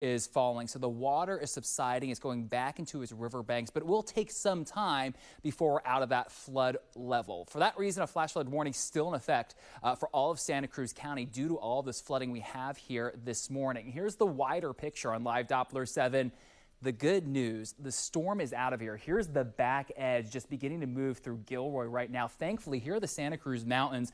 is falling. So the water is subsiding. It's going back into its riverbanks, but it will take some time before we're out of that flood level. For that reason, a flash flood warning still in effect for all of Santa Cruz County due to all of this flooding we have here this morning. Here's the wider picture on Live Doppler 7. The good news, the storm is out of here. Here's the back edge just beginning to move through Gilroy right now. Thankfully, here are the Santa Cruz Mountains.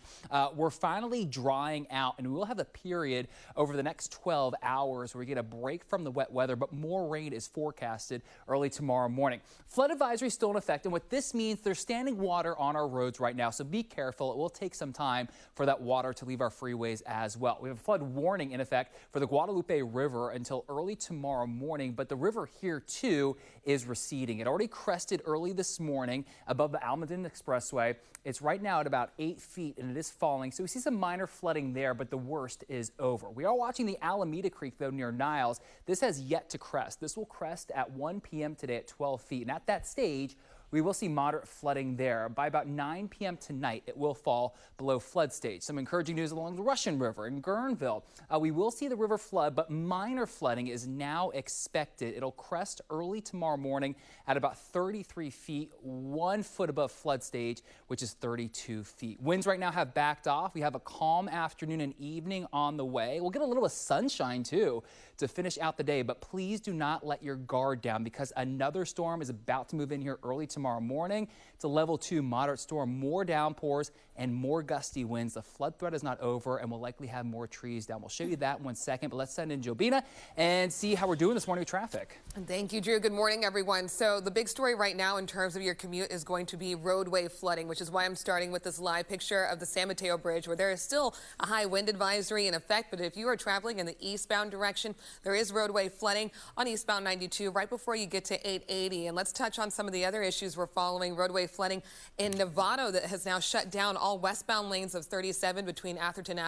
We're finally drying out, and we will have a period over the next 12 hours where we get a break from the wet weather, but more rain is forecasted early tomorrow morning. Flood advisory is still in effect, and what this means, there's standing water on our roads right now, so be careful. It will take some time for that water to leave our freeways as well. We have a flood warning in effect for the Guadalupe River until early tomorrow morning, but the river here too is receding. It already crested early this morning above the Almaden Expressway. It's right now at about 8 feet and it is falling. So we see some minor flooding there, but the worst is over. We are watching the Alameda Creek though near Niles. This has yet to crest. This will crest at 1 p.m. today at 12 feet. And at that stage, we will see moderate flooding there. By about 9 p.m. tonight, it will fall below flood stage. Some encouraging news along the Russian River in Guerneville. We will see the river flood, but minor flooding is now expected. It'll crest early tomorrow morning at about 33 feet, 1 foot above flood stage, which is 32 feet. Winds right now have backed off. We have a calm afternoon and evening on the way. We'll get a little bit of sunshine too to finish out the day, but please do not let your guard down because another storm is about to move in here early tomorrow morning. It's a level 2 moderate storm, more downpours and more gusty winds. The flood threat is not over and we'll likely have more trees down. We'll show you that in 1 second, but let's send in Jobina and see how we're doing this morning with traffic. Thank you, Drew. Good morning, everyone. So the big story right now in terms of your commute is going to be roadway flooding, which is why I'm starting with this live picture of the San Mateo Bridge, where there is still a high wind advisory in effect. But if you are traveling in the eastbound direction, there is roadway flooding on eastbound 92 right before you get to 880. And let's touch on some of the other issues we're following. Roadway flooding in Novato that has now shut down all westbound lanes of 37 between Atherton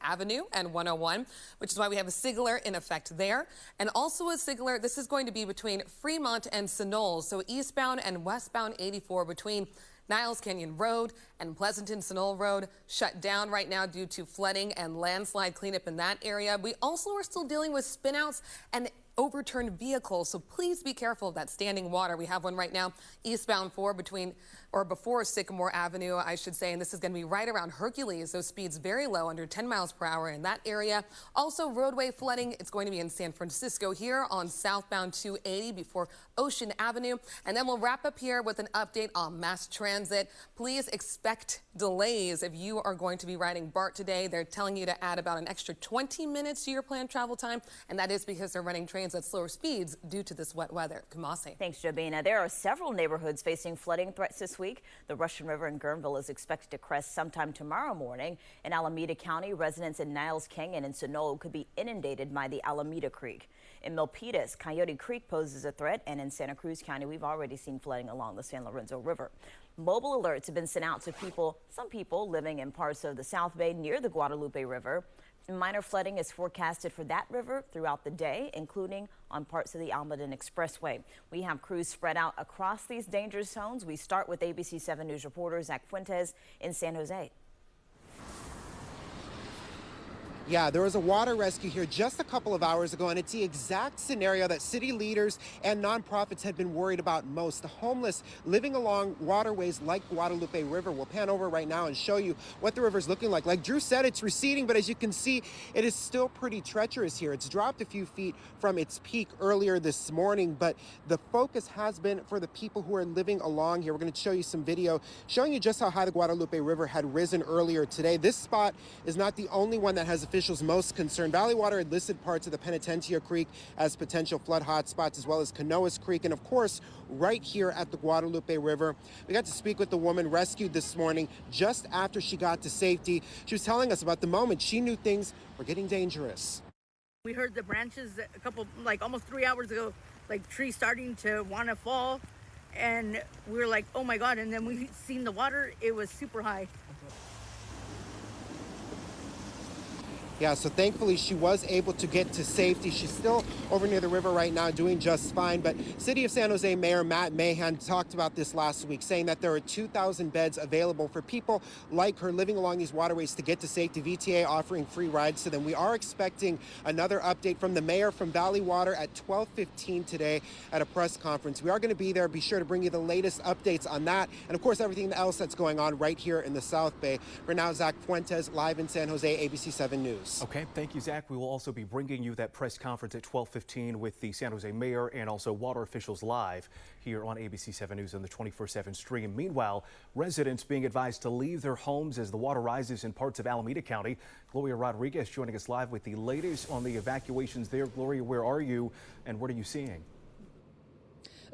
Avenue and 101, which is why we have a signaler in effect there. And also a signaler, this is going to be between Fremont and Sunol, so eastbound and westbound 84 between Niles Canyon Road and Pleasanton Sunol Road shut down right now due to flooding and landslide cleanup in that area. We also are still dealing with spinouts and overturned vehicles, so please be careful of that standing water. We have one right now eastbound 4 before Sycamore Avenue, I should say, and this is going to be right around Hercules. Those speeds very low, under 10 miles per hour in that area. Also roadway flooding, it's going to be in San Francisco here on southbound 280 before Ocean Avenue. And then we'll wrap up here with an update on mass transit. Please expect delays if you are going to be riding BART today. They're telling you to add about an extra 20 minutes to your planned travel time, and that is because they're running trains at slower speeds due to this wet weather. Kumasi. Thanks, Jobina. There are several neighborhoods facing flooding threats this week. The Russian River in Guerneville is expected to crest sometime tomorrow morning. In Alameda County, residents in Niles Canyon and Sunol could be inundated by the Alameda Creek. In Milpitas, Coyote Creek poses a threat, and in Santa Cruz County, we've already seen flooding along the San Lorenzo River. Mobile alerts have been sent out to some people living in parts of the South Bay near the Guadalupe River. Minor flooding is forecasted for that river throughout the day, including on parts of the Almaden Expressway. We have crews spread out across these dangerous zones. We start with ABC7 News reporter Zach Fuentes in San Jose. Yeah, there was a water rescue here just a couple of hours ago, and it's the exact scenario that city leaders and nonprofits had been worried about most. The homeless living along waterways like Guadalupe River. We'll pan over right now and show you what the river's looking like. Like Drew said, it's receding, but as you can see, it is still pretty treacherous here. It's dropped a few feet from its peak earlier this morning, but the focus has been for the people who are living along here. We're going to show you some video showing you just how high the Guadalupe River had risen earlier today. This spot is not the only one that has officials most concerned. Valley Water had listed parts of the Penitencia Creek as potential flood hotspots, as well as Canoas Creek, and of course, right here at the Guadalupe River. We got to speak with the woman rescued this morning just after she got to safety. She was telling us about the moment she knew things were getting dangerous. We heard the branches almost 3 hours ago, like trees starting to want to fall, and we were like, oh my God, and then we seen the water. It was super high. Yeah, so thankfully she was able to get to safety. She's still over near the river right now doing just fine. But City of San Jose Mayor Matt Mahan talked about this last week, saying that there are 2,000 beds available for people like her living along these waterways to get to safety. VTA offering free rides to them. We are expecting another update from the mayor from Valley Water at 12:15 today at a press conference. We are going to be there. Be sure to bring you the latest updates on that. And of course, everything else that's going on right here in the South Bay. For now, Zach Fuentes, live in San Jose, ABC7 News. Okay, thank you, Zach. We will also be bringing you that press conference at 12:15 with the San Jose mayor and also water officials live here on ABC7 News on the 24/7 stream. Meanwhile, residents being advised to leave their homes as the water rises in parts of Alameda County. Gloria Rodriguez joining us live with the latest on the evacuations there. Gloria, where are you and what are you seeing?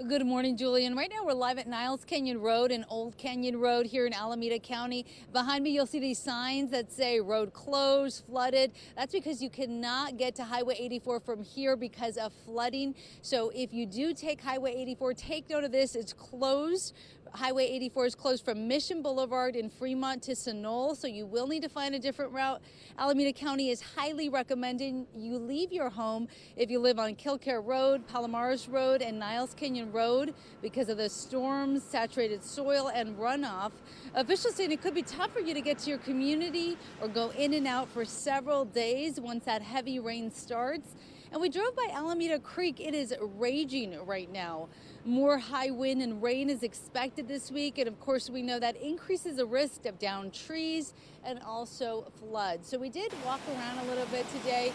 Good morning, Julian. Right now we're live at Niles Canyon Road and Old Canyon Road here in Alameda County. Behind me you'll see these signs that say road closed, flooded. That's because you cannot get to Highway 84 from here because of flooding. So if you do take Highway 84, take note of this. It's closed. Highway 84 is closed from Mission Boulevard in Fremont to Sunol, so you will need to find a different route. Alameda County is highly recommending you leave your home if you live on Kilcare Road, Palomares Road, and Niles Canyon Road because of the storms, saturated soil, and runoff. Officials saying it could be tough for you to get to your community or go in and out for several days once that heavy rain starts. And we drove by Alameda Creek. It is raging right now. More high wind and rain is expected this week. And of course, we know that increases the risk of downed trees and also floods. So we did walk around a little bit today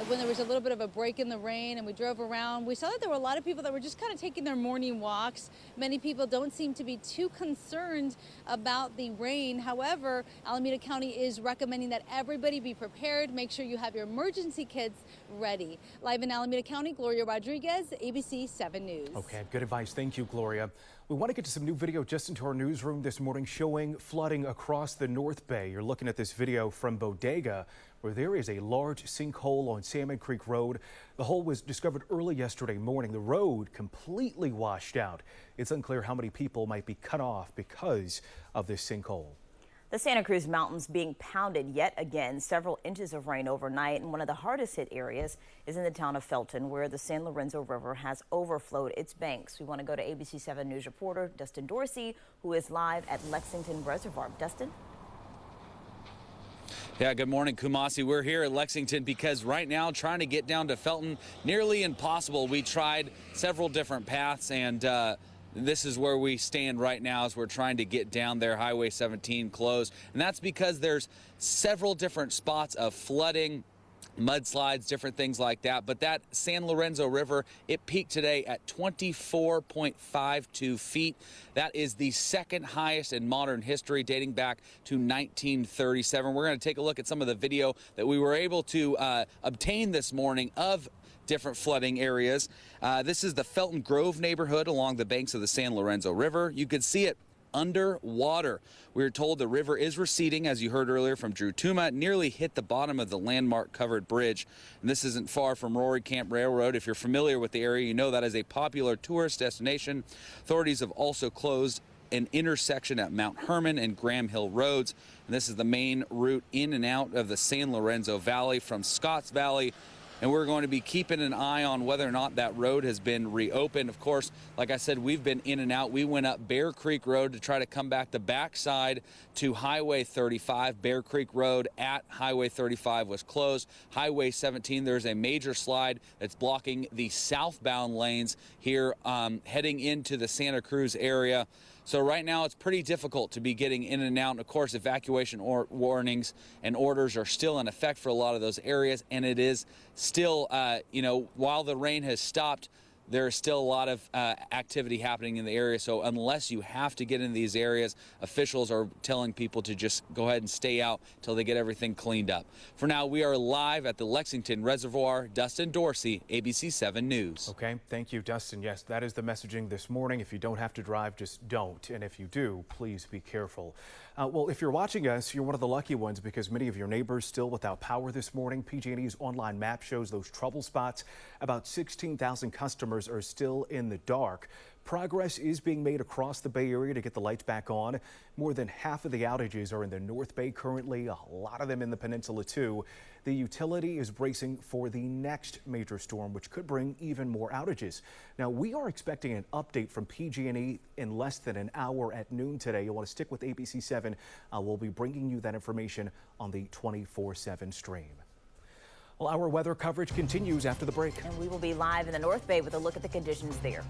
when there was a little bit of a break in the rain and we drove around. We saw that there were a lot of people that were just kind of taking their morning walks. Many people don't seem to be too concerned about the rain. However, Alameda County is recommending that everybody be prepared. Make sure you have your emergency kits ready. Live in Alameda County, Gloria Rodriguez, ABC7 News. Okay, good advice. Thank you, Gloria. We want to get to some new video just into our newsroom this morning showing flooding across the North Bay. You're looking at this video from Bodega where there is a large sinkhole on Salmon Creek Road. The hole was discovered early yesterday morning. The road completely washed out. It's unclear how many people might be cut off because of this sinkhole. The Santa Cruz Mountains being pounded yet again, several inches of rain overnight, and one of the hardest hit areas is in the town of Felton, where the San Lorenzo River has overflowed its banks. We want to go to ABC7 News reporter Dustin Dorsey, who is live at Lexington Reservoir. Dustin? Yeah, good morning, Kumasi. We're here at Lexington because right now trying to get down to Felton, nearly impossible. We tried several different paths and this is where we stand right now as we're trying to get down there. Highway 17 closed, and that's because there's several different spots of flooding, mudslides, different things like that. But that San Lorenzo River, it peaked today at 24.52 feet. That is the second highest in modern history, dating back to 1937. We're going to take a look at some of the video that we were able to obtain this morning of different flooding areas. This is the Felton Grove neighborhood along the banks of the San Lorenzo River. You can see it underwater. We are told the river is receding, as you heard earlier from Drew Tuma, nearly hit the bottom of the landmark covered bridge. And this isn't far from Rory Camp Railroad. If you're familiar with the area, you know that is a popular tourist destination. Authorities have also closed an intersection at Mount Herman and Graham Hill Roads. And this is the main route in and out of the San Lorenzo Valley from Scotts Valley. And we're going to be keeping an eye on whether or not that road has been reopened. Of course, like I said, we've been in and out. We went up Bear Creek Road to try to come back the backside to Highway 35. Bear Creek Road at Highway 35 was closed. Highway 17, there's a major slide that's blocking the southbound lanes here heading into the Santa Cruz area. So right now it's pretty difficult to be getting in and out. And of course, evacuation warnings and orders are still in effect for a lot of those areas. And it is still, while the rain has stopped, there is still a lot of activity happening in the area. So unless you have to get in these areas, officials are telling people to just go ahead and stay out till they get everything cleaned up. For now, we are live at the Lexington Reservoir. Dustin Dorsey, ABC7 News. Okay, thank you, Dustin. Yes, that is the messaging this morning. If you don't have to drive, just don't. And if you do, please be careful. Well, if you're watching us, you're one of the lucky ones because many of your neighbors still without power this morning. PG&E's online map shows those trouble spots. About 16,000 customers homeowners are still in the dark. Progress is being made across the Bay Area to get the lights back on. More than half of the outages are in the North Bay currently, a lot of them in the peninsula too. The utility is bracing for the next major storm, which could bring even more outages. Now, we are expecting an update from PG&E in less than an hour at noon today. You'll want to stick with ABC7. We'll be bringing you that information on the 24/7 stream. Well, our weather coverage continues after the break. And we will be live in the North Bay with a look at the conditions there.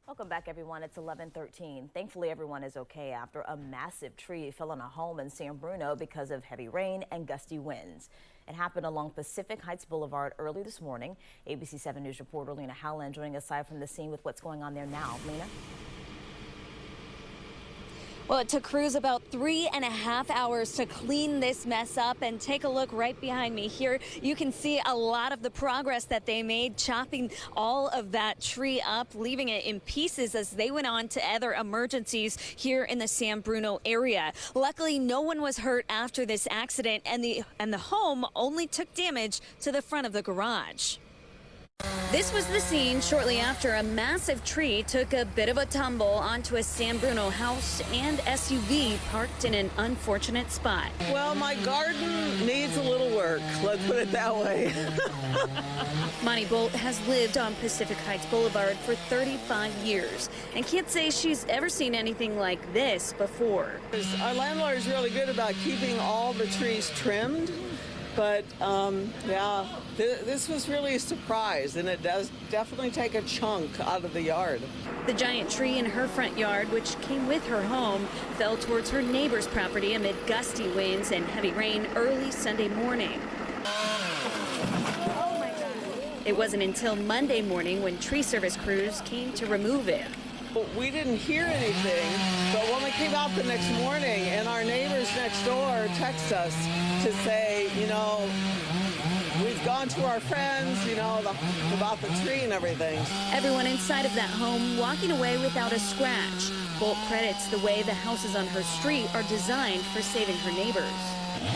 Welcome back, everyone. It's 11:13. Thankfully, everyone is okay after a massive tree fell on a home in San Bruno because of heavy rain and gusty winds. It happened along Pacific Heights Boulevard early this morning. ABC7 News reporter Lena Howland joining us live from the scene with what's going on there now. Lena? Well, it took crews about 3.5 hours to clean this mess up, and take a look right behind me here. You can see a lot of the progress that they made, chopping all of that tree up, leaving it in pieces as they went on to other emergencies here in the San Bruno area. Luckily, no one was hurt after this accident, and the home only took damage to the front of the garage. This was the scene shortly after a massive tree took a bit of a tumble onto a San Bruno house and SUV parked in an unfortunate spot. Well, my garden needs a little work, let's put it that way. Monty Bolt has lived on Pacific Heights Boulevard for 35 years and can't say she's ever seen anything like this before. Our landlord is really good about keeping all the trees trimmed. But yeah, this was really a surprise, and it does definitely take a chunk out of the yard. The giant tree in her front yard, which came with her home, fell towards her neighbor's property amid gusty winds and heavy rain early Sunday morning. Oh my God. It wasn't until Monday morning when tree service crews came to remove it. We didn't hear anything, but when we came out the next morning and our neighbors next door text us to say, you know, we've gone to our friends, you know, about the tree and everything. Everyone inside of that home walking away without a scratch. Bolt credits the way the houses on her street are designed for saving her neighbors.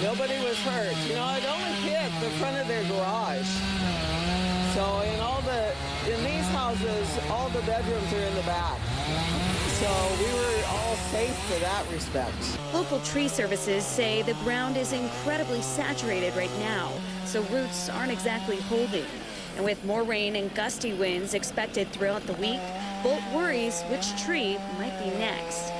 Nobody was hurt. You know, it only hit the front of their garage. So in these houses, all the bedrooms are in the back. So we were all safe for that respect. Local tree services say the ground is incredibly saturated right now, so roots aren't exactly holding. And with more rain and gusty winds expected throughout the week, Bolt worries which tree might be next.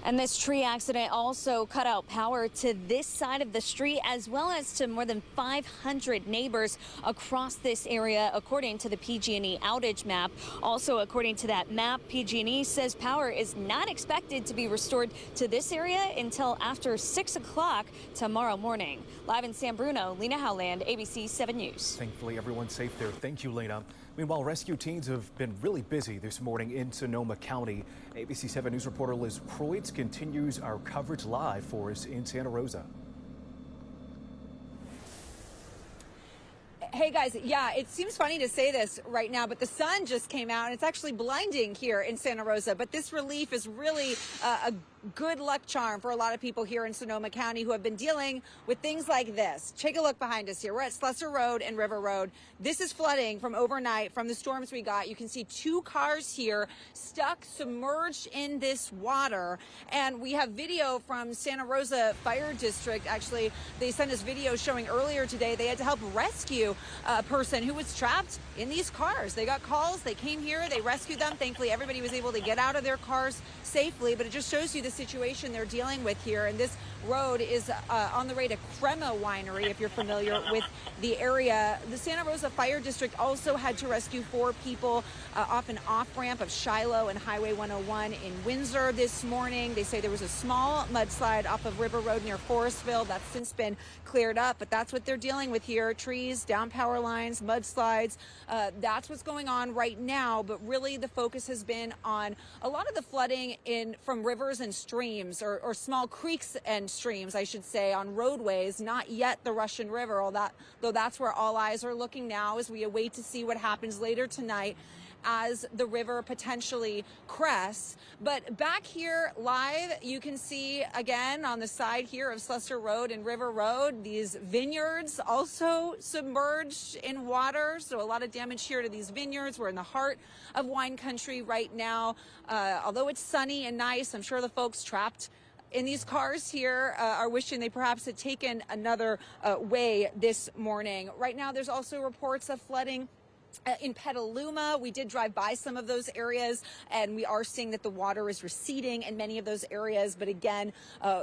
And this tree accident also cut out power to this side of the street, as well as to more than 500 neighbors across this area, according to the PG&E outage map. Also, according to that map, PG&E says power is not expected to be restored to this area until after 6 o'clock tomorrow morning. Live in San Bruno, Lena Howland, ABC 7 News. Thankfully, everyone's safe there. Thank you, Lena. Meanwhile, rescue teams have been really busy this morning in Sonoma County. ABC 7 News reporter Liz Kreutz continues our coverage live for us in Santa Rosa. Hey guys, yeah, it seems funny to say this right now, but the sun just came out and it's actually blinding here in Santa Rosa. But this relief is really a good luck charm for a lot of people here in Sonoma County who have been dealing with things like this. Take a look behind us here. We're at Slessor Road and River Road. This is flooding from overnight from the storms we got. You can see 2 cars here stuck, submerged in this water. And we have video from Santa Rosa Fire District. Actually, they sent us video showing earlier today they had to help rescue a person who was trapped in these cars. They got calls, they came here, they rescued them. Thankfully, everybody was able to get out of their cars safely, but it just shows you the situation they're dealing with here. And this road is on the way to Crema Winery, if you're familiar with the area. The Santa Rosa Fire District also had to rescue 4 people off an off-ramp of Shiloh and Highway 101 in Windsor this morning. They say there was a small mudslide off of River Road near Forestville. That's since been cleared up, but that's what they're dealing with here. Trees, down power lines, mudslides. That's what's going on right now, but really the focus has been on a lot of the flooding from rivers and streams, or small creeks and streams, I should say, on roadways, not yet the Russian River, though that's where all eyes are looking now as we await to see what happens later tonight as the river potentially crests. But back here live, you can see again on the side here of Slessor Road and River Road, these vineyards also submerged in water. So a lot of damage here to these vineyards. We're in the heart of wine country right now. Although it's sunny and nice, I'm sure the folks trapped in these cars here are wishing they perhaps had taken another way this morning. Right now, there's also reports of flooding in Petaluma. We did drive by some of those areas, and we are seeing that the water is receding in many of those areas. But again,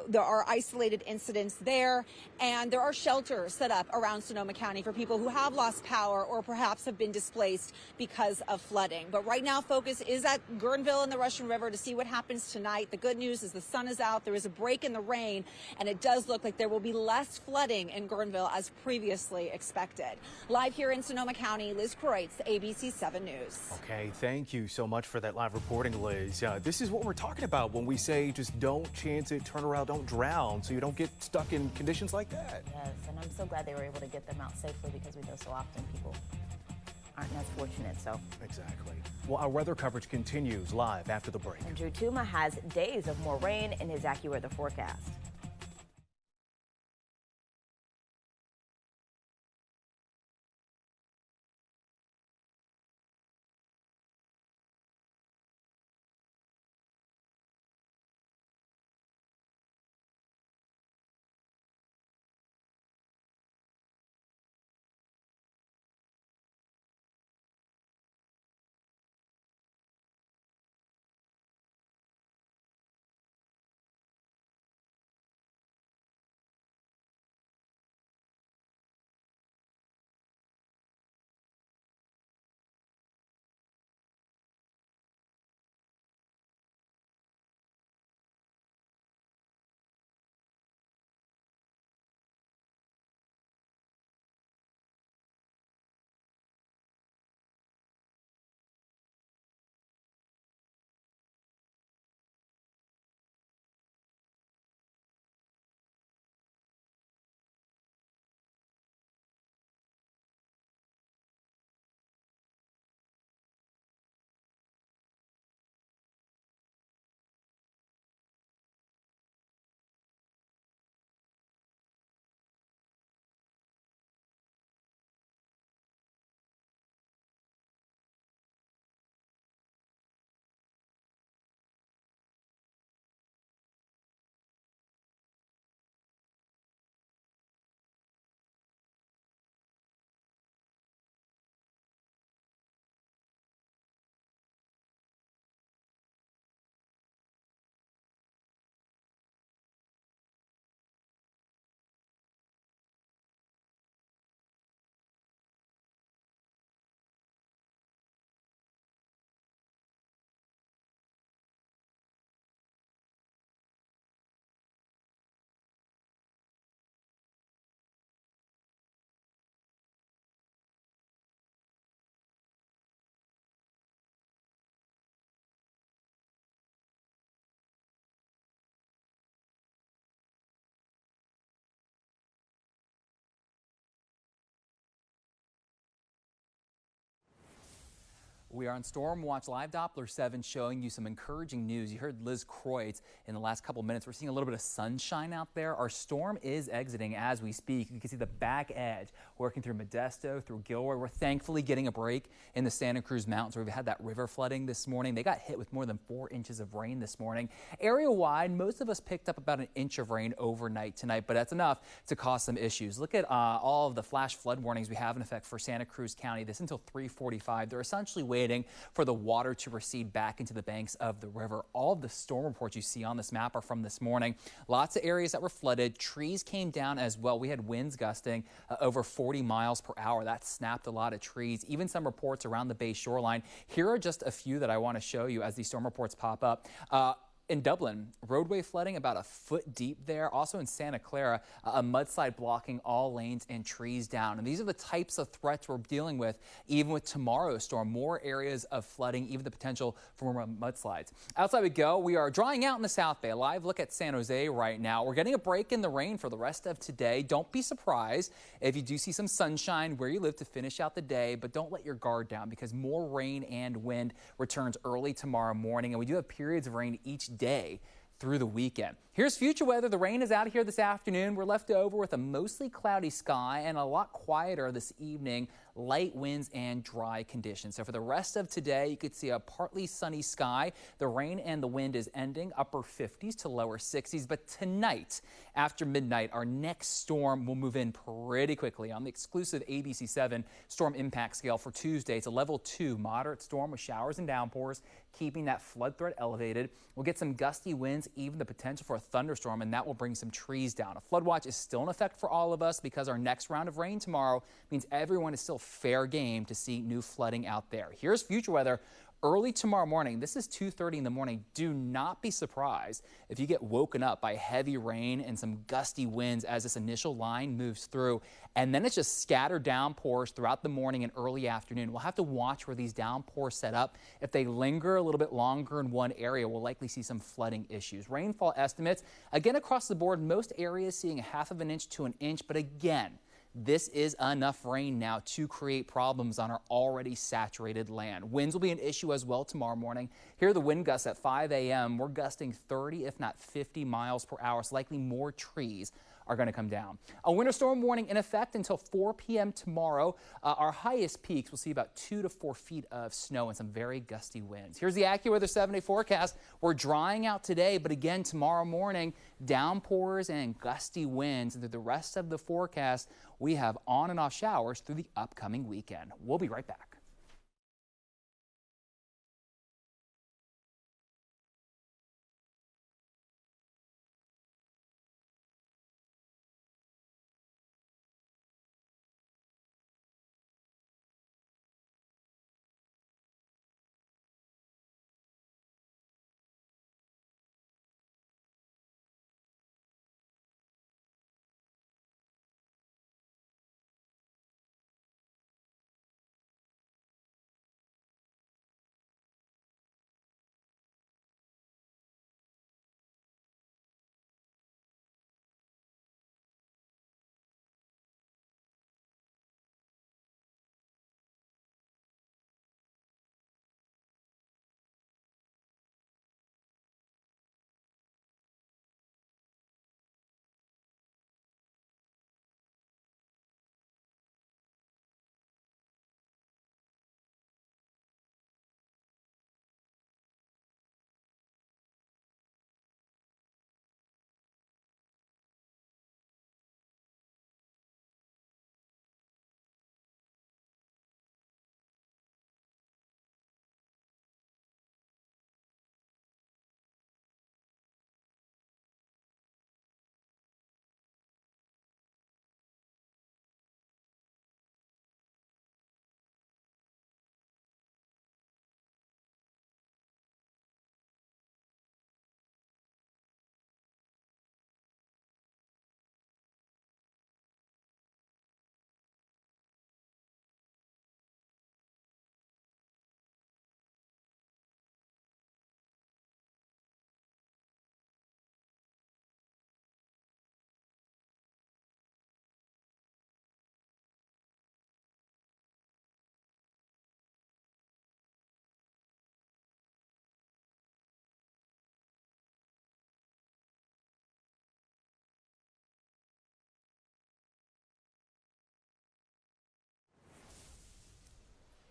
there are isolated incidents there, and there are shelters set up around Sonoma County for people who have lost power or perhaps have been displaced because of flooding. But right now, focus is at Guerneville and the Russian River to see what happens tonight. The good news is the sun is out. There is a break in the rain, and it does look like there will be less flooding in Guerneville as previously expected. Live here in Sonoma County, Liz Kreutz, ABC 7 News. Okay, thank you so much for that live reporting, Liz. This is what we're talking about when we say just don't chance it, turn around, don't drown, so you don't get stuck in conditions like that. Yes, and I'm so glad they were able to get them out safely, because we know so often people aren't as fortunate. So exactly. Well, our weather coverage continues live after the break. And Drew Tuma has days of more rain in his AccuWeather forecast. We are on Storm Watch Live. Doppler 7 showing you some encouraging news. You heard Liz Kreutz in the last couple minutes. We're seeing a little bit of sunshine out there. Our storm is exiting as we speak. You can see the back edge working through Modesto, through Gilroy. We're thankfully getting a break in the Santa Cruz Mountains where we've had that river flooding this morning. They got hit with more than 4 inches of rain this morning. Area-wide, most of us picked up about an inch of rain overnight tonight, but that's enough to cause some issues. Look at all of the flash flood warnings we have in effect for Santa Cruz County. This until 3:45. They're essentially waiting for the water to recede back into the banks of the river. All of the storm reports you see on this map are from this morning. Lots of areas that were flooded. Trees came down as well. We had winds gusting over 40 miles per hour. That snapped a lot of trees. Even some reports around the Bay shoreline. Here are just a few that I want to show you as these storm reports pop up. In Dublin, roadway flooding about a foot deep there. Also in Santa Clara, a mudslide blocking all lanes and trees down. And these are the types of threats we're dealing with even with tomorrow's storm. More areas of flooding, even the potential for more mudslides. Outside we go, we are drying out in the South Bay. A live look at San Jose right now. We're getting a break in the rain for the rest of today. Don't be surprised if you do see some sunshine where you live to finish out the day, but don't let your guard down because more rain and wind returns early tomorrow morning. And we do have periods of rain each day through the weekend. Here's future weather. The rain is out of here this afternoon. We're left over with a mostly cloudy sky and a lot quieter this evening. Light winds and dry conditions. So for the rest of today, you could see a partly sunny sky. The rain and the wind is ending, upper 50s to lower 60s. But tonight, after midnight, our next storm will move in pretty quickly. On the exclusive ABC7 storm impact scale for Tuesday, it's a level 2 moderate storm with showers and downpours, keeping that flood threat elevated. We'll get some gusty winds, even the potential for a thunderstorm, and that will bring some trees down. A flood watch is still in effect for all of us because our next round of rain tomorrow means everyone is still fair game to see new flooding out there. Here's future weather. Early tomorrow morning, this is 2:30 in the morning. Do not be surprised if you get woken up by heavy rain and some gusty winds as this initial line moves through. And then it's just scattered downpours throughout the morning and early afternoon. We'll have to watch where these downpours set up. If they linger a little bit longer in one area, we'll likely see some flooding issues. Rainfall estimates, again across the board, most areas seeing a half of an inch to an inch. But again, this is enough rain now to create problems on our already saturated land. Winds will be an issue as well tomorrow morning. Here are the wind gusts at 5 a.m. We're gusting 30, if not 50 miles per hour. So likely more trees are going to come down. A winter storm warning in effect until 4 p.m. tomorrow. Our highest peaks will see about 2 to 4 feet of snow and some very gusty winds. Here's the AccuWeather 7-day forecast. We're drying out today, but again tomorrow morning, downpours and gusty winds. And through the rest of the forecast, we have on and off showers through the upcoming weekend. We'll be right back.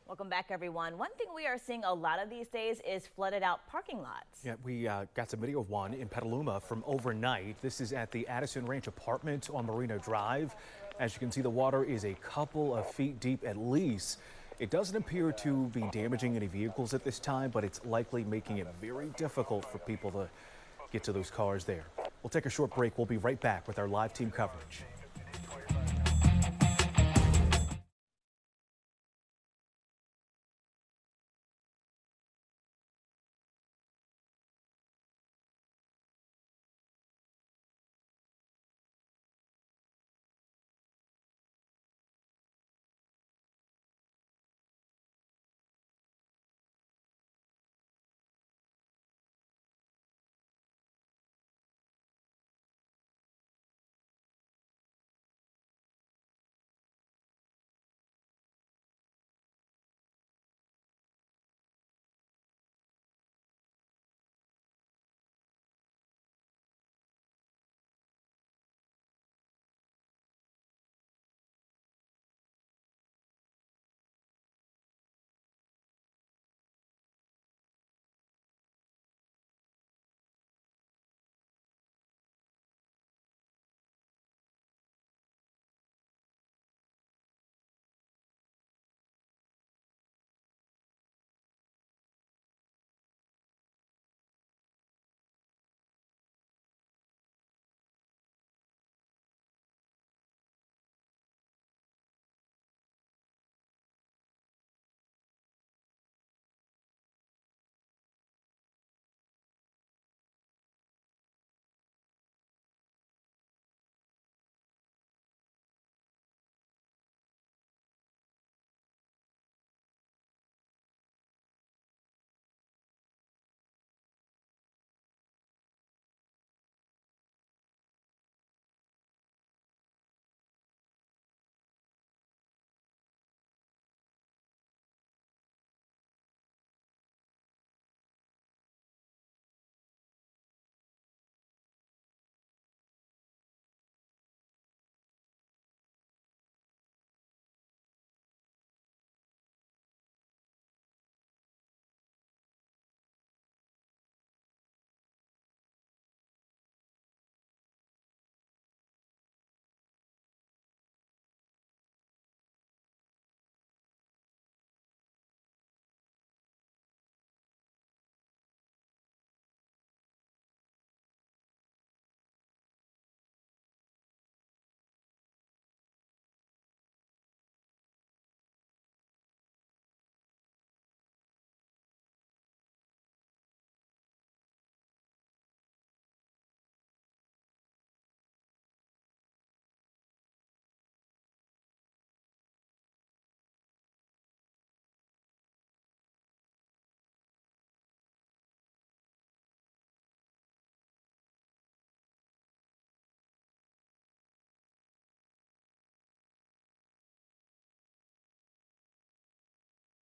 Welcome back, everyone. One thing we are seeing a lot of these days is flooded out parking lots. Yeah, we got some video of one in Petaluma from overnight. This is at the Addison Ranch apartment on Marina Drive. As you can see, the water is a couple of feet deep at least. It doesn't appear to be damaging any vehicles at this time, but it's likely making it very difficult for people to get to those cars there. We'll take a short break. We'll be right back with our live team coverage.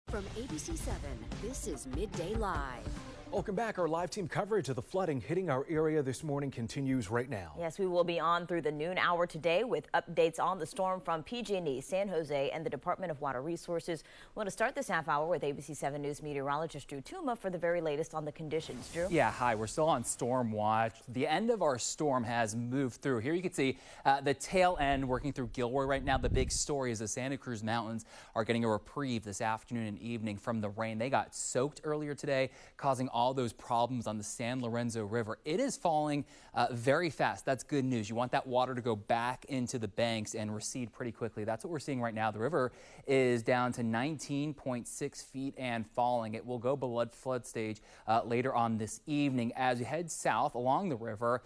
From ABC7, this is Midday Live. Welcome back. Our live team coverage of the flooding hitting our area this morning continues right now. Yes, we will be on through the noon hour today with updates on the storm from PG&E, San Jose, and the Department of Water Resources. We're going to start this half hour with ABC7 News meteorologist Drew Tuma for the very latest on the conditions. Drew? Yeah, hi. We're still on storm watch. The end of our storm has moved through. Here you can see the tail end working through Gilroy right now. The big story is the Santa Cruz Mountains are getting a reprieve this afternoon and evening from the rain. They got soaked earlier today, causing all those problems on the San Lorenzo River. It is falling very fast. That's good news. You want that water to go back into the banks and recede pretty quickly. That's what we're seeing right now. The river is down to 19.6 feet and falling. It will go below flood stage later on this evening. As we head south along the river,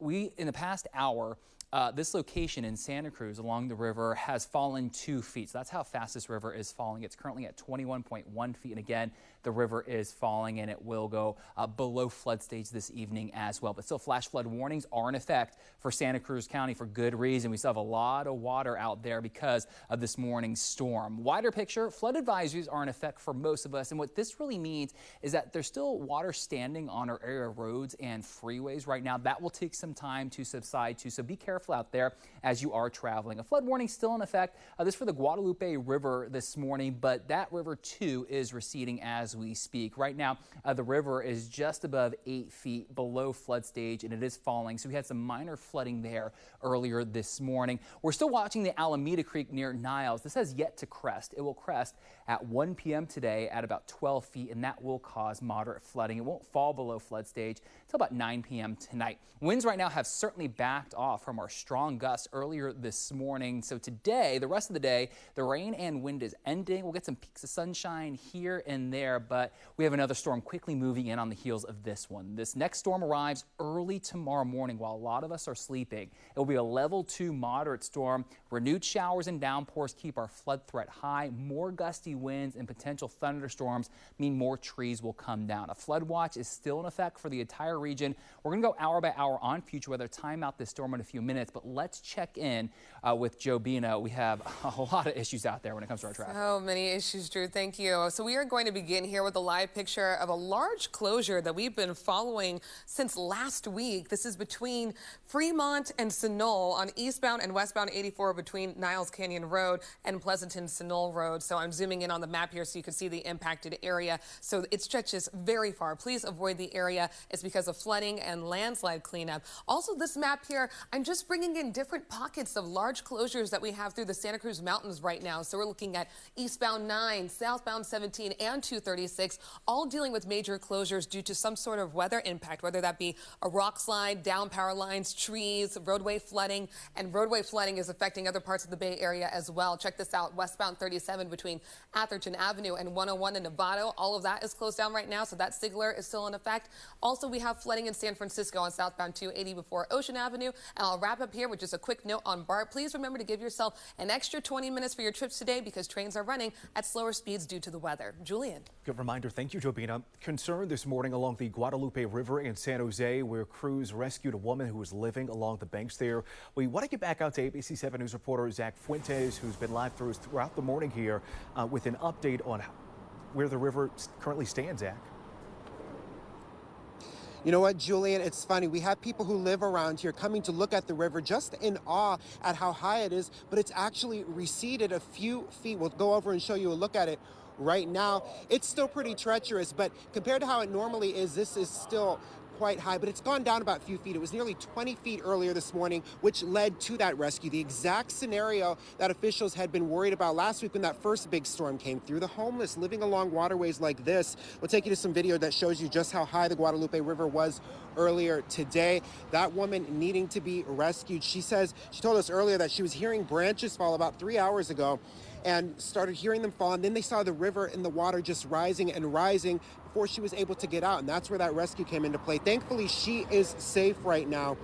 in the past hour, this location in Santa Cruz along the river has fallen 2 feet. So that's how fast this river is falling. It's currently at 21.1 feet. And again, the river is falling and it will go below flood stage this evening as well. But still, flash flood warnings are in effect for Santa Cruz County for good reason. We still have a lot of water out there because of this morning's storm. Wider picture, flood advisories are in effect for most of us. And what this really means is that there's still water standing on our area roads and freeways right now. That will take some time to subside too. So be careful out there as you are traveling. A flood warning still in effect. This for the Guadalupe River this morning, but that river too is receding as we speak. Right now, the river is just above 8 feet below flood stage and it is falling. So we had some minor flooding there earlier this morning. We're still watching the Alameda Creek near Niles. This has yet to crest. It will crest at 1 p.m. today at about 12 feet, and that will cause moderate flooding. It won't fall below flood stage until about 9 p.m. tonight. Winds right now have certainly backed off from our strong gusts earlier this morning. So today, the rest of the day, the rain and wind is ending. We'll get some peaks of sunshine here and there, but we have another storm quickly moving in on the heels of this one. This next storm arrives early tomorrow morning while a lot of us are sleeping. It will be a level 2 moderate storm. Renewed showers and downpours keep our flood threat high. More gusty winds and potential thunderstorms mean more trees will come down. A flood watch is still in effect for the entire region. We're going to go hour by hour on future weather, time out this storm in a few minutes, but let's check in with Joe Bina. We have a lot of issues out there when it comes to our traffic. So many issues, Drew. Thank you. So we are going to begin here with a live picture of a large closure that we've been following since last week. This is between Fremont and Sunol on eastbound and westbound 84 between Niles Canyon Road and Pleasanton-Sunol Road. So I'm zooming in on the map here so you can see the impacted area. So it stretches very far. Please avoid the area. It's because of flooding and landslide cleanup. Also, this map here, I'm just bringing in different pockets of large closures that we have through the Santa Cruz Mountains right now. So we're looking at eastbound 9, southbound 17, and 236, all dealing with major closures due to some sort of weather impact, whether that be a rock slide, down power lines, trees, roadway flooding, and roadway flooding is affecting other parts of the Bay Area as well. Check this out, westbound 37 between Atherton Avenue and 101 in Novato. All of that is closed down right now, so that signaler is still in effect. Also, we have flooding in San Francisco on southbound 280 before Ocean Avenue. And I'll wrap up here with just a quick note on BART. Please remember to give yourself an extra 20 minutes for your trips today because trains are running at slower speeds due to the weather. Julian. Good reminder. Thank you, Jobina. Concern this morning along the Guadalupe River in San Jose, where crews rescued a woman who was living along the banks there. We want to get back out to ABC7 News reporter Zach Fuentes, who's been live throughout the morning here with an update on where the river currently stands, Zach. You know what, Julian, it's funny. We have people who live around here coming to look at the river just in awe at how high it is, but it's actually receded a few feet. We'll go over and show you a look at it right now. It's still pretty treacherous, but compared to how it normally is, this is still quite high, but it's gone down about a few feet. It was nearly 20 feet earlier this morning, which led to that rescue. The exact scenario that officials had been worried about last week when that first big storm came through. The homeless living along waterways like this. We'll take you to some video that shows you just how high the Guadalupe River was earlier today. That woman needing to be rescued. She told us earlier that she was hearing branches fall about 3 hours ago and started hearing them fall, and then they saw the river and the water just rising and rising before she was able to get out, and that's where that rescue came into play. Thankfully, she is safe right now,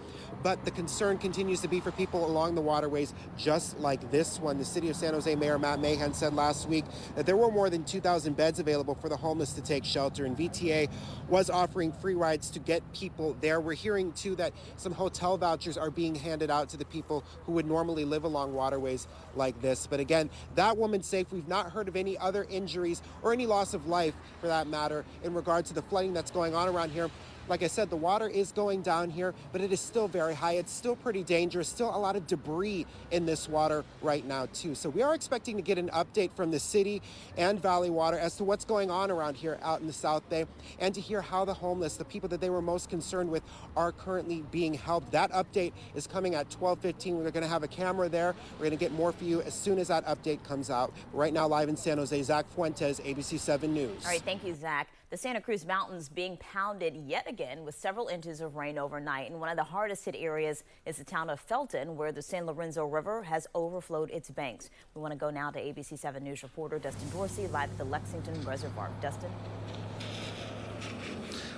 but the concern continues to be for people along the waterways just like this one. The city of San Jose Mayor Matt Mahan said last week that there were more than 2,000 beds available for the homeless to take shelter, and VTA was offering free rides to get people there. We're hearing, too, that some hotel vouchers are being handed out to the people who would normally live along waterways like this. But again, that woman's safe. We've not heard of any other injuries or any loss of life, for that matter, in regard to the flooding that's going on around here. Like I said, the water is going down here, but it is still very high. It's still pretty dangerous. Still a lot of debris in this water right now, too. So we are expecting to get an update from the city and Valley Water as to what's going on around here out in the South Bay, and to hear how the homeless, the people that they were most concerned with, are currently being helped. That update is coming at 12:15. We're going to have a camera there. We're going to get more for you as soon as that update comes out. Right now, live in San Jose, Zach Fuentes, ABC7 News. All right, thank you, Zach. The Santa Cruz Mountains being pounded yet again with several inches of rain overnight. And one of the hardest hit areas is the town of Felton, where the San Lorenzo River has overflowed its banks. We want to go now to ABC7 News reporter Dustin Dorsey live at the Lexington Reservoir. Dustin?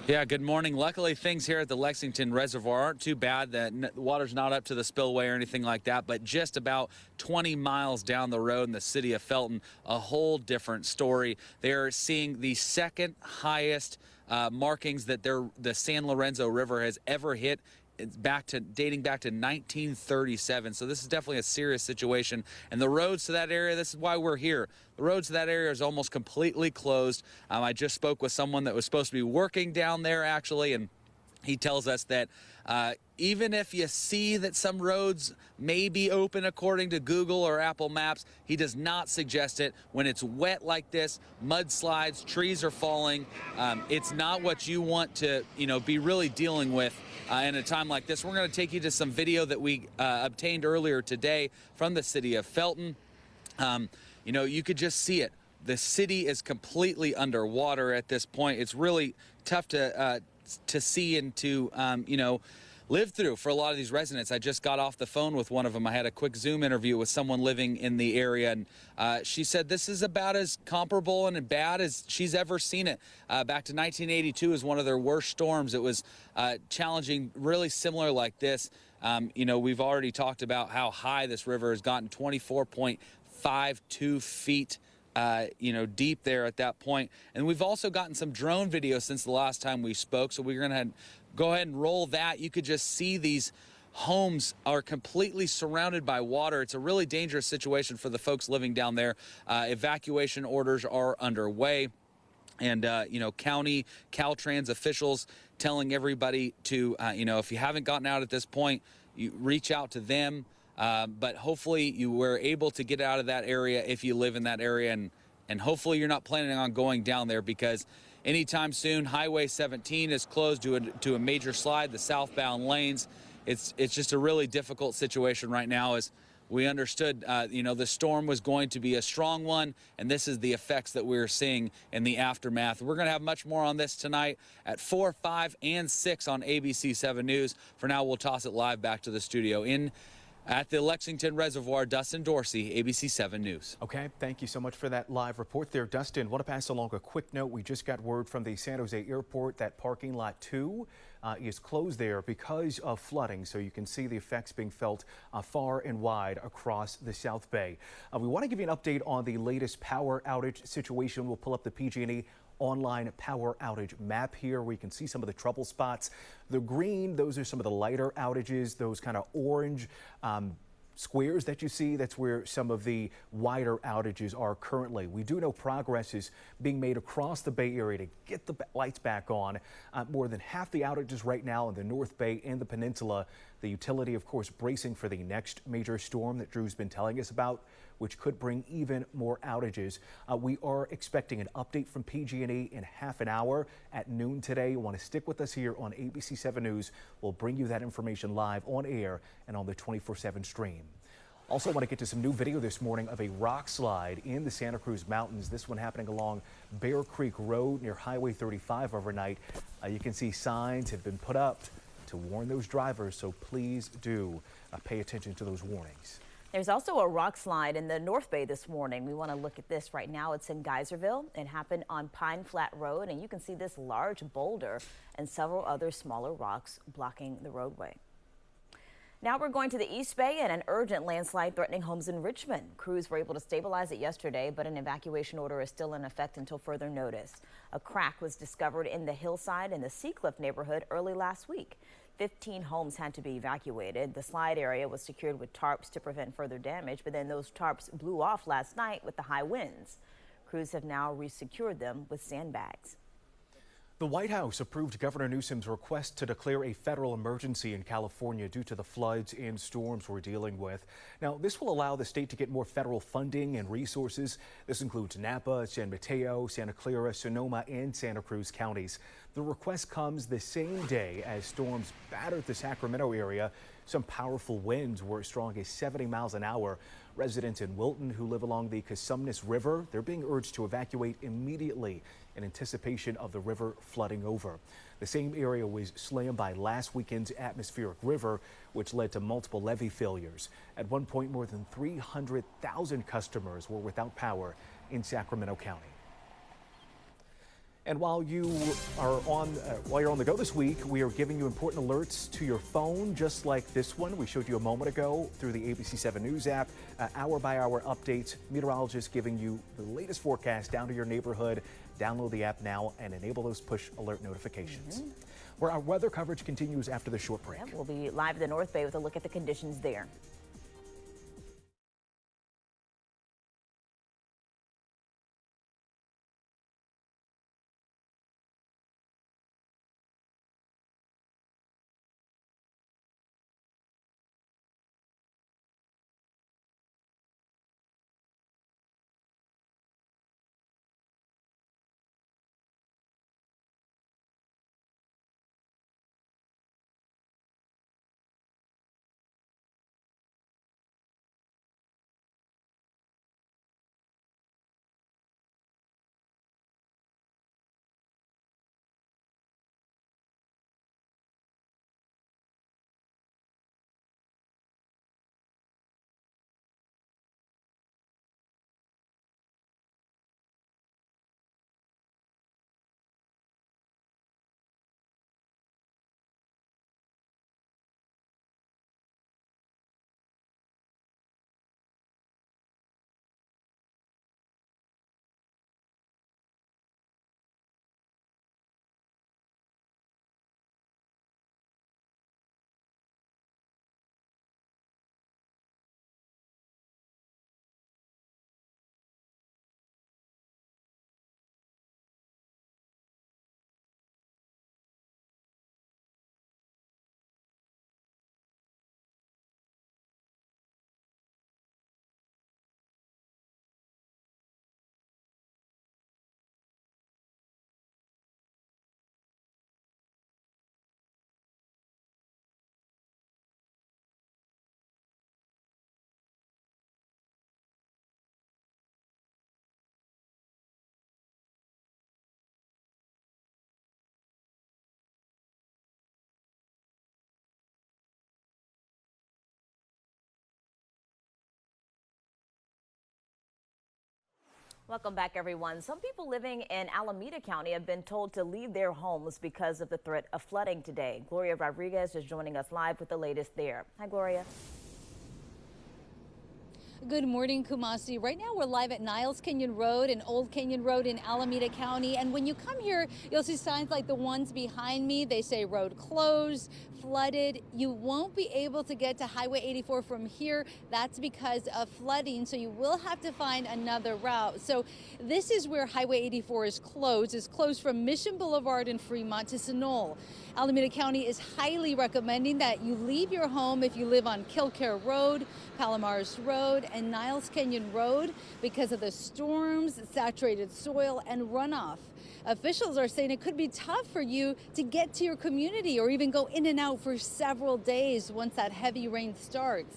Yeah, good morning. Luckily, things here at the Lexington Reservoir aren't too bad. The water's not up to the spillway or anything like that, but just about 20 miles down the road in the city of Felton, a whole different story. They're seeing the second highest markings that the San Lorenzo River has ever hit. It's dating back to 1937. So this is definitely a serious situation. And the roads to that area, this is why we're here. The roads to that area is almost completely closed. I just spoke with someone that was supposed to be working down there actually, and he tells us that even if you see that some roads may be open according to Google or Apple Maps, he does not suggest it. When it's wet like this, mudslides, trees are falling, it's not what you want to, be really dealing with in a time like this. We're going to take you to some video that we obtained earlier today from the city of Felton. You could just see it. The city is completely underwater at this point. It's really tough to see and to, live through for a lot of these residents. I just got off the phone with one of them. I had a quick Zoom interview with someone living in the area, and she said this is about as comparable and bad as she's ever seen it. Back to 1982 is one of their worst storms. It was challenging, really similar like this. We've already talked about how high this river has gotten, 24.52 feet. Deep there at that point. And we've also gotten some drone video since the last time we spoke, so we're going to go ahead and roll that. You could just see these homes are completely surrounded by water. It's a really dangerous situation for the folks living down there. Evacuation orders are underway. And, county Caltrans officials telling everybody to, if you haven't gotten out at this point, you reach out to them. But hopefully you were able to get out of that area if you live in that area, and hopefully you're not planning on going down there, because anytime soon Highway 17 is closed to a major slide, the southbound lanes. It's just a really difficult situation right now, as we understood, the storm was going to be a strong one, and this is the effects that we're seeing in the aftermath. We're going to have much more on this tonight at 4, 5, and 6 on ABC7 News. For now, we'll toss it live back to the studio at the Lexington Reservoir. Dustin Dorsey, ABC7 News. Okay, thank you so much for that live report there, Dustin. Want to pass along a quick note. We just got word from the San Jose Airport that parking lot 2 is closed there because of flooding. So you can see the effects being felt far and wide across the South Bay. We want to give you an update on the latest power outage situation. We'll pull up the PG&E online power outage map here, where you can see some of the trouble spots. The green, those are some of the lighter outages. Those kind of orange squares that you see, that's where some of the wider outages are currently. We do know progress is being made across the Bay Area to get the lights back on. More than half the outages right now in the North Bay and the peninsula. The utility, of course, bracing for the next major storm that Drew's been telling us about, which could bring even more outages. We are expecting an update from PG&E in half an hour at noon today. You want to stick with us here on ABC7 News. We'll bring you that information live on air and on the 24/7 stream. Also want to get to some new video this morning of a rock slide in the Santa Cruz Mountains. This one happening along Bear Creek Road near Highway 35 overnight. You can see signs have been put up to warn those drivers, so please do pay attention to those warnings. There's also a rock slide in the North Bay this morning. We want to look at this right now. It's in Geyserville. It happened on Pine Flat Road, and you can see this large boulder and several other smaller rocks blocking the roadway. Now we're going to the East Bay, and an urgent landslide threatening homes in Richmond. Crews were able to stabilize it yesterday, but an evacuation order is still in effect until further notice. A crack was discovered in the hillside in the Seacliff neighborhood early last week. 15 homes had to be evacuated. The slide area was secured with tarps to prevent further damage, but then those tarps blew off last night with the high winds. Crews have now resecured them with sandbags. The White House approved Governor Newsom's request to declare a federal emergency in California due to the floods and storms we're dealing with. Now, this will allow the state to get more federal funding and resources. This includes Napa, San Mateo, Santa Clara, Sonoma, and Santa Cruz counties. The request comes the same day as storms battered the Sacramento area. Some powerful winds were as strong as 70 miles an hour. Residents in Wilton who live along the Cosumnes River, they're being urged to evacuate immediately in anticipation of the river flooding over. The same area was slammed by last weekend's atmospheric river, which led to multiple levee failures. At one point, more than 300,000 customers were without power in Sacramento County. And while you're on the go this week, we are giving you important alerts to your phone, just like this one we showed you a moment ago through the ABC7 News app. Hour-by-hour updates, meteorologists giving you the latest forecast down to your neighborhood. Download the app now and enable those push alert notifications. Where our weather coverage continues after the short break. We'll be live in the North Bay with a look at the conditions there. Welcome back, everyone. Some people living in Alameda County have been told to leave their homes because of the threat of flooding today. Gloria Rodriguez is joining us live with the latest there. Hi, Gloria. Good morning, Kumasi. Right now we're live at Niles Canyon Road and Old Canyon Road in Alameda County. And when you come here, you'll see signs like the ones behind me. They say road closed, flooded. You won't be able to get to Highway 84 from here. That's because of flooding. So you will have to find another route. So this is where Highway 84 is closed. It's closed from Mission Boulevard in Fremont to Sunol. Alameda County is highly recommending that you leave your home if you live on Kilcare Road, Palomares Road, and Niles Canyon Road because of the storms, saturated soil, and runoff. Officials are saying it could be tough for you to get to your community or even go in and out for several days once that heavy rain starts.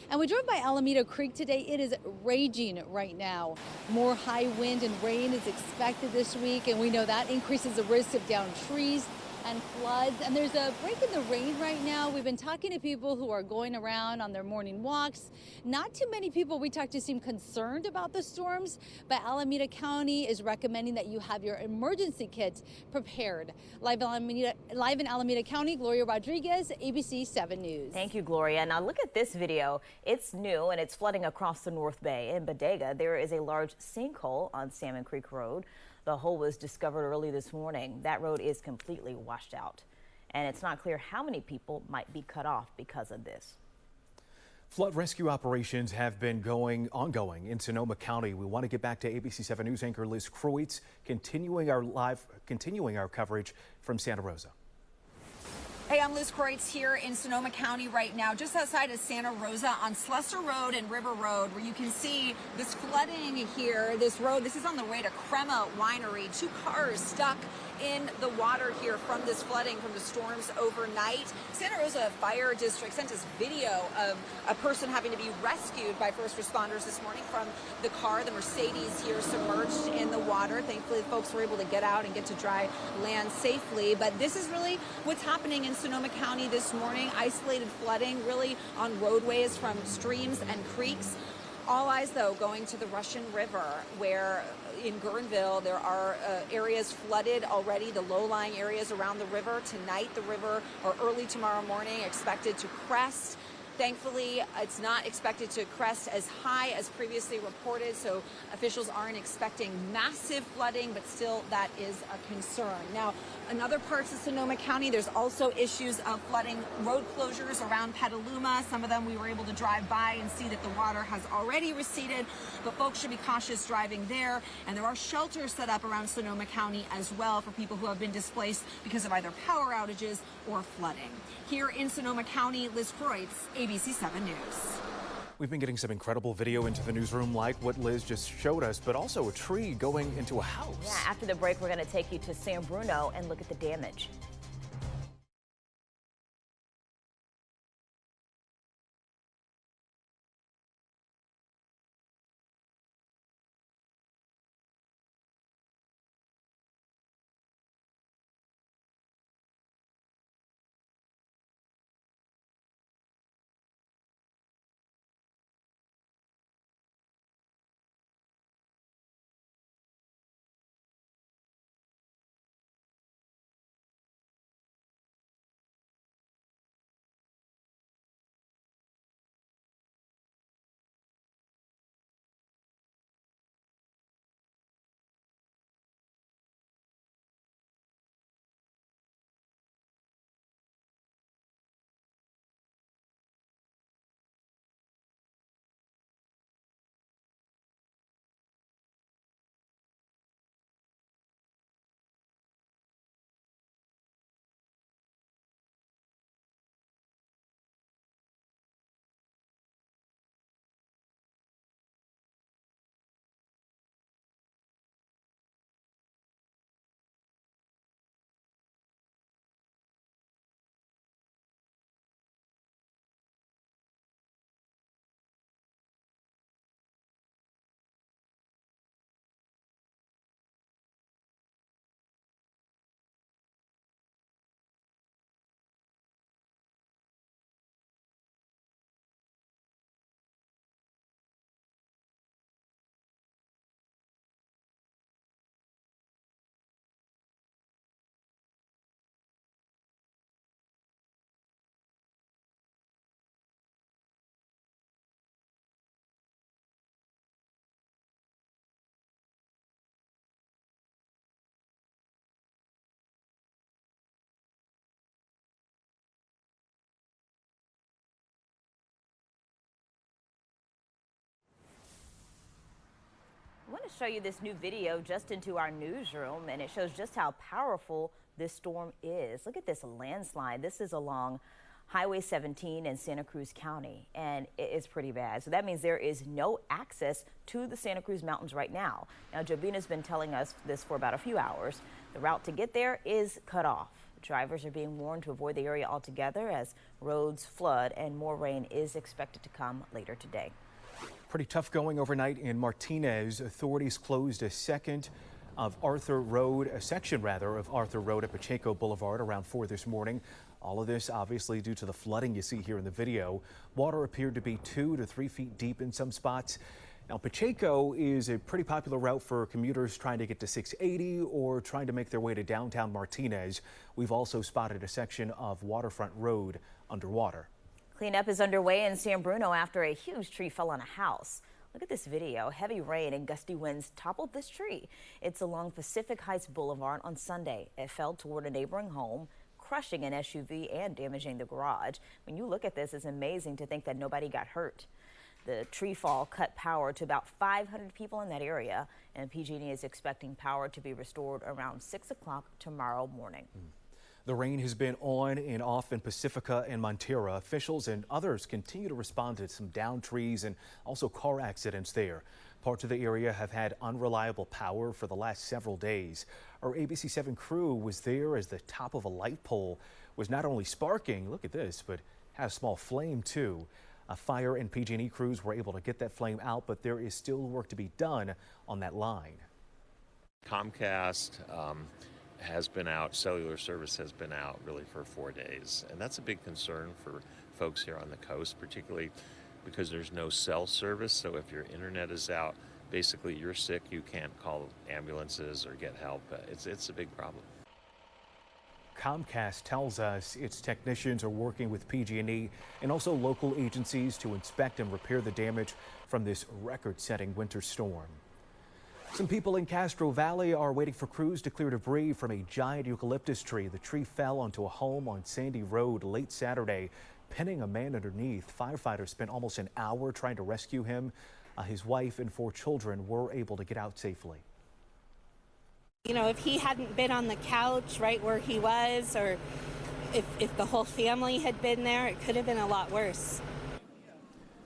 And we drove by Alameda Creek today. It is raging right now. More high wind and rain is expected this week, and we know that increases the risk of downed trees and floods. And there's a break in the rain right now. We've been talking to people who are going around on their morning walks. Not too many people we talked to seem concerned about the storms, but Alameda County is recommending that you have your emergency kits prepared. Live in Alameda County, Gloria Rodriguez, ABC7 News. Thank you, Gloria. Now look at this video. It's new and it's flooding across the North Bay. In Bodega, there is a large sinkhole on Salmon Creek Road. The hole was discovered early this morning. That road is completely washed out, and it's not clear how many people might be cut off because of this. Flood rescue operations have been ongoing in Sonoma County. We want to get back to ABC7 News anchor Liz Kreutz, continuing our coverage from Santa Rosa. Hey, I'm Liz Kreutz here in Sonoma County right now, just outside of Santa Rosa on Slessor Road and River Road, where you can see this flooding here. This road, this is on the way to Crema Winery. 2 cars stuck in the water here from this flooding from the storms overnight. Santa Rosa Fire District sent us video of a person having to be rescued by first responders this morning from the car, the Mercedes here, submerged in the water. Thankfully, folks were able to get out and get to dry land safely. But this is really what's happening in Sonoma County this morning. Isolated flooding really on roadways from streams and creeks All eyes, though, going to the Russian River, where in Guerneville there are areas flooded already, the low-lying areas around the river. Tonight, the river, or early tomorrow morning, expected to crest. Thankfully, it's not expected to crest as high as previously reported, so officials aren't expecting massive flooding, but still that is a concern. Now, in other parts of Sonoma County, there's also issues of flooding, road closures around Petaluma. Some of them we were able to drive by and see that the water has already receded, but folks should be cautious driving there. And there are shelters set up around Sonoma County as well for people who have been displaced because of either power outages or flooding. Here in Sonoma County, Liz Kreutz, ABC7 News. We've been getting some incredible video into the newsroom like what Liz just showed us, but also a tree going into a house. Yeah, after the break, we're going to take you to San Bruno and look at the damage. I want to show you this new video just into our newsroom, and it shows just how powerful this storm is. Look at this landslide. This is along Highway 17 in Santa Cruz County, and it's pretty bad. So that means there is no access to the Santa Cruz Mountains right now. Now, Jobina's been telling us this for about a few hours. The route to get there is cut off. Drivers are being warned to avoid the area altogether as roads flood, and more rain is expected to come later today. Pretty tough going overnight in Martinez. Authorities closed a section of Arthur Road at Pacheco Boulevard around 4 this morning. All of this obviously due to the flooding you see here in the video. Water appeared to be 2 to 3 feet deep in some spots. Now, Pacheco is a pretty popular route for commuters trying to get to 680 or trying to make their way to downtown Martinez. We've also spotted a section of Waterfront Road underwater. Cleanup is underway in San Bruno after a huge tree fell on a house. Look at this video. Heavy rain and gusty winds toppled this tree. It's along Pacific Heights Boulevard on Sunday. It fell toward a neighboring home, crushing an SUV and damaging the garage. When you look at this, it's amazing to think that nobody got hurt. The tree fall cut power to about 500 people in that area, and PG&E is expecting power to be restored around 6 o'clock tomorrow morning. The rain has been on and off in Pacifica and Montera. Officials and others continue to respond to some downed trees and also car accidents there. Parts of the area have had unreliable power for the last several days. Our ABC7 crew was there as the top of a light pole was not only sparking, look at this, but had a small flame too. Fire and PG&E crews were able to get that flame out, but there is still work to be done on that line. Comcast has been out, cellular service has been out really for 4 days, and that's a big concern for folks here on the coast, particularly because there's no cell service. So if your internet is out, basically you're sick, you can't call ambulances or get help. It's a big problem. Comcast tells us its technicians are working with PG&E and also local agencies to inspect and repair the damage from this record-setting winter storm. Some people in Castro Valley are waiting for crews to clear debris from a giant eucalyptus tree. The tree fell onto a home on Sandy Road late Saturday, pinning a man underneath. Firefighters spent almost an hour trying to rescue him. His wife and 4 children were able to get out safely. You know, if he hadn't been on the couch right where he was, or if the whole family had been there, it could have been a lot worse.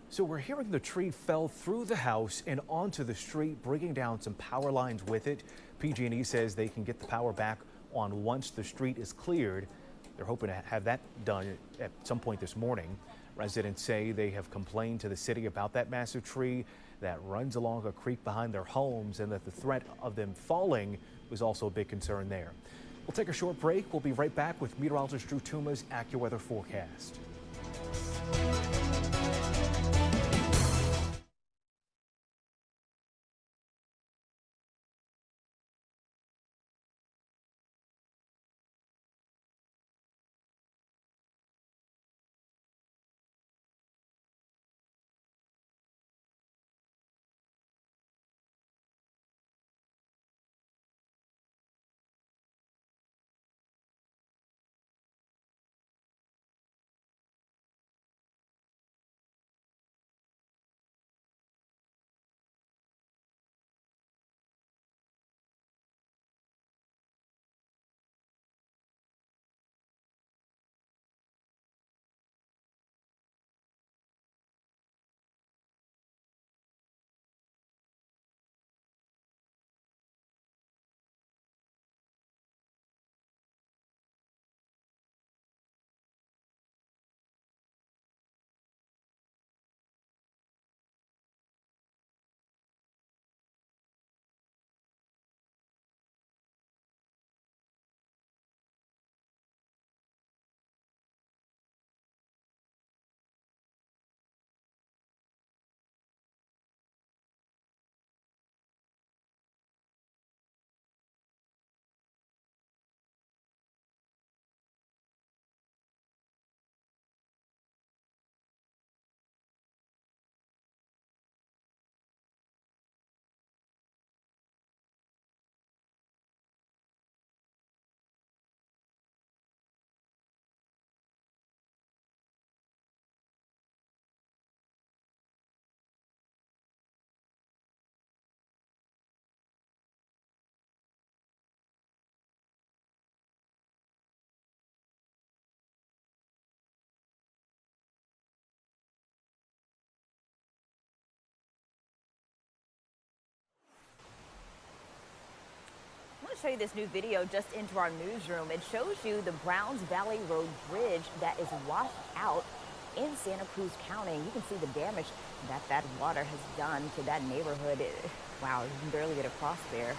So we're hearing the tree fell through the house and onto the street, bringing down some power lines with it. PG&E says they can get the power back on once the street is cleared. They're hoping to have that done at some point this morning. Residents say they have complained to the city about that massive tree that runs along a creek behind their homes, and that the threat of them falling was also a big concern there. We'll take a short break. We'll be right back with meteorologist Drew Tuma's AccuWeather forecast. Show you this new video just into our newsroom. It shows you the Browns Valley Road Bridge that is washed out in Santa Cruz County. You can see the damage that water has done to that neighborhood. Wow, you can barely get across there.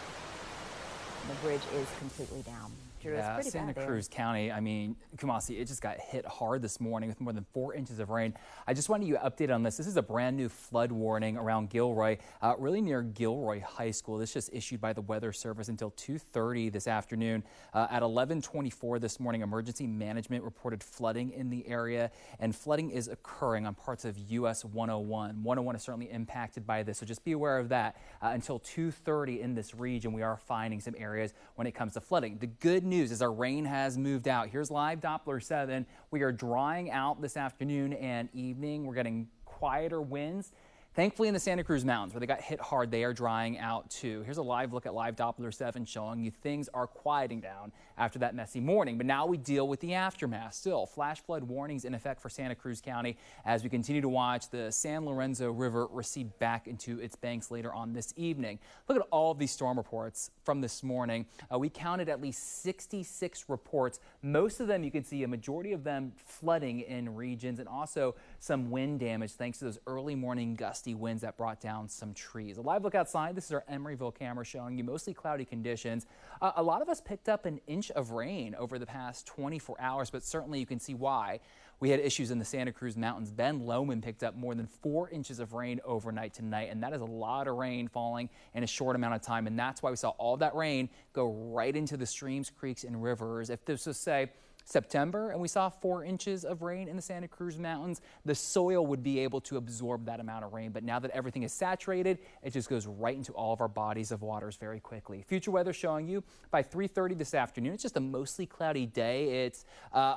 And the bridge is completely down. Drew, yeah, it's pretty Santa bad Cruz County, I mean, Kumasi, it just got hit hard this morning with more than 4 inches of rain. I just wanted you to update on this. This is a brand new flood warning around Gilroy, really near Gilroy High School. This just issued by the Weather Service until 2:30 this afternoon. At 11:24 this morning, emergency management reported flooding in the area, and flooding is occurring on parts of US 101. 101 is certainly impacted by this, so just be aware of that. Until 2:30 in this region, we are finding some areas when it comes to flooding. The good news is our rain has moved out. Here's live Doppler 7. We are drying out this afternoon and evening. We're getting quieter winds. Thankfully, in the Santa Cruz Mountains, where they got hit hard, they are drying out too. Here's a live look at live Doppler 7 showing you things are quieting down after that messy morning. But now we deal with the aftermath. Still, flash flood warnings in effect for Santa Cruz County as we continue to watch the San Lorenzo River recede back into its banks later on this evening. Look at all of these storm reports from this morning. We counted at least 66 reports. Most of them, you can see a majority of them flooding in regions, and also some wind damage thanks to those early morning gusts. gusty winds that brought down some trees. A live look outside. This is our Emeryville camera showing you mostly cloudy conditions. A lot of us picked up an inch of rain over the past 24 hours, but certainly you can see why. We had issues in the Santa Cruz Mountains. Ben Lomond picked up more than 4 inches of rain overnight tonight, and that is a lot of rain falling in a short amount of time, and that's why we saw all that rain go right into the streams, creeks, and rivers. If this was, say, September and we saw 4 inches of rain in the Santa Cruz Mountains, the soil would be able to absorb that amount of rain. But now that everything is saturated, it just goes right into all of our bodies of waters very quickly. Future weather showing you by 3:30 this afternoon. It's just a mostly cloudy day. It's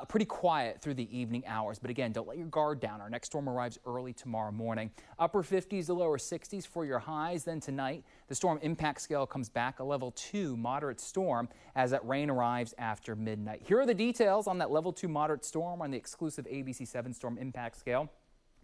pretty quiet through the evening hours. But again, don't let your guard down. Our next storm arrives early tomorrow morning. Upper 50s to lower 60s for your highs. Then tonight, the storm impact scale comes back a level 2 moderate storm as that rain arrives after midnight. Here are the details on that level 2 moderate storm on the exclusive ABC7 storm impact scale.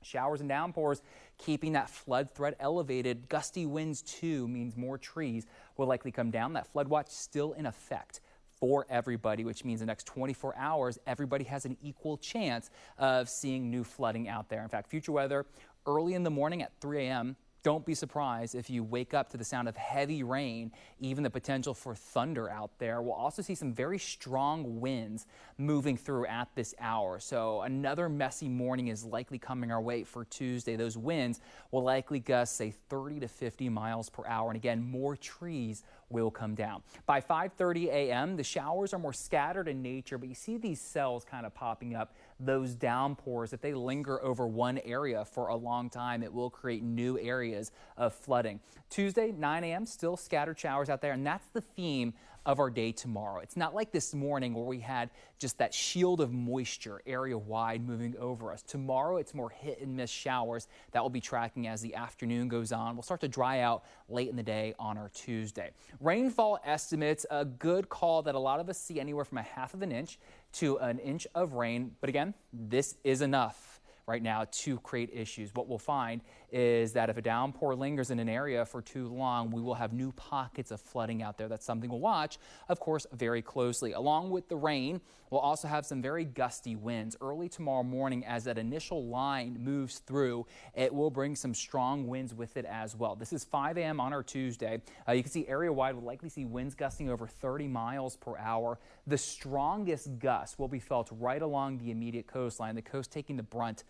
Showers and downpours keeping that flood threat elevated. Gusty winds too means more trees will likely come down. That flood watch still in effect for everybody, which means the next 24 hours, everybody has an equal chance of seeing new flooding out there. In fact, future weather early in the morning at 3 a.m. Don't be surprised if you wake up to the sound of heavy rain, even the potential for thunder out there. We'll also see some very strong winds moving through at this hour. So another messy morning is likely coming our way for Tuesday. Those winds will likely gust, say, 30 to 50 miles per hour. And again, more trees will come down. By 5:30 a.m., the showers are more scattered in nature, but you see these cells kind of popping up, those downpours. If they linger over one area for a long time, it will create new areas of flooding. Tuesday, 9 a.m., still scattered showers out there, and that's the theme of our day tomorrow. It's not like this morning where we had just that shield of moisture area wide moving over us. Tomorrow, it's more hit and miss showers that will be tracking as the afternoon goes on. We'll start to dry out late in the day on our Tuesday. Rainfall estimates, a good call that a lot of us see anywhere from 1/2 of an inch to an inch of rain. But again, this is enough right now to create issues. What we'll find is that if a downpour lingers in an area for too long, we will have new pockets of flooding out there. That's something we'll watch, of course, very closely. Along with the rain, we'll also have some very gusty winds. Early tomorrow morning, as that initial line moves through, it will bring some strong winds with it as well. This is 5 a.m. on our Tuesday. You can see area-wide, we'll likely see winds gusting over 30 miles per hour. The strongest gusts will be felt right along the immediate coastline, the coast taking the brunt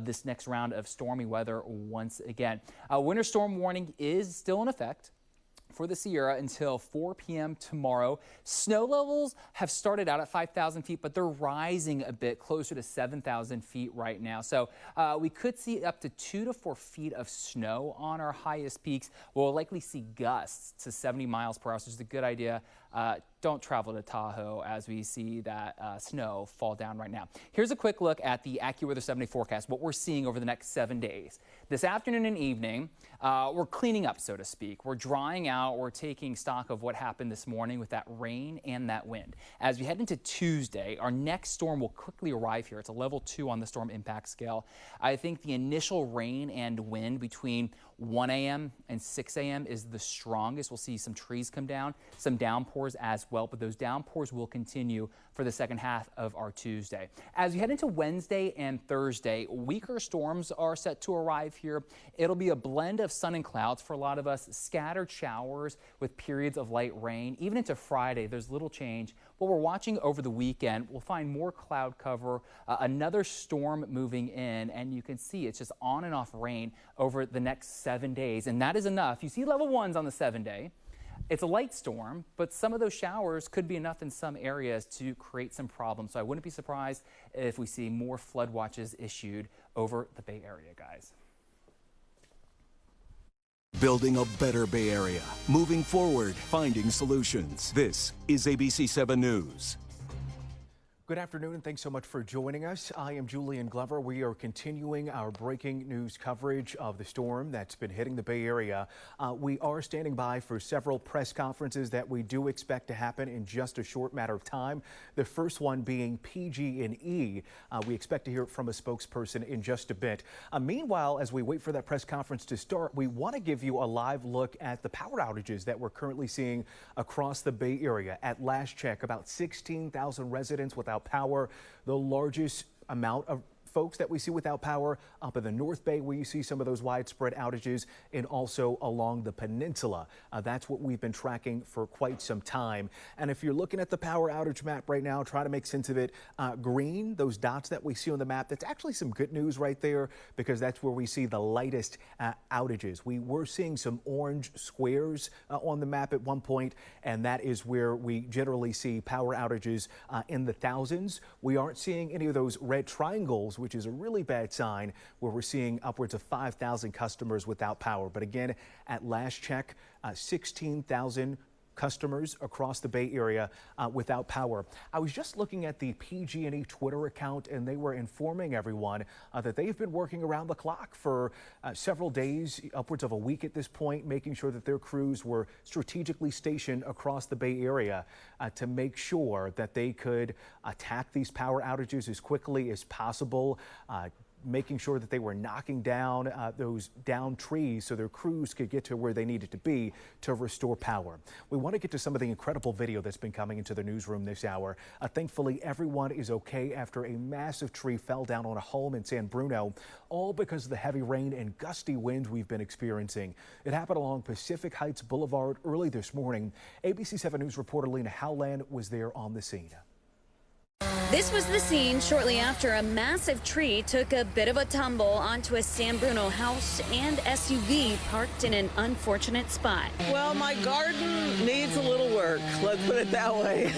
this next round of stormy weather once again. Winter storm warning is still in effect for the Sierra until 4 p.m. tomorrow. Snow levels have started out at 5,000 feet, but they're rising a bit closer to 7,000 feet right now. So we could see up to 2 to 4 feet of snow on our highest peaks. We'll likely see gusts to 70 miles per hour, so it's a good idea. Don't travel to Tahoe as we see that snow fall down right now. Here's a quick look at the AccuWeather 7-day forecast, what we're seeing over the next 7 days. This afternoon and evening, we're cleaning up, so to speak. We're drying out. We're taking stock of what happened this morning with that rain and that wind. As we head into Tuesday, our next storm will quickly arrive here. It's a level 2 on the storm impact scale. I think the initial rain and wind between 1 a.m. and 6 a.m. is the strongest. We'll see some trees come down, some downpours as well, but those downpours will continue for the second half of our Tuesday. As we head into Wednesday and Thursday, weaker storms are set to arrive here. It'll be a blend of sun and clouds for a lot of us, scattered showers with periods of light rain. Even into Friday, there's little change. What we're watching over the weekend, we'll find more cloud cover, another storm moving in, and you can see it's just on and off rain over the next 7 days, and that is enough. You see level 1s on the 7-day. It's a light storm, but some of those showers could be enough in some areas to create some problems. So I wouldn't be surprised if we see more flood watches issued over the Bay Area, guys. Building a better Bay Area. Moving forward, finding solutions. This is ABC7 News. Good afternoon, and thanks so much for joining us. I am Julian Glover. We are continuing our breaking news coverage of the storm that's been hitting the Bay Area. We are standing by for several press conferences that we do expect to happen in just a short matter of time. The first one being PG&E. We expect to hear from a spokesperson in just a bit. Meanwhile, as we wait for that press conference to start, we want to give you a live look at the power outages that we're currently seeing across the Bay Area. At last check, about 16,000 residents without power, the largest amount of folks that we see without power up in the North Bay, where you see some of those widespread outages, and also along the peninsula. That's what we've been tracking for quite some time. And if you're looking at the power outage map right now, try to make sense of it. Green, those dots that we see on the map, that's actually some good news right there, because that's where we see the lightest outages. We were seeing some orange squares on the map at one point, and that is where we generally see power outages in the thousands. We aren't seeing any of those red triangles, which is a really bad sign, where we're seeing upwards of 5,000 customers without power. But again, at last check, 16,000 customers across the Bay Area without power. I was just looking at the PG&E Twitter account, and they were informing everyone that they've been working around the clock for several days, upwards of a week at this point, making sure that their crews were strategically stationed across the Bay Area to make sure that they could attack these power outages as quickly as possible, making sure that they were knocking down those downed trees so their crews could get to where they needed to be to restore power. We want to get to some of the incredible video that's been coming into the newsroom this hour. Thankfully, everyone is okay after a massive tree fell down on a home in San Bruno, all because of the heavy rain and gusty winds we've been experiencing. It happened along Pacific Heights Boulevard early this morning. ABC7 News reporter Lena Howland was there on the scene. This was the scene shortly after a massive tree took a bit of a tumble onto a San Bruno house and SUV parked in an unfortunate spot. Well, my garden needs a little work, let's put it that way.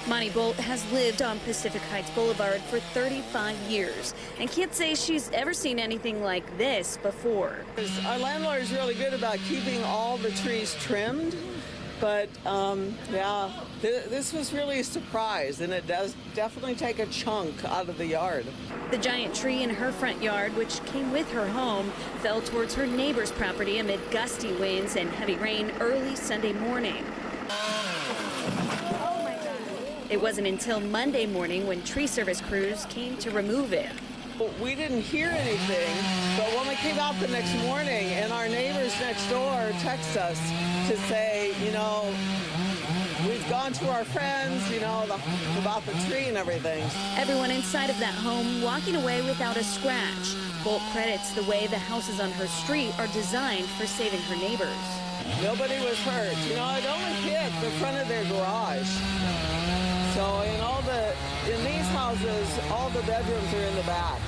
Monty Bolt has lived on Pacific Heights Boulevard for 35 years and can't say she's ever seen anything like this before. Our landlord is really good about keeping all the trees trimmed. But yeah, this was really a surprise, and it does definitely take a chunk out of the yard. The giant tree in her front yard, which came with her home, fell towards her neighbor's property amid gusty winds and heavy rain early Sunday morning. Oh my God. It wasn't until Monday morning when tree service crews came to remove it. We didn't hear anything, but when we came out the next morning and our neighbors next door text us to say, you know, we've gone to our friends, you know, about the tree and everything. Everyone inside of that home walking away without a scratch. Bolt credits the way the houses on her street are designed for saving her neighbors. Nobody was hurt. You know, it only hit the front of their garage. So in these houses, all the bedrooms are in the back.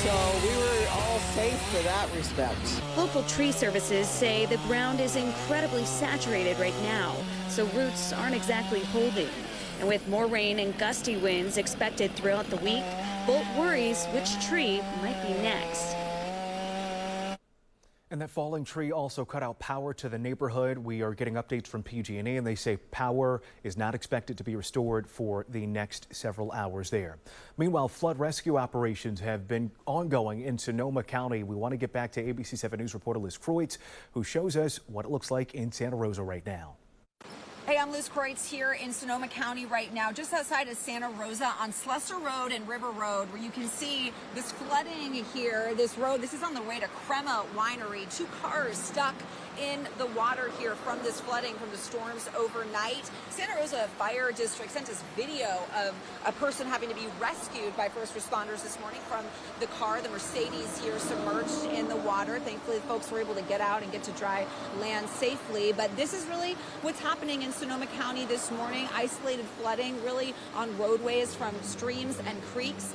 So we were all safe for that respect. Local tree services say the ground is incredibly saturated right now, so roots aren't exactly holding. And with more rain and gusty winds expected throughout the week, Bolt worries which tree might be next. And that falling tree also cut out power to the neighborhood. We are getting updates from PG&E, and they say power is not expected to be restored for the next several hours there. Meanwhile, flood rescue operations have been ongoing in Sonoma County. We want to get back to ABC7 News reporter Liz Kreutz, who shows us what it looks like in Santa Rosa right now. Hey, I'm Liz Kreutz here in Sonoma County right now, just outside of Santa Rosa on Slusser Road and River Road, where you can see this flooding here. This road, this is on the way to Crema Winery. 2 cars stuck in the water here from this flooding from the storms overnight. Santa Rosa Fire District sent us video of a person having to be rescued by first responders this morning from the car, the Mercedes here, submerged in the water. Thankfully, folks were able to get out and get to dry land safely. But this is really what's happening in Sonoma County this morning. Isolated flooding really on roadways from streams and creeks.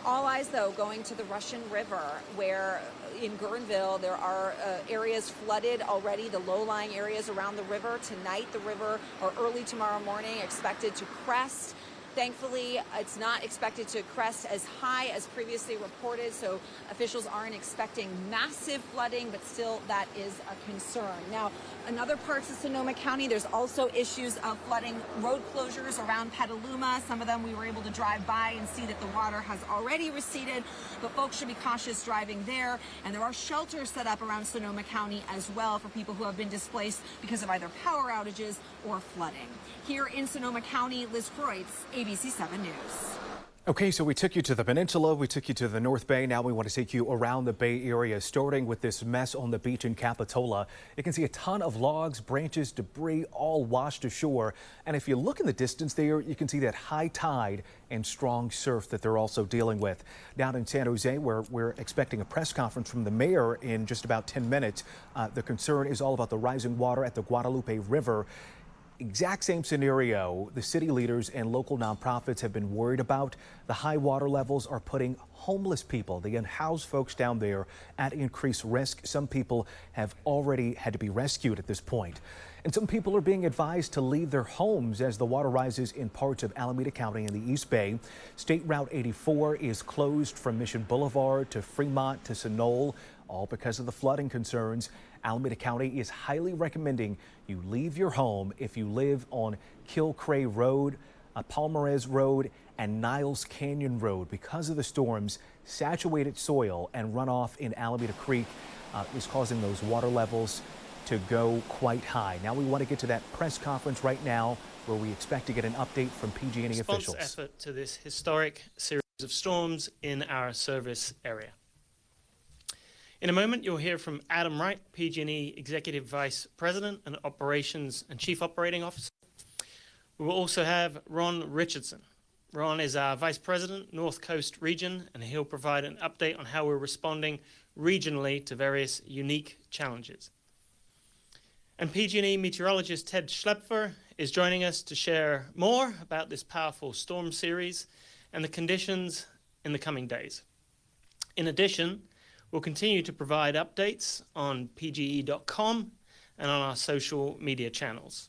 All eyes, though, going to the Russian River, where in Guerneville there are areas flooded already, the low-lying areas around the river. Tonight, the river, or early tomorrow morning, expected to crest. Thankfully, it's not expected to crest as high as previously reported, so officials aren't expecting massive flooding, but still that is a concern. Now, in other parts of Sonoma County, there's also issues of flooding, road closures around Petaluma. Some of them we were able to drive by and see that the water has already receded, but folks should be cautious driving there. And there are shelters set up around Sonoma County as well for people who have been displaced because of either power outages or flooding. Here in Sonoma County, Liz Kreutz, ABC7 News. Okay, so we took you to the peninsula, we took you to the North Bay. Now we want to take you around the Bay Area, starting with this mess on the beach in Capitola. You can see a ton of logs, branches, debris, all washed ashore. And if you look in the distance there, you can see that high tide and strong surf that they're also dealing with. Down in San Jose, where we're expecting a press conference from the mayor in just about 10 minutes, the concern is all about the rising water at the Guadalupe River. Exact same scenario the city leaders and local nonprofits have been worried about. The high water levels are putting homeless people, the unhoused folks down there, at increased risk. Some people have already had to be rescued at this point. And some people are being advised to leave their homes as the water rises in parts of Alameda County in the East Bay. State Route 84 is closed from Mission Boulevard to Fremont to Sunol, all because of the flooding concerns. Alameda County is highly recommending you leave your home if you live on Kilcray Road, Palmarez Road, and Niles Canyon Road. Because of the storms, saturated soil and runoff in Alameda Creek is causing those water levels to go quite high. Now we want to get to that press conference right now where we expect to get an update from PG&E officials. Effort to this historic series of storms in our service area. In a moment, you'll hear from Adam Wright, PG&E Executive Vice President and Operations and Chief Operating Officer. We will also have Ron Richardson. Ron is our Vice President, North Coast Region, and he'll provide an update on how we're responding regionally to various unique challenges. And PG&E meteorologist Ted Schlepfer is joining us to share more about this powerful storm series and the conditions in the coming days. In addition, we'll continue to provide updates on pge.com and on our social media channels.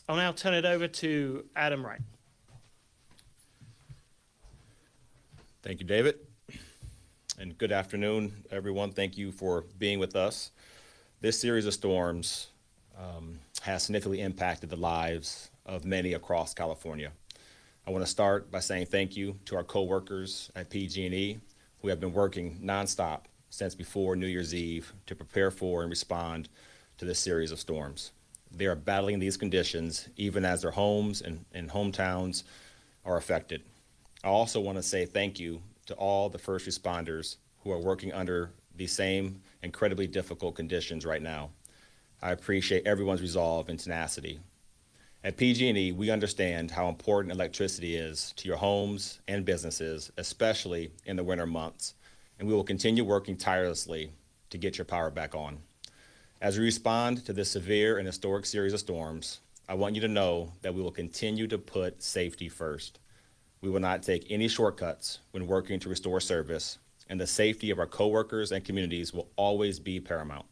I'll now turn it over to Adam Wright. Thank you, David. And good afternoon, everyone. Thank you for being with us. This series of storms has significantly impacted the lives of many across California. I want to start by saying thank you to our co-workers at PG&E who have been working nonstop since before New Year's Eve to prepare for and respond to this series of storms. They are battling these conditions even as their homes and hometowns are affected. I also want to say thank you to all the first responders who are working under these same incredibly difficult conditions right now. I appreciate everyone's resolve and tenacity. At PG&E, we understand how important electricity is to your homes and businesses, especially in the winter months, and we will continue working tirelessly to get your power back on. As we respond to this severe and historic series of storms, I want you to know that we will continue to put safety first. We will not take any shortcuts when working to restore service, and the safety of our coworkers and communities will always be paramount.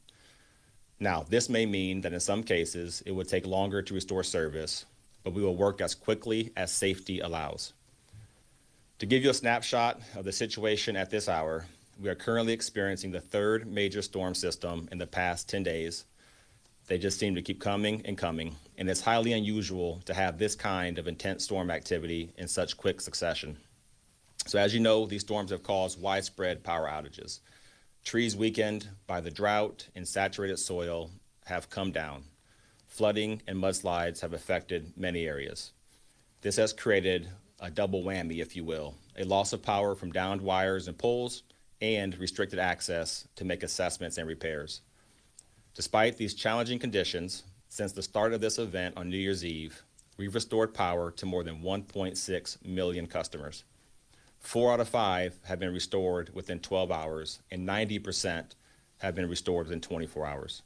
Now, this may mean that in some cases it would take longer to restore service, but we will work as quickly as safety allows. To give you a snapshot of the situation at this hour, we are currently experiencing the third major storm system in the past 10 days. They just seem to keep coming and coming, and it's highly unusual to have this kind of intense storm activity in such quick succession. So as you know, these storms have caused widespread power outages. Trees weakened by the drought and saturated soil have come down. Flooding and mudslides have affected many areas. This has created a double whammy, if you will, a loss of power from downed wires and poles and restricted access to make assessments and repairs. Despite these challenging conditions, since the start of this event on New Year's Eve, we've restored power to more than 1.6 million customers. 4 out of 5 have been restored within 12 hours, and 90% have been restored within 24 hours.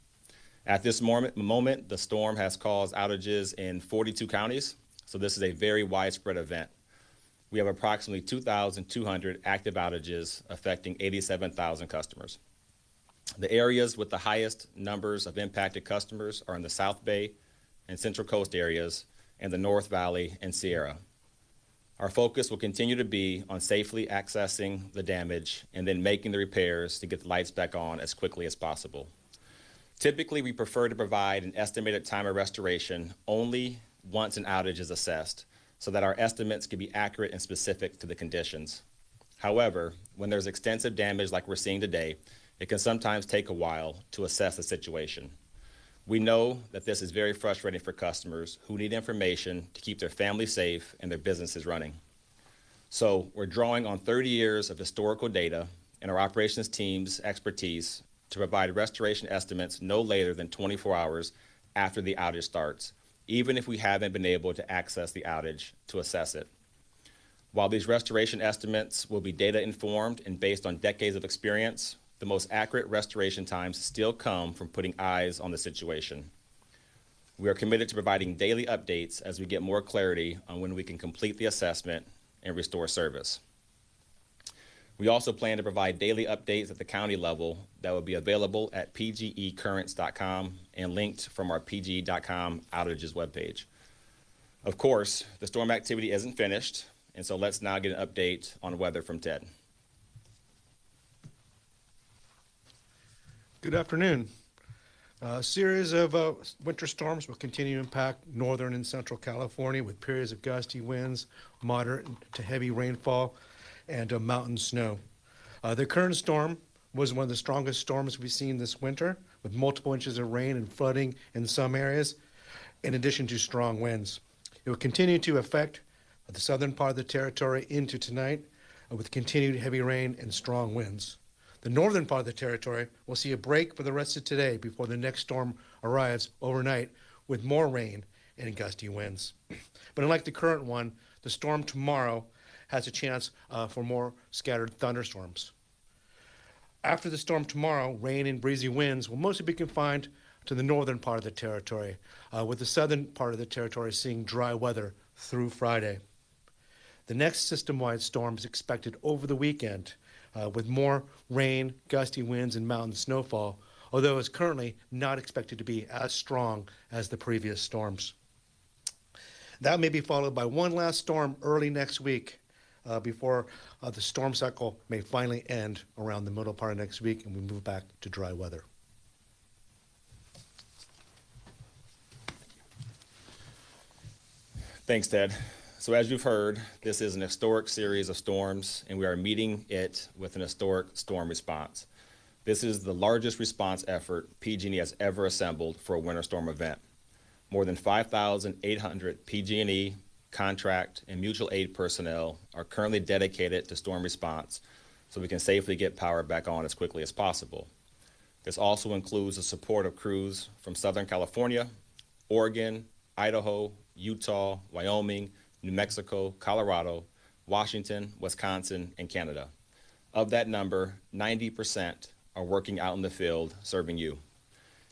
At this moment, the storm has caused outages in 42 counties, so this is a very widespread event. We have approximately 2,200 active outages affecting 87,000 customers. The areas with the highest numbers of impacted customers are in the South Bay and Central Coast areas, and the North Valley and Sierra. Our focus will continue to be on safely accessing the damage and then making the repairs to get the lights back on as quickly as possible. Typically, we prefer to provide an estimated time of restoration only once an outage is assessed, so that our estimates can be accurate and specific to the conditions. However, when there's extensive damage like we're seeing today, it can sometimes take a while to assess the situation. We know that this is very frustrating for customers who need information to keep their family safe and their businesses running. So we're drawing on 30 years of historical data and our operations team's expertise to provide restoration estimates no later than 24 hours after the outage starts, even if we haven't been able to access the outage to assess it. While these restoration estimates will be data informed and based on decades of experience, the most accurate restoration times still come from putting eyes on the situation. We are committed to providing daily updates as we get more clarity on when we can complete the assessment and restore service. We also plan to provide daily updates at the county level that will be available at pgecurrents.com and linked from our pge.com outages webpage. Of course, the storm activity isn't finished, and so let's now get an update on weather from Ted. Good afternoon. A series of winter storms will continue to impact northern and central California with periods of gusty winds, moderate to heavy rainfall, and mountain snow. The current storm was one of the strongest storms we've seen this winter, with multiple inches of rain and flooding in some areas, in addition to strong winds. It will continue to affect the southern part of the territory into tonight, with continued heavy rain and strong winds. The northern part of the territory will see a break for the rest of today before the next storm arrives overnight with more rain and gusty winds. But unlike the current one, the storm tomorrow has a chance for more scattered thunderstorms. After the storm tomorrow, rain and breezy winds will mostly be confined to the northern part of the territory, with the southern part of the territory seeing dry weather through Friday. The next system-wide storm is expected over the weekend, with more rain, gusty winds, and mountain snowfall, although it's currently not expected to be as strong as the previous storms. That may be followed by one last storm early next week before the storm cycle may finally end around the middle part of next week and we move back to dry weather. Thanks, Ted. So as you've heard, this is an historic series of storms, and we are meeting it with an historic storm response. This is the largest response effort PG&E has ever assembled for a winter storm event. More than 5,800 PG&E, contract, and mutual aid personnel are currently dedicated to storm response so we can safely get power back on as quickly as possible. This also includes the support of crews from Southern California, Oregon, Idaho, Utah, Wyoming, New Mexico, Colorado, Washington, Wisconsin, and Canada. Of that number, 90% are working out in the field serving you.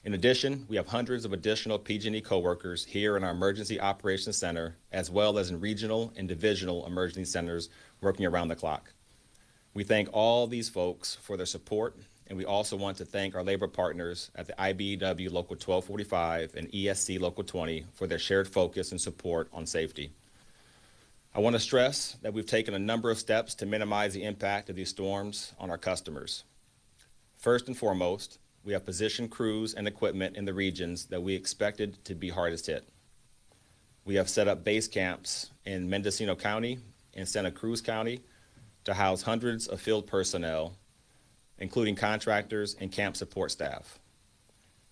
In addition, we have hundreds of additional PG&E coworkers here in our Emergency Operations Center, as well as in regional and divisional emergency centers working around the clock. We thank all these folks for their support, and we also want to thank our labor partners at the IBEW Local 1245 and ESC Local 20 for their shared focus and support on safety. I want to stress that we've taken a number of steps to minimize the impact of these storms on our customers. First and foremost, we have positioned crews and equipment in the regions that we expected to be hardest hit. We have set up base camps in Mendocino County and Santa Cruz County to house hundreds of field personnel, including contractors and camp support staff.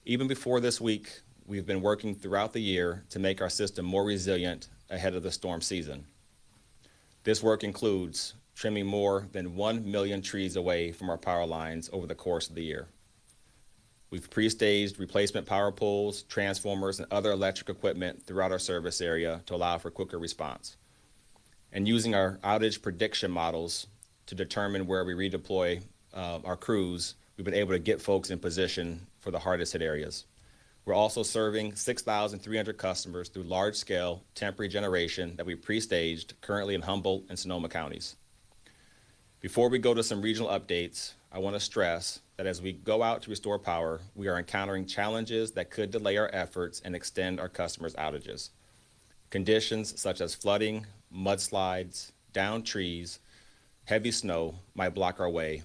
Even before this week, we've been working throughout the year to make our system more resilient ahead of the storm season. This work includes trimming more than 1 million trees away from our power lines over the course of the year. We've pre-staged replacement power poles, transformers, and other electric equipment throughout our service area to allow for quicker response. And using our outage prediction models to determine where we redeploy our crews, we've been able to get folks in position for the hardest hit areas. We're also serving 6,300 customers through large-scale temporary generation that we pre-staged currently in Humboldt and Sonoma counties. Before we go to some regional updates, I want to stress that as we go out to restore power, we are encountering challenges that could delay our efforts and extend our customers' outages. Conditions such as flooding, mudslides, downed trees, heavy snow might block our way,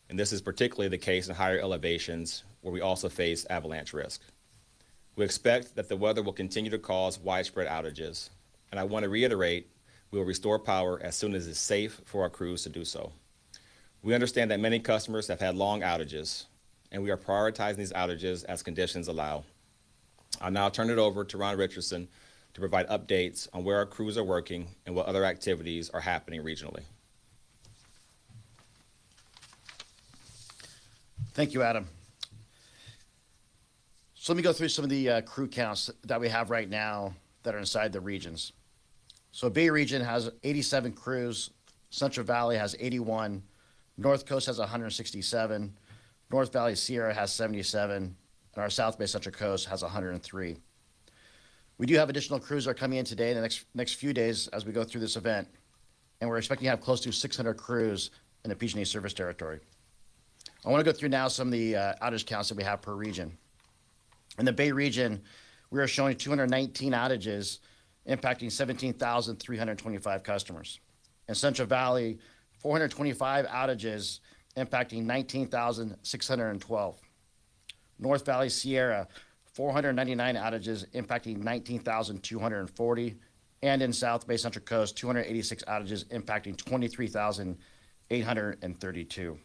and this is particularly the case in higher elevations where we also face avalanche risk. We expect that the weather will continue to cause widespread outages, and I want to reiterate, we will restore power as soon as it's safe for our crews to do so. We understand that many customers have had long outages, and we are prioritizing these outages as conditions allow. I'll now turn it over to Ron Richardson to provide updates on where our crews are working and what other activities are happening regionally. Thank you, Adam. So let me go through some of the crew counts that we have right now that are inside the regions. So Bay Region has 87 crews, Central Valley has 81, North Coast has 167, North Valley Sierra has 77, and our South Bay Central Coast has 103. We do have additional crews that are coming in today in the next few days as we go through this event, and we're expecting to have close to 600 crews in the PG&E service territory. I want to go through now some of the outage counts that we have per region. In the Bay Region, we are showing 219 outages impacting 17,325 customers. In Central Valley, 425 outages impacting 19,612. North Valley Sierra, 499 outages impacting 19,240. And in South Bay Central Coast, 286 outages impacting 23,832.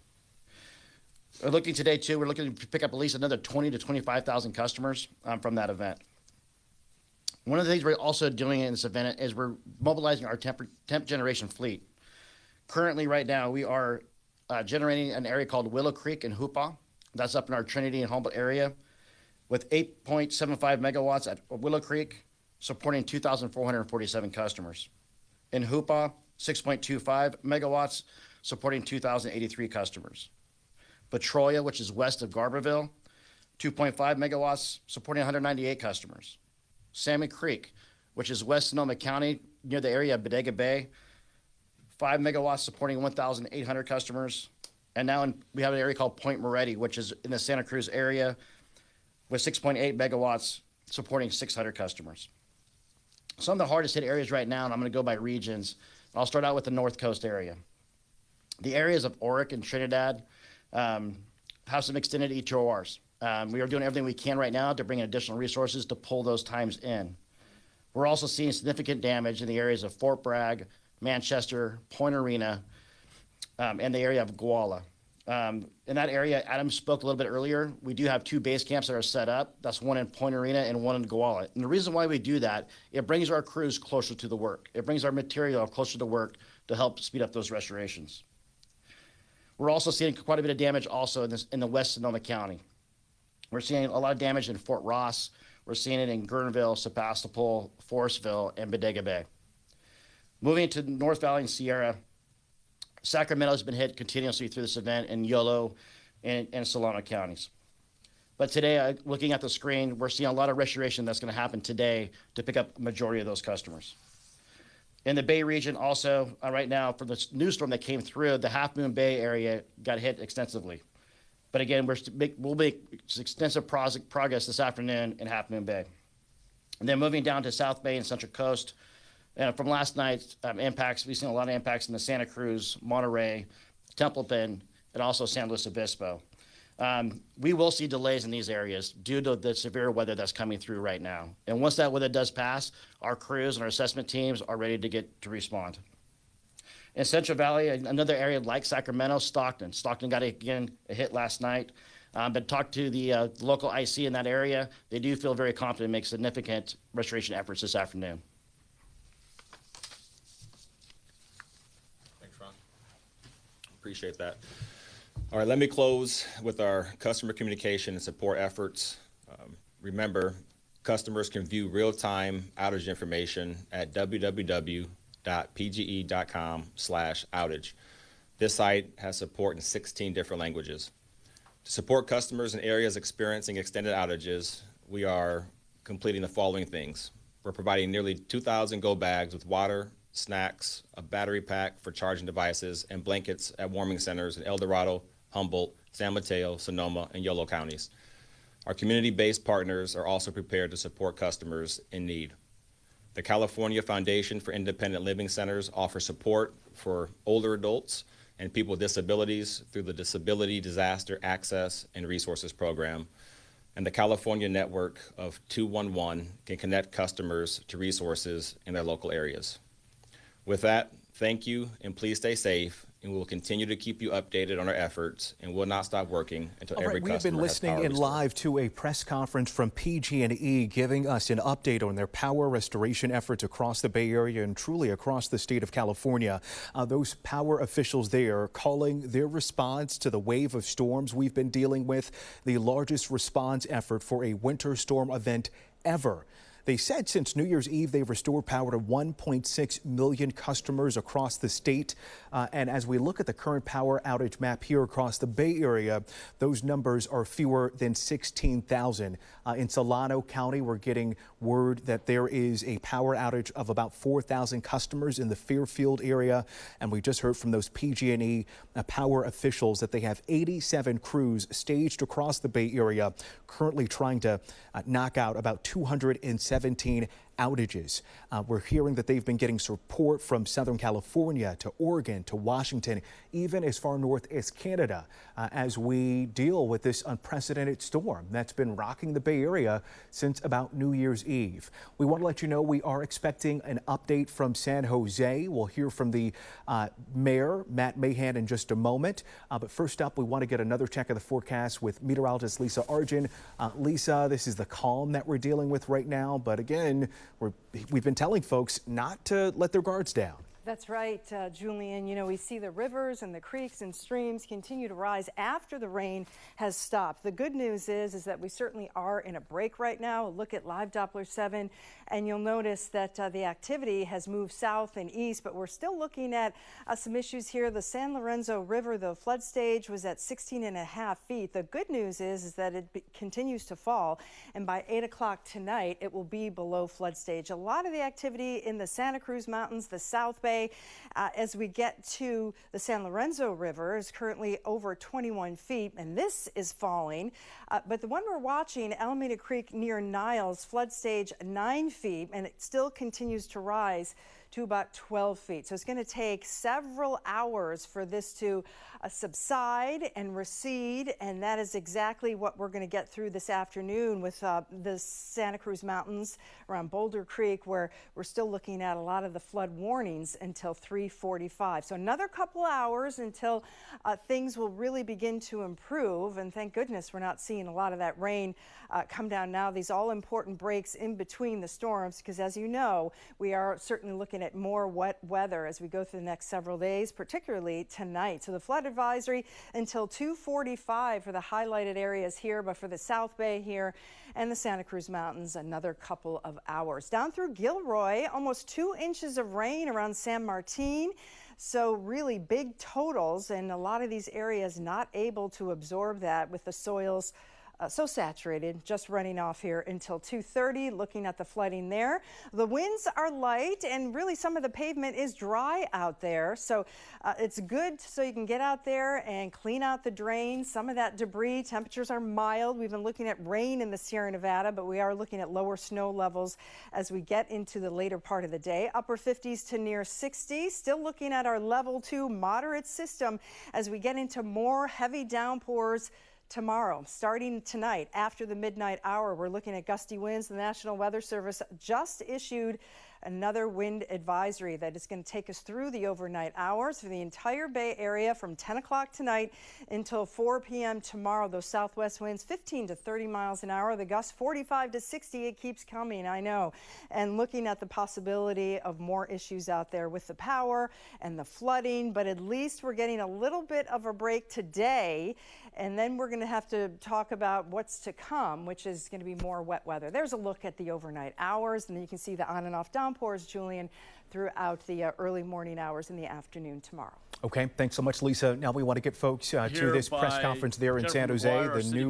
We're looking today, too, we're looking to pick up at least another 20 to 25,000 customers from that event. One of the things we're also doing in this event is we're mobilizing our temp generation fleet. Currently, right now, we are generating an area called Willow Creek in Hoopaw. That's up in our Trinity and Humboldt area with 8.75 megawatts at Willow Creek, supporting 2,447 customers. In Hoopaw, 6.25 megawatts, supporting 2,083 customers. Betroya, which is west of Garberville, 2.5 megawatts, supporting 198 customers. Salmon Creek, which is west Sonoma County, near the area of Bodega Bay, 5 megawatts, supporting 1,800 customers. And now we have an area called Point Moretti, which is in the Santa Cruz area, with 6.8 megawatts, supporting 600 customers. Some of the hardest hit areas right now, and I'm going to go by regions. I'll start out with the North Coast area. The areas of Oric and Trinidad have some extended ETORs. We are doing everything we can right now to bring in additional resources to pull those times in. We're also seeing significant damage in the areas of Fort Bragg, Manchester, Point Arena, and the area of Guala. In that area, Adam spoke a little bit earlier. We do have 2 base camps that are set up. That's one in Point Arena and one in Guala. And the reason why we do that, it brings our crews closer to the work. It brings our material closer to work to help speed up those restorations. We're also seeing quite a bit of damage also in the West Sonoma County. We're seeing a lot of damage in Fort Ross. We're seeing it in Guerneville, Sebastopol, Forestville, and Bodega Bay. Moving to North Valley and Sierra, Sacramento's been hit continuously through this event in Yolo and Solano counties. But today, looking at the screen, we're seeing a lot of restoration that's going to happen today to pick up the majority of those customers. In the Bay region also, right now, for the new storm that came through, the Half Moon Bay area got hit extensively. But again, we'll make extensive progress this afternoon in Half Moon Bay. And then moving down to South Bay and Central Coast, from last night's impacts, we've seen a lot of impacts in the Santa Cruz, Monterey, Templeton, and also San Luis Obispo. We will see delays in these areas due to the severe weather that's coming through right now. And once that weather does pass, our crews and our assessment teams are ready to respond. In Central Valley, another area like Sacramento, Stockton. Stockton got, again, a hit last night. But talked to the local IC in that area. They do feel very confident to make significant restoration efforts this afternoon. Thanks, Ron. Appreciate that. All right, let me close with our customer communication and support efforts. Remember, customers can view real-time outage information at www.pge.com/outage. This site has support in 16 different languages. To support customers in areas experiencing extended outages, we are completing the following things. We're providing nearly 2,000 go bags with water, snacks, a battery pack for charging devices, and blankets at warming centers in El Dorado, Humboldt, San Mateo, Sonoma, and Yolo counties. Our community-based partners are also prepared to support customers in need. The California Foundation for Independent Living Centers offers support for older adults and people with disabilities through the Disability Disaster Access and Resources Program. And the California Network of 211 can connect customers to resources in their local areas. With that, thank you, and please stay safe and we will continue to keep you updated on our efforts and will not stop working until every We've customer been listening in live to a press conference from PG&E giving us an update on their power restoration efforts across the Bay Area and truly across the state of California. Those power officials there calling their response to the wave of storms we've been dealing with the largest response effort for a winter storm event ever. They said since New Year's Eve, they've restored power to 1.6 million customers across the state. And as we look at the current power outage map here across the Bay Area, those numbers are fewer than 16,000. In Solano County, we're getting word that there is a power outage of about 4,000 customers in the Fairfield area. And we just heard from those PG&E power officials that they have 87 crews staged across the Bay Area, currently trying to knock out about 217 outages. We're hearing that they've been getting support from Southern California to Oregon to Washington, even as far north as Canada, as we deal with this unprecedented storm that's been rocking the Bay Area since about New Year's Eve. We want to let you know we are expecting an update from San Jose. We'll hear from the mayor, Matt Mahan, in just a moment. But first up, we want to get another check of the forecast with meteorologist Lisa Arjun. Lisa, this is the calm that we're dealing with right now. But again, we've been telling folks not to let their guards down. That's right, Julian. You know, we see the rivers and the creeks and streams continue to rise after the rain has stopped. The good news is that we certainly are in a break right now. Look at live Doppler 7, and you'll notice that the activity has moved south and east, but we're still looking at some issues here. The San Lorenzo River, the flood stage was at 16.5 feet. The good news is that it continues to fall, and by 8 o'clock tonight, it will be below flood stage. A lot of the activity in the Santa Cruz Mountains, the South Bay, as we get to the San Lorenzo River, is currently over 21 feet, and this is falling. But the one we're watching, Alameda Creek near Niles, flood stage 9 feet, and it still continues to rise to about 12 feet. So it's going to take several hours for this to subside and recede, and that is exactly what we're going to get through this afternoon with the Santa Cruz Mountains around Boulder Creek, where we're still looking at a lot of the flood warnings until 3:45. So another couple hours until things will really begin to improve, and thank goodness we're not seeing a lot of that rain come down now. These all important breaks in between the storms, because as you know, we are certainly looking at more wet weather as we go through the next several days, particularly tonight. So the flood advisory until 2:45 for the highlighted areas here, but for the South Bay here and the Santa Cruz Mountains, another couple of hours. Down through Gilroy, almost 2 inches of rain around San Martin. So really big totals, and a lot of these areas not able to absorb that with the soils so saturated, just running off here until 2:30. Looking at the flooding there, the winds are light, and really some of the pavement is dry out there, so it's good so you can get out there and clean out the drains, some of that debris. Temperatures are mild. We've been looking at rain in the Sierra Nevada, but we are looking at lower snow levels as we get into the later part of the day. Upper 50s to near 60. Still looking at our level 2 moderate system as we get into more heavy downpours tomorrow. Starting tonight after the midnight hour, we're looking at gusty winds. The National Weather Service just issued another wind advisory that is going to take us through the overnight hours for the entire Bay Area from 10 o'clock tonight until 4 p.m. tomorrow. Those southwest winds 15 to 30 miles an hour, the gusts 45 to 60. It keeps coming, I know. And looking at the possibility of more issues out there with the power and the flooding, but at least we're getting a little bit of a break today. And then we're going to have to talk about what's to come, which is going to be more wet weather. There's a look at the overnight hours, and then you can see the on and off downpours, Julian, throughout the early morning hours in the afternoon tomorrow. Okay, thanks so much, Lisa. Now we want to get folks to this press conference there in San Jose. The new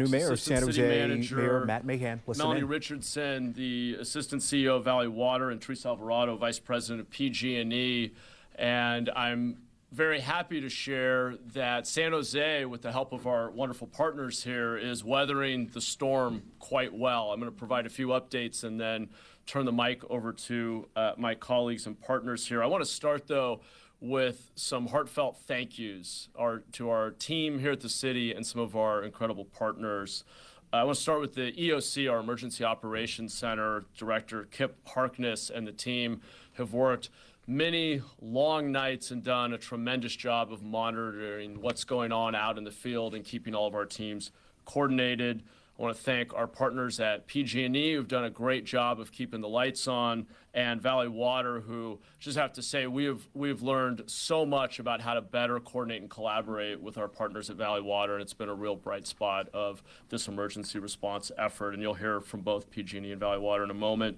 mayor of San Jose, Mayor Matt Mahan. Melanie Richardson, the assistant CEO of Valley Water, and Teresa Alvarado, vice president of PG&E. And I'm very happy to share that San Jose, with the help of our wonderful partners here, is weathering the storm quite well. I'm going to provide a few updates and then turn the mic over to my colleagues and partners here. I want to start, though, with some heartfelt thank yous to our team here at the city and some of our incredible partners. I want to start with the EOC, our Emergency Operations Center Director, Kip Harkness, and the team have worked many long nights and done a tremendous job of monitoring what's going on out in the field and keeping all of our teams coordinated. I want to thank our partners at PG&E who've done a great job of keeping the lights on, and Valley Water, who just have to say we've learned so much about how to better coordinate and collaborate with our partners at Valley Water, and it's been a real bright spot of this emergency response effort. And you'll hear from both PG&E and Valley Water in a moment.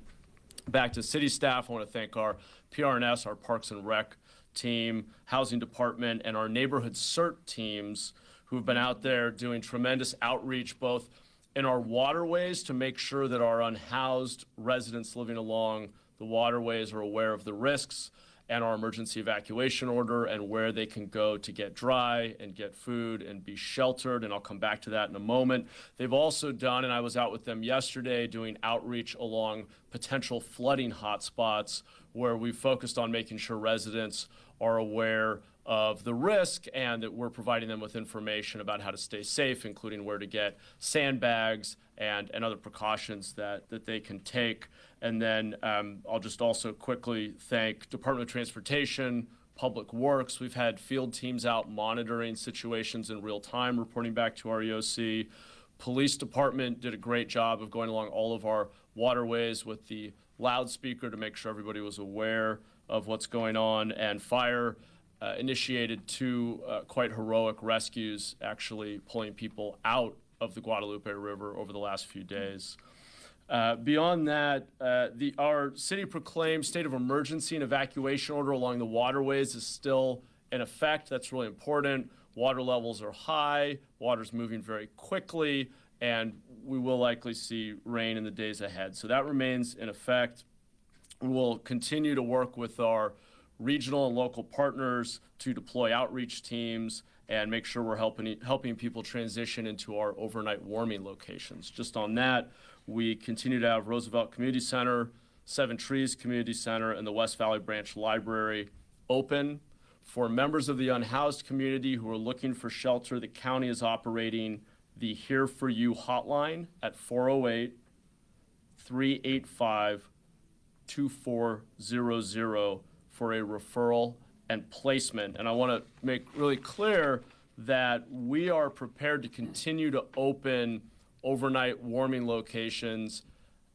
Back to city staff, I want to thank our PRNS, our Parks and Rec team, Housing Department, and our neighborhood CERT teams who've been out there doing tremendous outreach both in our waterways to make sure that our unhoused residents living along the waterways are aware of the risks and our emergency evacuation order and where they can go to get dry and get food and be sheltered, and I'll come back to that in a moment. They've also done, and I was out with them yesterday, doing outreach along potential flooding hotspots where we focused on making sure residents are aware of the risk and that we're providing them with information about how to stay safe, including where to get sandbags and other precautions that they can take. And then I'll just also quickly thank Department of Transportation, Public Works. We've had field teams out monitoring situations in real time, reporting back to our EOC. Police Department did a great job of going along all of our waterways with the loudspeaker to make sure everybody was aware of what's going on. And fire initiated two quite heroic rescues, actually pulling people out of the Guadalupe River over the last few days. Beyond that, our city proclaimed state of emergency and evacuation order along the waterways is still in effect. That's really important. Water levels are high, water's moving very quickly, and we will likely see rain in the days ahead. So that remains in effect. We will continue to work with our regional and local partners to deploy outreach teams and make sure we're helping people transition into our overnight warming locations. Just on that, we continue to have Roosevelt Community Center, Seven Trees Community Center, and the West Valley Branch Library open. For members of the unhoused community who are looking for shelter, the county is operating the Here For You hotline at 408-385-2400 for a referral and placement. And I want to make really clear that we are prepared to continue to open overnight warming locations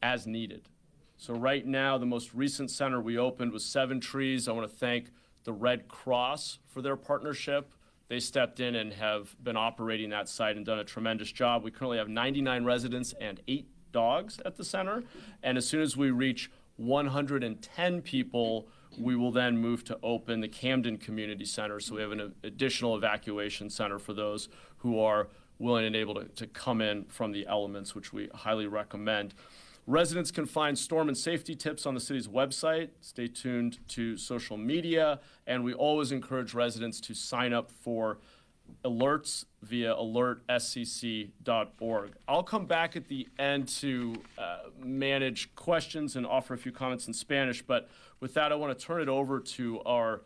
as needed. So right now, the most recent center we opened was Seven Trees. I want to thank the Red Cross for their partnership. They stepped in and have been operating that site and done a tremendous job. We currently have 99 residents and 8 dogs at the center. And as soon as we reach 110 people, we will then move to open the Camden Community Center. So we have an additional evacuation center for those who are willing and able to come in from the elements, which we highly recommend. Residents can find storm and safety tips on the city's website. Stay tuned to social media, and we always encourage residents to sign up for alerts via alertscc.org. I'll come back at the end to manage questions and offer a few comments in Spanish, but with that, I want to turn it over to our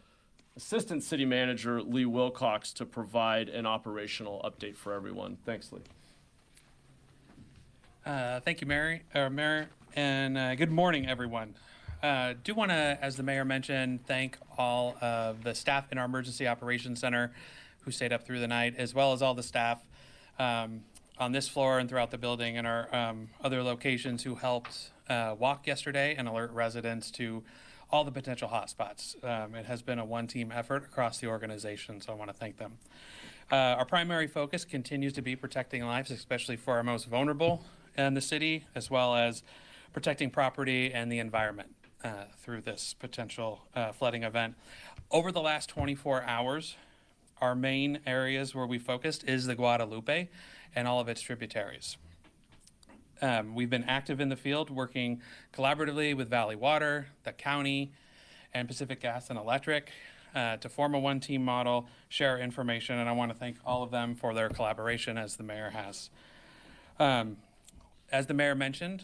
Assistant City Manager, Lee Wilcox, to provide an operational update for everyone. Thanks, Lee. Thank you, Mayor, and good morning, everyone. Do want to, as the mayor mentioned, thank all of the staff in our Emergency Operations Center who stayed up through the night, as well as all the staff on this floor and throughout the building and our other locations who helped walk yesterday and alert residents to all the potential hotspots. It has been a one-team effort across the organization, so I want to thank them. Our primary focus continues to be protecting lives, especially for our most vulnerable in the city, as well as protecting property and the environment through this potential flooding event. Over the last 24 hours, our main areas where we focused is the Guadalupe and all of its tributaries. We've been active in the field, working collaboratively with Valley Water, the county, and Pacific Gas and Electric to form a one-team model, share information, and I want to thank all of them for their collaboration, as the mayor has. As the mayor mentioned,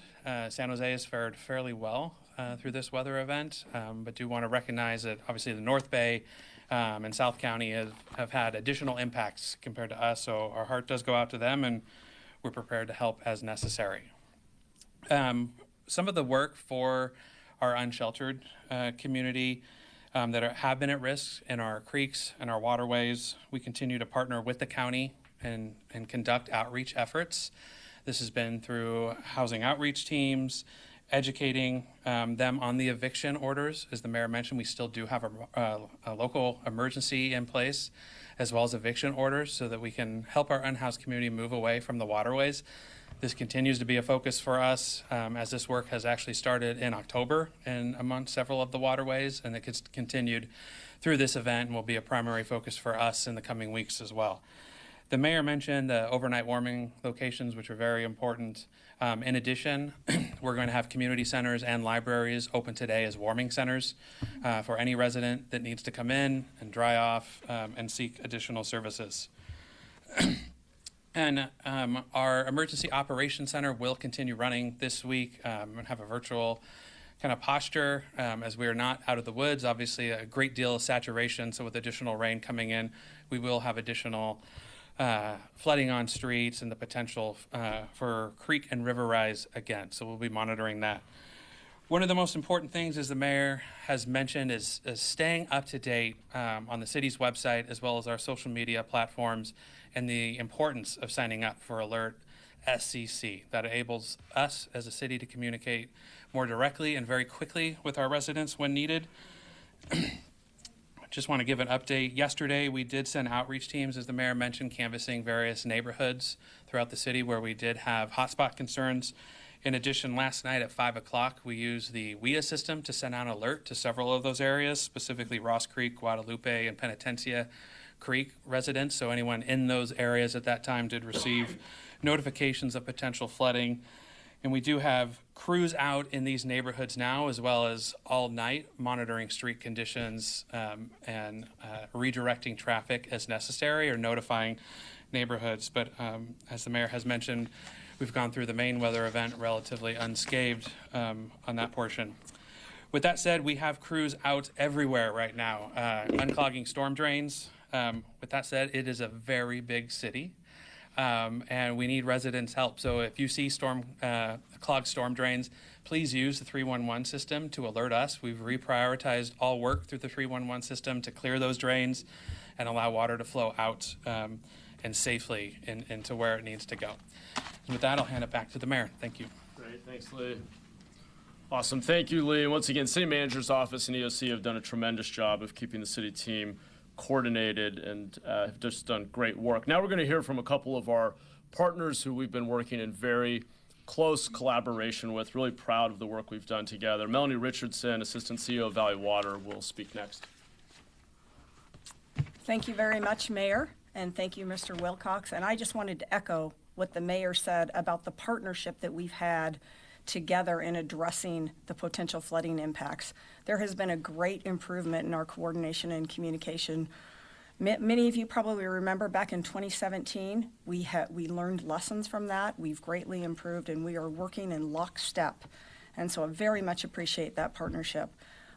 San Jose has fared fairly well through this weather event, but do want to recognize that obviously the North Bay and South County have had additional impacts compared to us, so our heart does go out to them, and we're prepared to help as necessary. Some of the work for our unsheltered community that have been at risk in our creeks and our waterways. We continue to partner with the county and conduct outreach efforts. This has been through housing outreach teams, educating them on the eviction orders. As the mayor mentioned, we still do have a local emergency in place, as well as eviction orders, so that we can help our unhoused community move away from the waterways. This continues to be a focus for us, as this work has actually started in October and among several of the waterways, and it gets continued through this event and will be a primary focus for us in the coming weeks as well. The mayor mentioned the overnight warming locations, which are very important. In addition, we're going to have community centers and libraries open today as warming centers for any resident that needs to come in and dry off and seek additional services. And our emergency operations center will continue running this week and have a virtual kind of posture as we are not out of the woods. Obviously, a great deal of saturation, so with additional rain coming in, we will have additional flooding on streets and the potential for creek and river rise again. So we'll be monitoring that. One of the most important things, as the mayor has mentioned, is staying up to date on the city's website as well as our social media platforms, and the importance of signing up for Alert SCC. That enables us as a city to communicate more directly and very quickly with our residents when needed. Just want to give an update. Yesterday, we did send outreach teams, as the mayor mentioned, canvassing various neighborhoods throughout the city where we did have hotspot concerns. In addition, last night at 5 o'clock, we used the WIA system to send out an alert to several of those areas, specifically Ross Creek, Guadalupe, and Penitencia Creek residents. So anyone in those areas at that time did receive notifications of potential flooding. And we do have crews out in these neighborhoods now, as well as all night, monitoring street conditions and redirecting traffic as necessary or notifying neighborhoods. But as the mayor has mentioned, we've gone through the main weather event relatively unscathed on that portion. With that said, we have crews out everywhere right now, unclogging storm drains. With that said, it is a very big city. And we need residents' help. So if you see clogged storm drains, please use the 311 system to alert us. We've reprioritized all work through the 311 system to clear those drains and allow water to flow out and safely into where it needs to go. And with that, I'll hand it back to the mayor. Thank you. Great, thanks, Lee. Awesome, thank you, Lee. Once again, City Manager's Office and EOC have done a tremendous job of keeping the city team coordinated and have just done great work. Now we're going to hear from a couple of our partners who we've been working in very close collaboration with. Really proud of the work we've done together. Melanie Richardson, Assistant CEO of Valley Water, will speak next. Thank you very much, Mayor, and thank you, Mr. Wilcox. And I just wanted to echo what the mayor said about the partnership that we've had together in addressing the potential flooding impacts. There has been a great improvement in our coordination and communication. Many of you probably remember back in 2017, we learned lessons from that. We've greatly improved, and we are working in lockstep. And so I very much appreciate that partnership.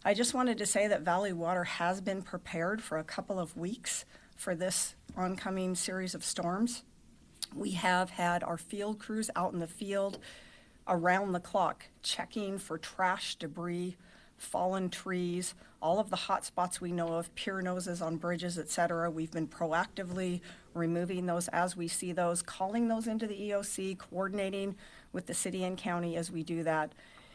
I just wanted to say that Valley Water has been prepared for a couple of weeks for this oncoming series of storms. We have had our field crews out in the field around the clock, checking for trash, debris, fallen trees, all of the hot spots we know of, pier noses on bridges, et cetera. We've been proactively removing those as we see those, calling those into the EOC, coordinating with the city and county as we do that.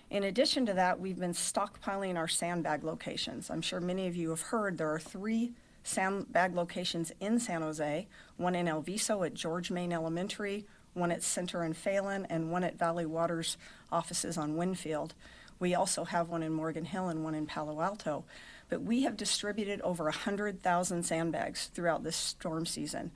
In addition to that, we've been stockpiling our sandbag locations. I'm sure many of you have heard there are 3 sandbag locations in San Jose, one in El Viso at George Main Elementary, one at Center and Phelan, and one at Valley Water's offices on Winfield. We also have one in Morgan Hill and one in Palo Alto. But we have distributed over 100,000 sandbags throughout this storm season.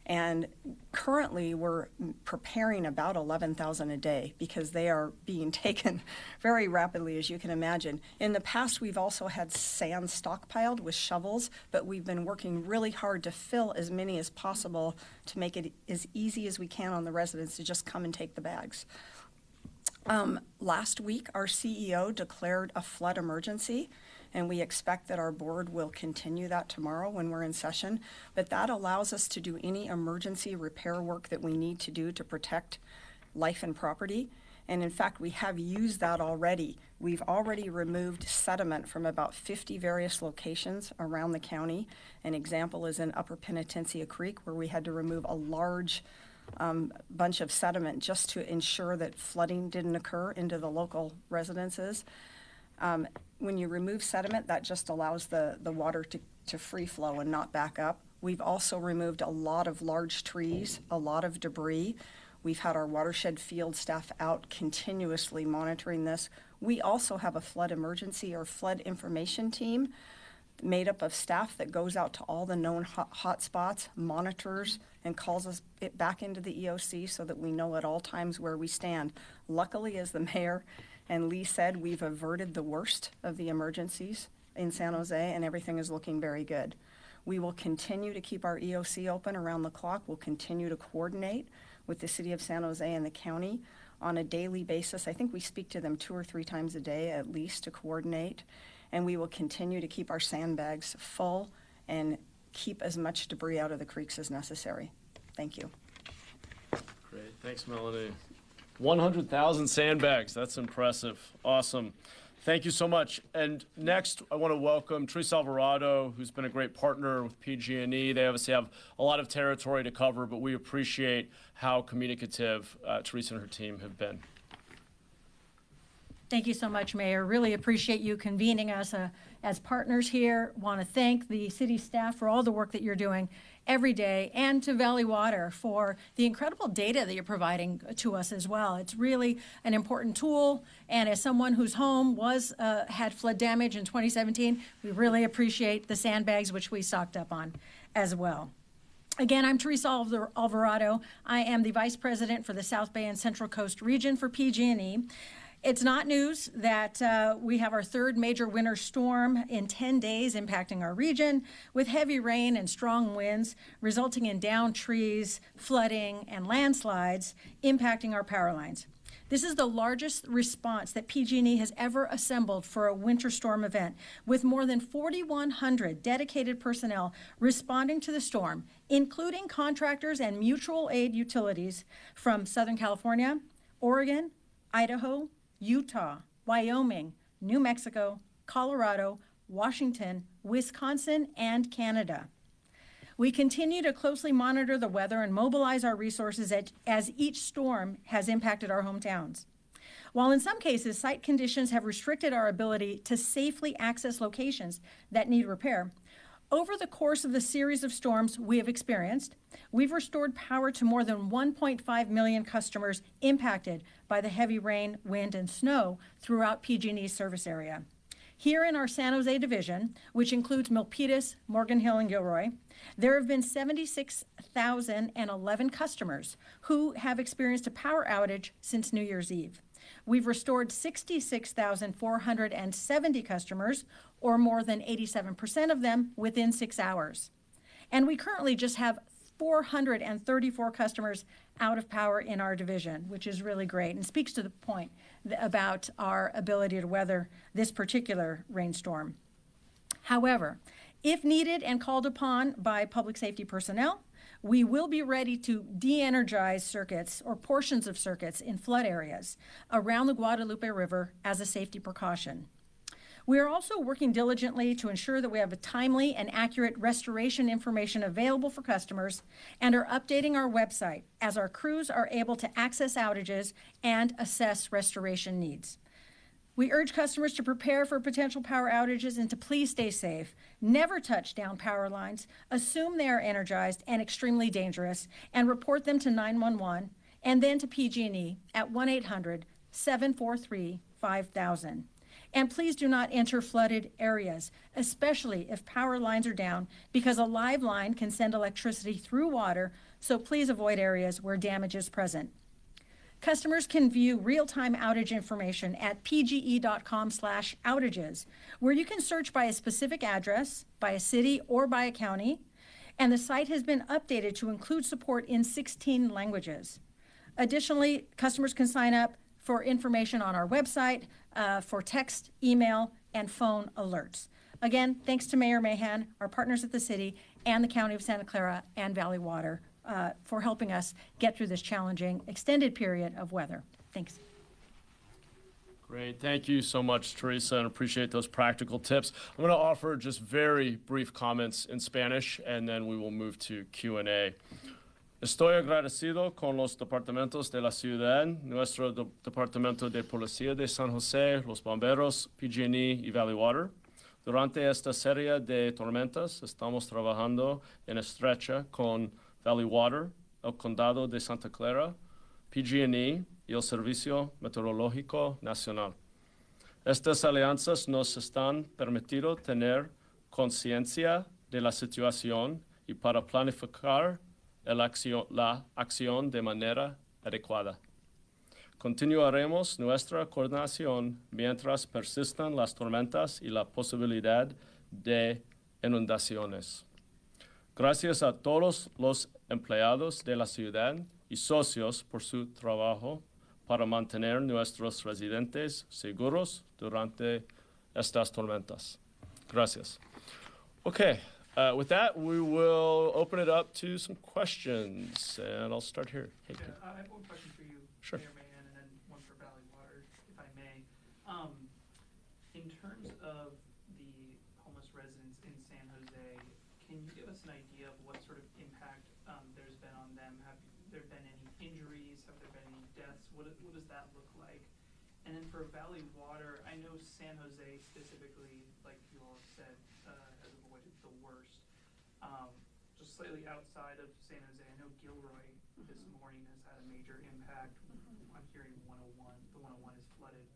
And currently we're preparing about 11,000 a day because they are being taken very rapidly, as you can imagine. In the past, we've also had sand stockpiled with shovels, but we've been working really hard to fill as many as possible to make it as easy as we can on the residents to just come and take the bags. Last week, our CEO declared a flood emergency, and we expect that our board will continue that tomorrow when we're in session. But that allows us to do any emergency repair work that we need to do to protect life and property. And in fact, we have used that already. We've already removed sediment from about 50 various locations around the county. An example is in Upper Penitencia Creek, where we had to remove a large bunch of sediment just to ensure that flooding didn't occur into the local residences. When you remove sediment, that just allows the water to free flow and not back up. We've also removed a lot of large trees, a lot of debris. We've had our watershed field staff out continuously monitoring this. We also have a flood emergency or flood information team made up of staff that goes out to all the known hot spots, monitors, and calls it back into the EOC so that we know at all times where we stand. Luckily, as the mayor and Lee said, we've averted the worst of the emergencies in San Jose, and everything is looking very good. We will continue to keep our EOC open around the clock. We'll continue to coordinate with the city of San Jose and the county on a daily basis. I think we speak to them 2 or 3 times a day at least to coordinate. And we will continue to keep our sandbags full and keep as much debris out of the creeks as necessary. Thank you. Great, thanks, Melanie. 100,000 sandbags, that's impressive, awesome. Thank you so much. And next, I want to welcome Teresa Alvarado, who's been a great partner with PG&E. They obviously have a lot of territory to cover, but we appreciate how communicative Teresa and her team have been. Thank you so much, Mayor. Really appreciate you convening us as partners here. Want to thank the city staff for all the work that you're doing every day, and to Valley Water for the incredible data that you're providing to us as well. It's really an important tool, and as someone whose home had flood damage in 2017, we really appreciate the sandbags, which we stocked up on as well. Again, I'm Teresa Alvarado. I am the Vice President for the South Bay and Central Coast region for PG&E. It's not news that we have our 3rd major winter storm in 10 days impacting our region, with heavy rain and strong winds resulting in downed trees, flooding, and landslides impacting our power lines. This is the largest response that PG&E has ever assembled for a winter storm event, with more than 4,100 dedicated personnel responding to the storm, including contractors and mutual aid utilities from Southern California, Oregon, Idaho, Utah, Wyoming, New Mexico, Colorado, Washington, Wisconsin, and Canada. We continue to closely monitor the weather and mobilize our resources as each storm has impacted our hometowns. While in some cases site conditions have restricted our ability to safely access locations that need repair, over the course of the series of storms we have experienced, we've restored power to more than 1.5 million customers impacted by the heavy rain, wind, and snow throughout PG&E's service area. Here in our San Jose division, which includes Milpitas, Morgan Hill, and Gilroy, there have been 76,011 customers who have experienced a power outage since New Year's Eve. We've restored 66,470 customers, or more than 87% of them, within 6 hours. And we currently just have 434 customers out of power in our division, which is really great and speaks to the point about our ability to weather this particular rainstorm. However, if needed and called upon by public safety personnel, we will be ready to de-energize circuits or portions of circuits in flood areas around the Guadalupe River as a safety precaution. We are also working diligently to ensure that we have a timely and accurate restoration information available for customers, and are updating our website as our crews are able to access outages and assess restoration needs. We urge customers to prepare for potential power outages and to please stay safe. Never touch down power lines, assume they are energized and extremely dangerous, and report them to 911 and then to PG&E at 1-800-743-5000. And please do not enter flooded areas, especially if power lines are down, because a live line can send electricity through water, so please avoid areas where damage is present. Customers can view real-time outage information at pge.com/outages, where you can search by a specific address, by a city, or by a county, and the site has been updated to include support in 16 languages. Additionally, customers can sign up for information on our website, for text, email, and phone alerts. Again, thanks to Mayor Mahan, our partners at the city, and the County of Santa Clara and Valley Water for helping us get through this challenging extended period of weather. Thanks. Great. Thank you so much, Teresa, and appreciate those practical tips. I'm going to offer just very brief comments in Spanish, and then we will move to Q&A. Estoy agradecido con los departamentos de la ciudad, nuestro departamento de policía de San José, los bomberos, PG&E y Valley Water. Durante esta serie de tormentas, estamos trabajando en estrecha con Valley Water, el condado de Santa Clara, PG&E y el Servicio Meteorológico Nacional. Estas alianzas nos están permitiendo tener conciencia de la situación y para planificar la acción de manera adecuada. Continuaremos nuestra coordinación mientras persistan las tormentas y la posibilidad de inundaciones. Gracias a todos los empleados de la ciudad y socios por su trabajo para mantener nuestros residentes seguros durante estas tormentas. Gracias. Okay, with that, we will open it up to some questions, and I'll start here. Hey, I have one question for you, Sure. Mayor Mahan, and then one for Valley Water, if I may. In terms of the homeless residents in San Jose, can you give us an idea of what sort of impact there's been on them? Have there been any injuries? Have there been any deaths? What does that look like? And then for Valley Water, I know San Jose specifically, like you all said, has avoided the worst. Just slightly outside of San Jose, I know Gilroy this morning has had a major impact. I'm hearing 101. The 101 is flooded.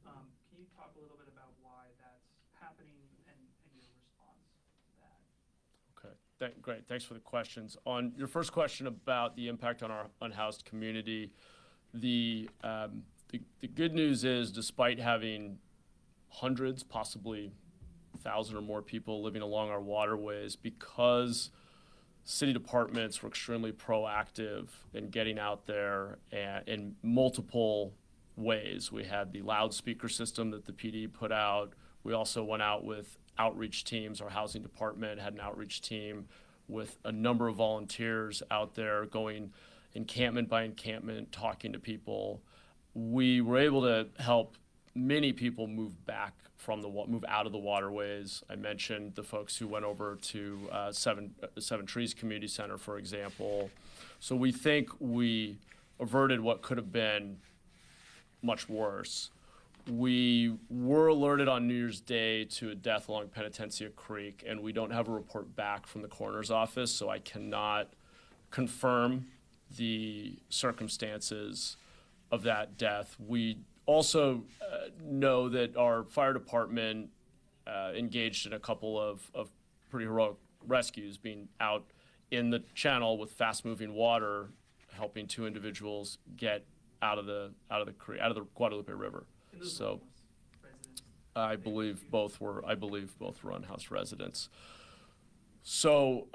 Can you talk a little bit about why that's happening and your response to that? Okay, great. Thanks for the questions. On your first question about the impact on our unhoused community, the good news is, despite having hundreds, possibly 1,000 or more people living along our waterways, because city departments were extremely proactive in getting out there and in multiple ways. We had the loudspeaker system that the PD put out. We also went out with outreach teams. Our housing department had an outreach team with a number of volunteers out there going encampment by encampment, talking to people. We were able to help many people move out of the waterways. I mentioned the folks who went over to Seven Trees Community Center, for example. So we think we averted what could have been much worse. We were alerted on New Year's Day to a death along Penitencia Creek, and we don't have a report back from the coroner's office, so I cannot confirm the circumstances of that death. We also know that our fire department engaged in a couple of pretty heroic rescues, being out in the channel with fast-moving water, helping 2 individuals get out of the Guadalupe River. So I believe both were unhoused residents. So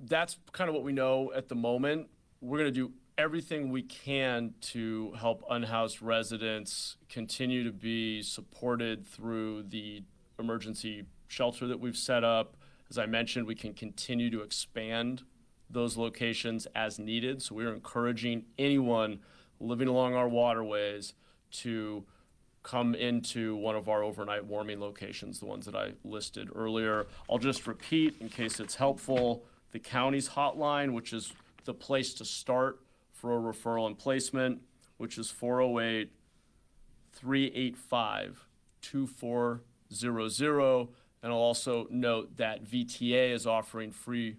that's kind of what we know at the moment. We're going to do everything we can to help unhoused residents continue to be supported through the emergency shelter that we've set up. As I mentioned, we can continue to expand those locations as needed. So we're encouraging anyone living along our waterways to come into one of our overnight warming locations, the ones that I listed earlier. I'll just repeat in case it's helpful, the county's hotline, which is the place to start for a referral and placement, which is 408-385-2400. And I'll also note that VTA is offering free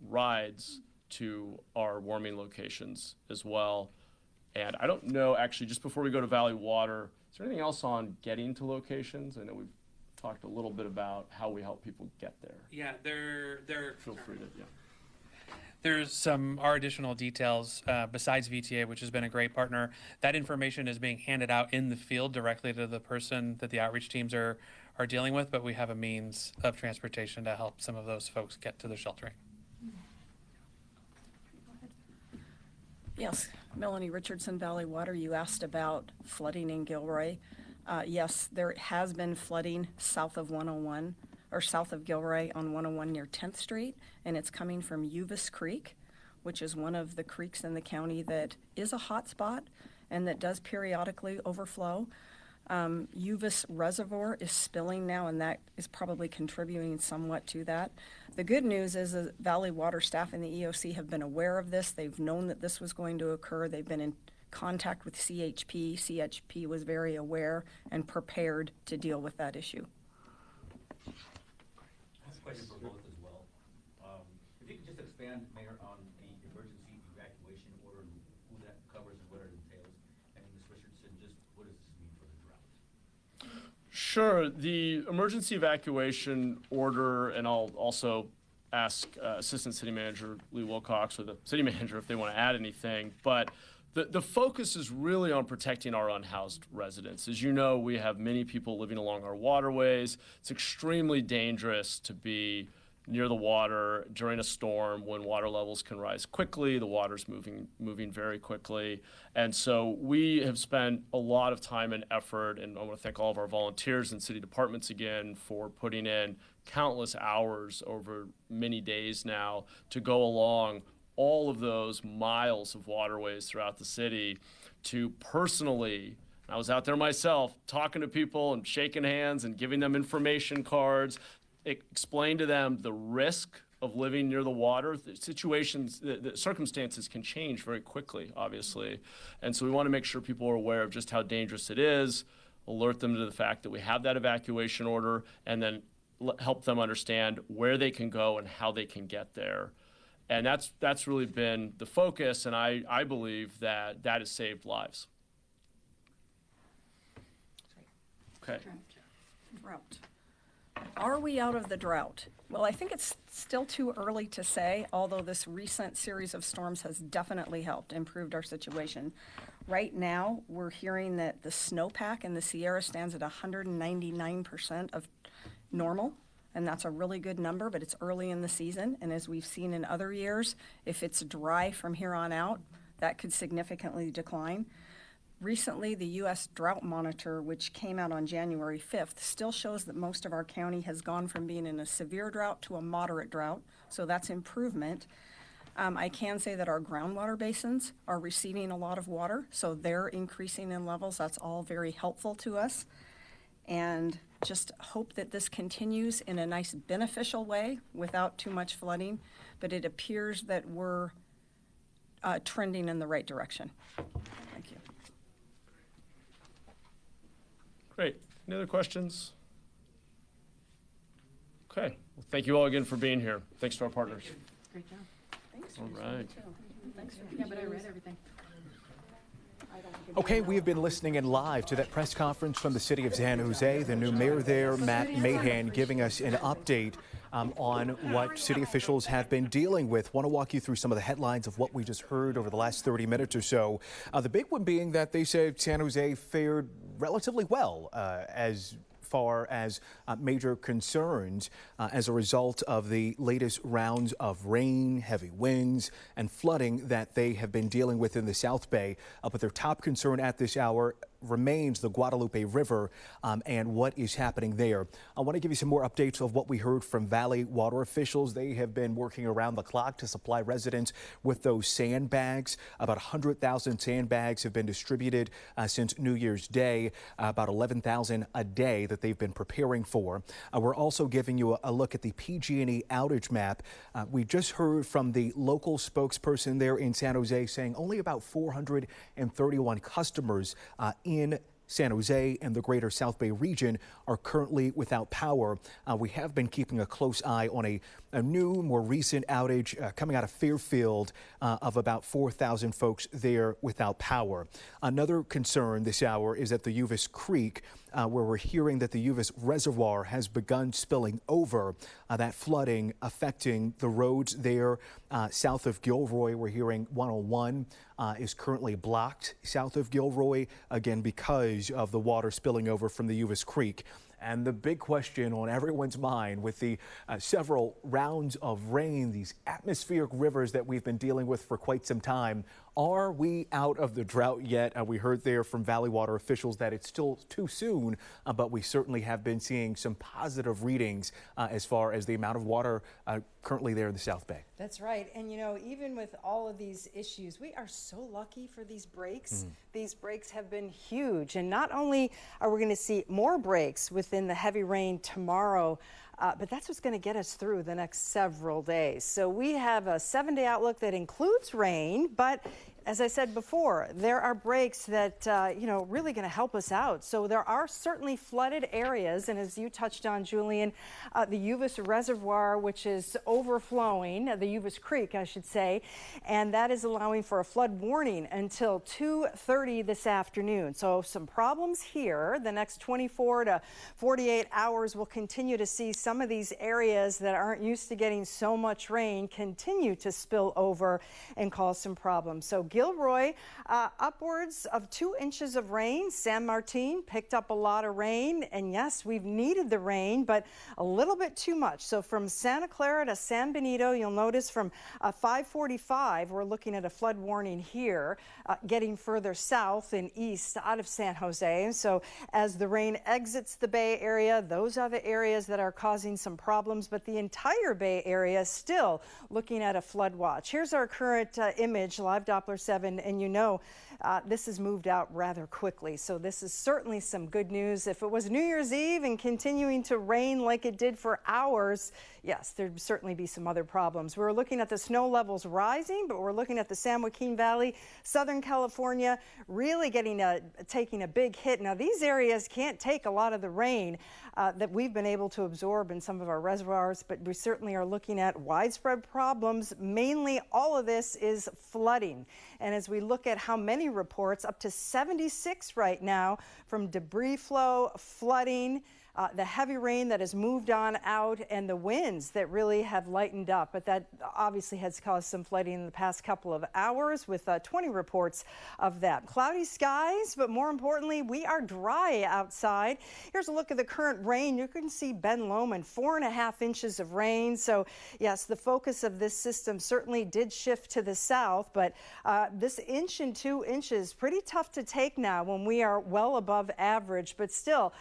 rides to our warming locations as well. And I don't know, actually, just before we go to Valley Water, is there anything else on getting to locations? I know we've talked a little bit about how we help people get there. Yeah, Feel free to, yeah. There's some additional details besides VTA, which has been a great partner. That information is being handed out in the field directly to the person that the outreach teams are dealing with, but we have a means of transportation to help some of those folks get to the sheltering. Yes, Melanie Richardson, Valley Water. You asked about flooding in Gilroy. Yes, there has been flooding south of 101, or south of Gilroy on 101 near 10th Street, and it's coming from Uvis Creek, which is one of the creeks in the county that is a hot spot. and that does periodically overflow. Uvis Reservoir is spilling now, and that is probably contributing somewhat to that. The good news is the Valley Water staff and the EOC have been aware of this. They've known that this was going to occur. They've been in contact with CHP. CHP was very aware and prepared to deal with that issue. That's a question for both as well. If you could just expand, Mayor, on the emergency evacuation order and who that covers and what it entails. And Ms. Richardson, just what does this mean for the drought? Sure. The emergency evacuation order, and I'll also ask Assistant City Manager Lee Wilcox or the City Manager if they want to add anything, but the focus is really on protecting our unhoused residents. As you know, we have many people living along our waterways. It's extremely dangerous to be near the water during a storm when water levels can rise quickly. The water's moving very quickly. And so we have spent a lot of time and effort, and I want to thank all of our volunteers and city departments again for putting in countless hours over many days now to go along all of those miles of waterways throughout the city to personally, I was out there myself talking to people and shaking hands and giving them information cards, explain to them the risk of living near the water. The situations, the circumstances can change very quickly, obviously. And so we want to make sure people are aware of just how dangerous it is, alert them to the fact that we have that evacuation order, and then help them understand where they can go and how they can get there. And that's really been the focus, and I believe that has saved lives. Okay. Drought. Are we out of the drought? Well, I think it's still too early to say, although this recent series of storms has definitely helped, improved our situation. Right now, we're hearing that the snowpack in the Sierra stands at 199% of normal. And that's a really good number, but it's early in the season. And as we've seen in other years, if it's dry from here on out, that could significantly decline. Recently, the U.S. Drought Monitor, which came out on January 5th, still shows that most of our county has gone from being in a severe drought to a moderate drought. So that's improvement. I can say that our groundwater basins are receiving a lot of water, so they're increasing in levels. That's all very helpful to us. And just hope that this continues in a nice beneficial way without too much flooding, but it appears that we're trending in the right direction. Thank you. Great. Any other questions? Okay. Well, thank you all again for being here. Thanks to our partners. Great job. Thanks. All right. Thanks for yeah, but I read everything. Okay, we have been listening in live to that press conference from the city of San Jose. The new mayor there, Matt Mahan, giving us an update on what city officials have been dealing with. Want to walk you through some of the headlines of what we just heard over the last 30 minutes or so. The big one being that they said San Jose fared relatively well as far as major concerns as a result of the latest rounds of rain, heavy winds, and flooding that they have been dealing with in the South Bay. But their top concern at this hour remains the Guadalupe River and what is happening there. I want to give you some more updates of what we heard from Valley Water officials. They have been working around the clock to supply residents with those sandbags. About 100,000 sandbags have been distributed since New Year's Day, about 11,000 a day that they've been preparing for. We're also giving you a look at the PG&E outage map. We just heard from the local spokesperson there in San Jose saying only about 431 customers in San Jose and the greater South Bay region are currently without power. We have been keeping a close eye on a new, more recent outage coming out of Fairfield of about 4,000 folks there without power. Another concern this hour is at the Uvis Creek, where we're hearing that the Uvis Reservoir has begun spilling over. That flooding affecting the roads there south of Gilroy. We're hearing 101 is currently blocked south of Gilroy, again because of the water spilling over from the Uvis Creek. And the big question on everyone's mind with the several rounds of rain, these atmospheric rivers that we've been dealing with for quite some time, Are we out of the drought yet? We heard there from Valley Water officials that it's still too soon, but we certainly have been seeing some positive readings as far as the amount of water currently there in the South Bay. That's right. And you know, even with all of these issues, we are so lucky for these breaks. These breaks have been huge. And not only are we going to see more breaks within the heavy rain tomorrow, but that's what's going to get us through the next several days. So we have a 7-day outlook that includes rain, but as I said before, there are breaks that, really going to help us out. So there are certainly flooded areas. And as you touched on, Julian, the Uvis Reservoir, which is overflowing, the Uvis Creek, I should say, and that is allowing for a flood warning until 2:30 this afternoon. So some problems here. The next 24 to 48 hours, we'll continue to see some of these areas that aren't used to getting so much rain continue to spill over and cause some problems. So Gilroy, upwards of 2 inches of rain. San Martin picked up a lot of rain, and yes, we've needed the rain, but a little bit too much. So from Santa Clara to San Benito, you'll notice from 545, we're looking at a flood warning here, getting further south and east out of San Jose. And so as the rain exits the Bay Area, those are the areas that are causing some problems, but the entire Bay Area is still looking at a flood watch. Here's our current image, live Doppler 7, and you know this has moved out rather quickly. So this is certainly some good news. If it was New Year's Eve and continuing to rain like it did for hours, yes, there'd certainly be some other problems. We're looking at the snow levels rising, but we're looking at the San Joaquin Valley, Southern California, really taking a big hit. Now, these areas can't take a lot of the rain that we've been able to absorb in some of our reservoirs, but we certainly are looking at widespread problems. Mainly, all of this is flooding. And as we look at how many reports, up to 76 right now, from debris flow, flooding, the heavy rain that has moved on out, and the winds that really have lightened up. But that obviously has caused some flooding in the past couple of hours, with 20 reports of that. Cloudy skies, but more importantly, we are dry outside. Here's a look at the current rain. You can see Ben Lomond, 4.5 inches of rain. So yes, the focus of this system certainly did shift to the south, but this inch and 2 inches, pretty tough to take now when we are well above average. But still,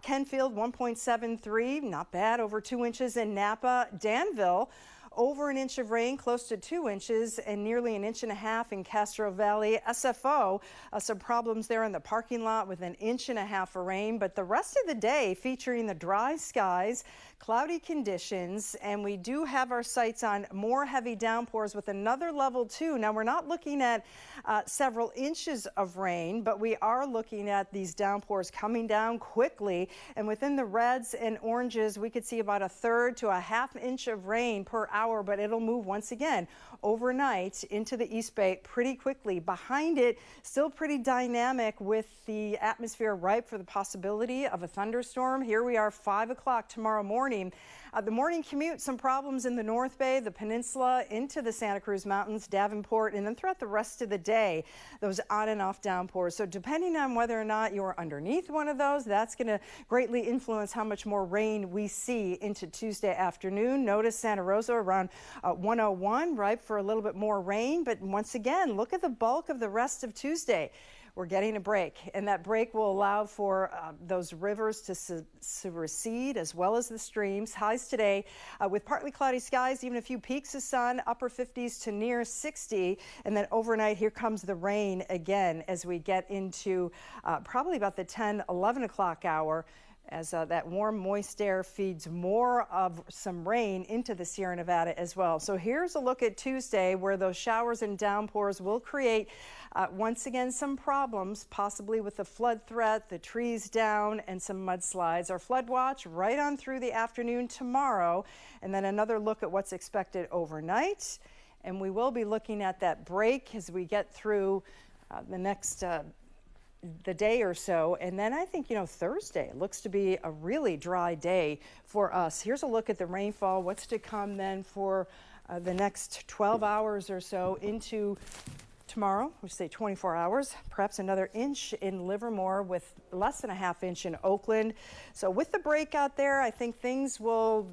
Kenfield, 1.73, not bad, over 2 inches in Napa. Danville, over an inch of rain, close to 2 inches, and nearly 1.5 inches in Castro Valley. SFO, some problems there in the parking lot with 1.5 inches of rain, but the rest of the day featuring the dry skies, cloudy conditions, and we do have our sights on more heavy downpours with another level 2. Now, we're not looking at several inches of rain, but we are looking at these downpours coming down quickly, and within the reds and oranges, we could see about 1/3 to 1/2 inch of rain per hour, but it'll move once again overnight into the East Bay pretty quickly. Behind it, still pretty dynamic with the atmosphere ripe for the possibility of a thunderstorm. Here we are, 5 o'clock tomorrow morning. The morning commute, some problems in the North Bay, the peninsula, into the Santa Cruz Mountains, Davenport, and then throughout the rest of the day, those on and off downpours. So depending on whether or not you're underneath one of those, that's going to greatly influence how much more rain we see into Tuesday afternoon. Notice Santa Rosa around 101, ripe for a little bit more rain. But once again, look at the bulk of the rest of Tuesday. We're getting a break, and that break will allow for those rivers to recede, as well as the streams. Highs today with partly cloudy skies, even a few peaks of sun, upper 50s to near 60. And then overnight, here comes the rain again as we get into probably about the 10, 11 o'clock hour, as that warm, moist air feeds more of some rain into the Sierra Nevada as well. So here's a look at Tuesday, where those showers and downpours will create once again some problems, possibly with the flood threat, the trees down, and some mudslides. Our flood watch right on through the afternoon tomorrow, and then another look at what's expected overnight. And we will be looking at that break as we get through the next the day or so. And then I think, Thursday looks to be a really dry day for us. Here's a look at the rainfall, what's to come then for the next 12 hours or so into tomorrow, we say 24 hours, perhaps another inch in Livermore with less than a half inch in Oakland. So with the break out there, I think things will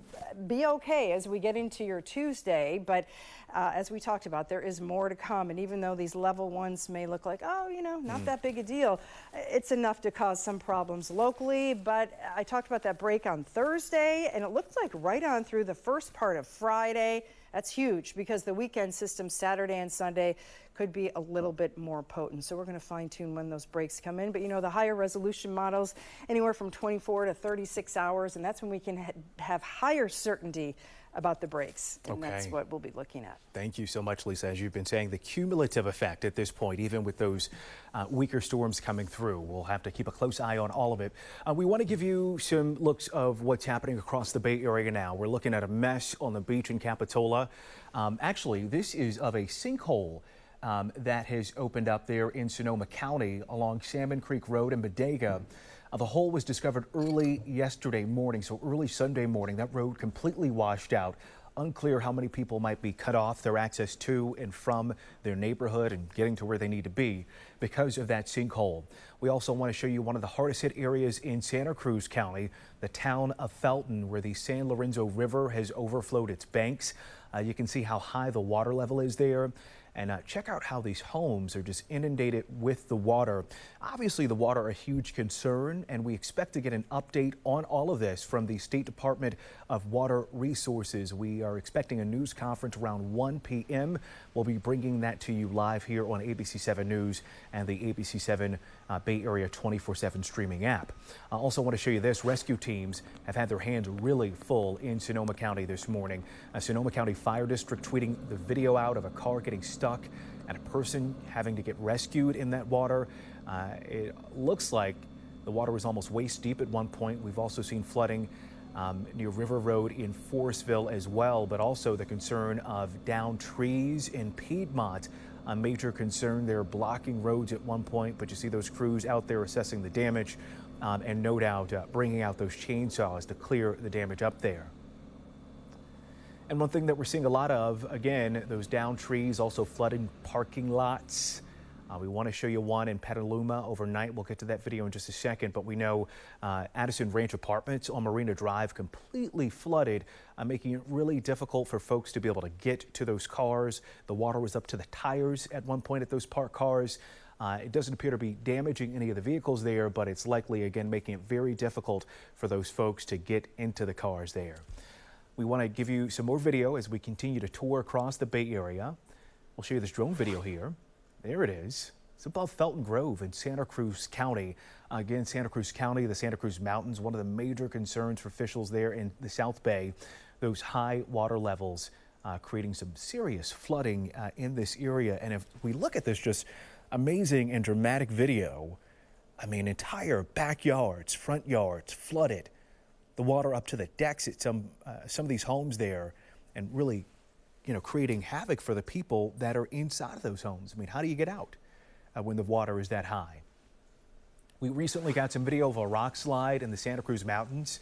be okay as we get into your Tuesday. But as we talked about, there is more to come. And even though these level ones may look like, oh, you know, not that big a deal, it's enough to cause some problems locally. But I talked about that break on Thursday, and it looked like right on through the first part of Friday. That's huge because the weekend system Saturday and Sunday could be a little bit more potent. So we're going to fine tune when those breaks come in. But you know, the higher resolution models, anywhere from 24 to 36 hours, and that's when we can have higher certainty about the breaks. And that's what we'll be looking at. Thank you so much, Lisa. As you've been saying, the cumulative effect at this point, even with those weaker storms coming through, we'll have to keep a close eye on all of it. We want to give you some looks of what's happening across the Bay Area now. We're looking at a mess on the beach in Capitola. Actually, this is of a sinkhole that has opened up there in Sonoma County along Salmon Creek Road in Bodega. The hole was discovered early yesterday morning, so early Sunday morning. That road completely washed out. Unclear how many people might be cut off their access to and from their neighborhood and getting to where they need to be because of that sinkhole. We also want to show you one of the hardest hit areas in Santa Cruz County, the town of Felton, where the San Lorenzo River has overflowed its banks. You can see how high the water level is there. And check out how these homes are just inundated with the water. Obviously, the water a huge concern, and we expect to get an update on all of this from the State Department of Water Resources. We are expecting a news conference around 1 p.m. We'll be bringing that to you live here on ABC7 News and the ABC7 Bay Area 24/7 streaming app. I also want to show you this. Rescue teams have had their hands really full in Sonoma County this morning. A Sonoma County Fire District tweeting the video out of a car getting stuck and a person having to get rescued in that water. It looks like the water was almost waist deep at one point. We've also seen flooding near River Road in Forestville as well, but also the concern of downed trees in Piedmont. A major concern. They're blocking roads at one point, but you see those crews out there assessing the damage and no doubt bringing out those chainsaws to clear the damage up there. And one thing that we're seeing a lot of, again, those downed trees, also flooding parking lots. We want to show you one in Petaluma overnight. We'll get to that video in just a second, but we know Addison Ranch Apartments on Marina Drive completely flooded, making it really difficult for folks to be able to get to those cars. The water was up to the tires at one point at those parked cars. It doesn't appear to be damaging any of the vehicles there, but it's likely, again, making it very difficult for those folks to get into the cars there. We want to give you some more video as we continue to tour across the Bay Area. We'll show you this drone video here. There it is. It's above Felton Grove in Santa Cruz County. Again, Santa Cruz County, the Santa Cruz Mountains, one of the major concerns for officials there in the South Bay. Those high water levels creating some serious flooding in this area. And if we look at this just amazing and dramatic video, I mean, entire backyards, front yards flooded. The water up to the decks at some of these homes there, and really, you know, creating havoc for the people that are inside of those homes. I mean, how do you get out when the water is that high? We recently got some video of a rock slide in the Santa Cruz Mountains.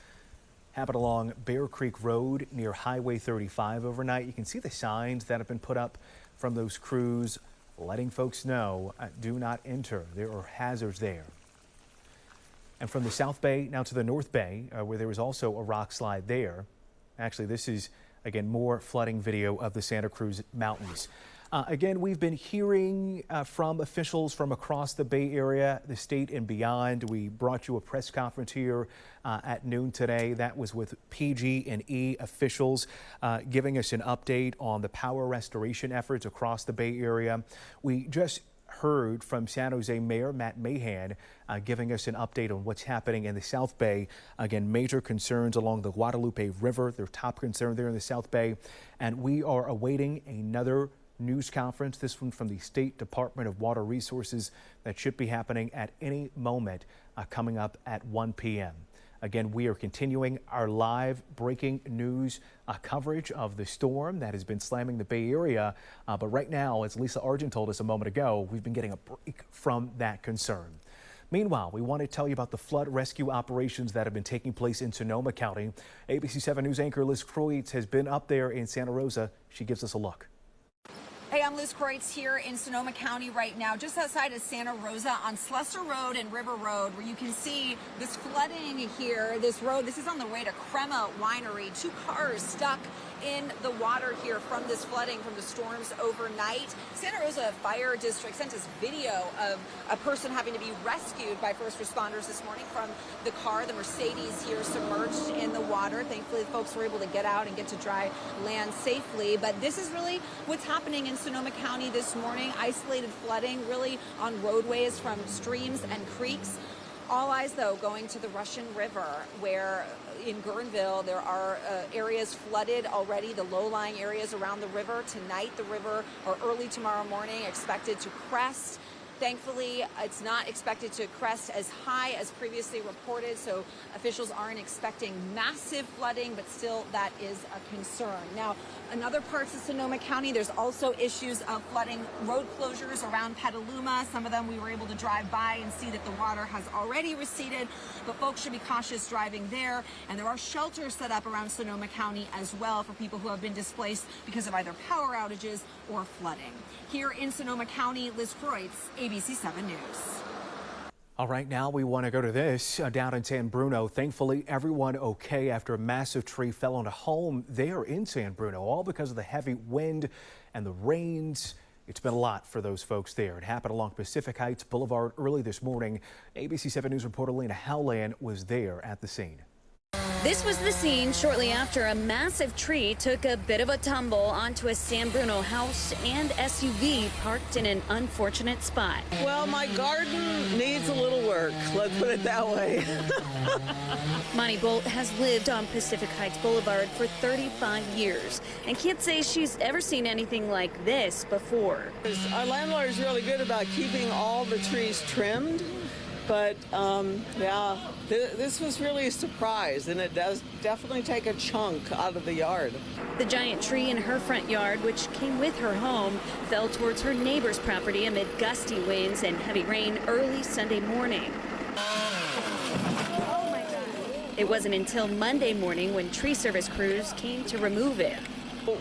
Happened along Bear Creek Road near Highway 35 overnight. You can see the signs that have been put up from those crews letting folks know, do not enter. There are hazards there. And from the South Bay now to the North Bay, where there was also a rock slide there. Actually, this is, again, more flooding video of the Santa Cruz Mountains. Again, we've been hearing from officials from across the Bay Area, the state and beyond. We brought you a press conference here at noon today. That was with PG&E officials giving us an update on the power restoration efforts across the Bay Area. We just heard from San Jose Mayor Matt Mahan giving us an update on what's happening in the South Bay. Again, major concerns along the Guadalupe River, their top concern there in the South Bay. And we are awaiting another news conference, this one from the State Department of Water Resources, that should be happening at any moment coming up at 1 p.m. Again, we are continuing our live breaking news coverage of the storm that has been slamming the Bay Area. But right now, as Lisa Argent told us a moment ago, we've been getting a break from that concern. Meanwhile, we want to tell you about the flood rescue operations that have been taking place in Sonoma County. ABC7 News anchor Liz Kreutz has been up there in Santa Rosa. She gives us a look. Hey, I'm I'm Liz Kreutz here in Sonoma County right now, just outside of Santa Rosa on Slessor Road and River Road, where you can see this flooding here. This road, this is on the way to Crema Winery. 2 cars stuck in the water here from this flooding from the storms overnight. Santa Rosa Fire District sent us video of a person having to be rescued by first responders this morning from the car, the Mercedes here, submerged in the water. Thankfully, the folks were able to get out and get to dry land safely. But this is really what's happening in Sonoma County this morning. Isolated flooding really on roadways from streams and creeks. All eyes, though, going to the Russian River, where in Guerneville there are areas flooded already, the low-lying areas around the river. Tonight, the river, or early tomorrow morning, expected to crest. Thankfully, it's not expected to crest as high as previously reported, so officials aren't expecting massive flooding, but still that is a concern. Now, in other parts of Sonoma County, there's also issues of flooding, road closures around Petaluma. Some of them we were able to drive by and see that the water has already receded, but folks should be cautious driving there. And there are shelters set up around Sonoma County as well for people who have been displaced because of either power outages or flooding. Here in Sonoma County, Liz Kreutz, ABC7 News. All right, now we want to go to this down in San Bruno. Thankfully, everyone okay after a massive tree fell on a home there in San Bruno, all because of the heavy wind and the rains. It's been a lot for those folks there. It happened along Pacific Heights Boulevard early this morning. ABC7 News reporter Lena Howland was there at the scene. This was the scene shortly after a massive tree took a bit of a tumble onto a San Bruno house and SUV parked in an unfortunate spot. Well, my garden needs a little work, let's put it that way. Monty Bolt has lived on Pacific Heights Boulevard for 35 years and can't say she's ever seen anything like this before. Our landlord is really good about keeping all the trees trimmed. But yeah, this was really a surprise, and it does definitely take a chunk out of the yard. The giant tree in her front yard, which came with her home, fell towards her neighbor's property amid gusty winds and heavy rain early Sunday morning. Oh my God. It wasn't until Monday morning when tree service crews came to remove it.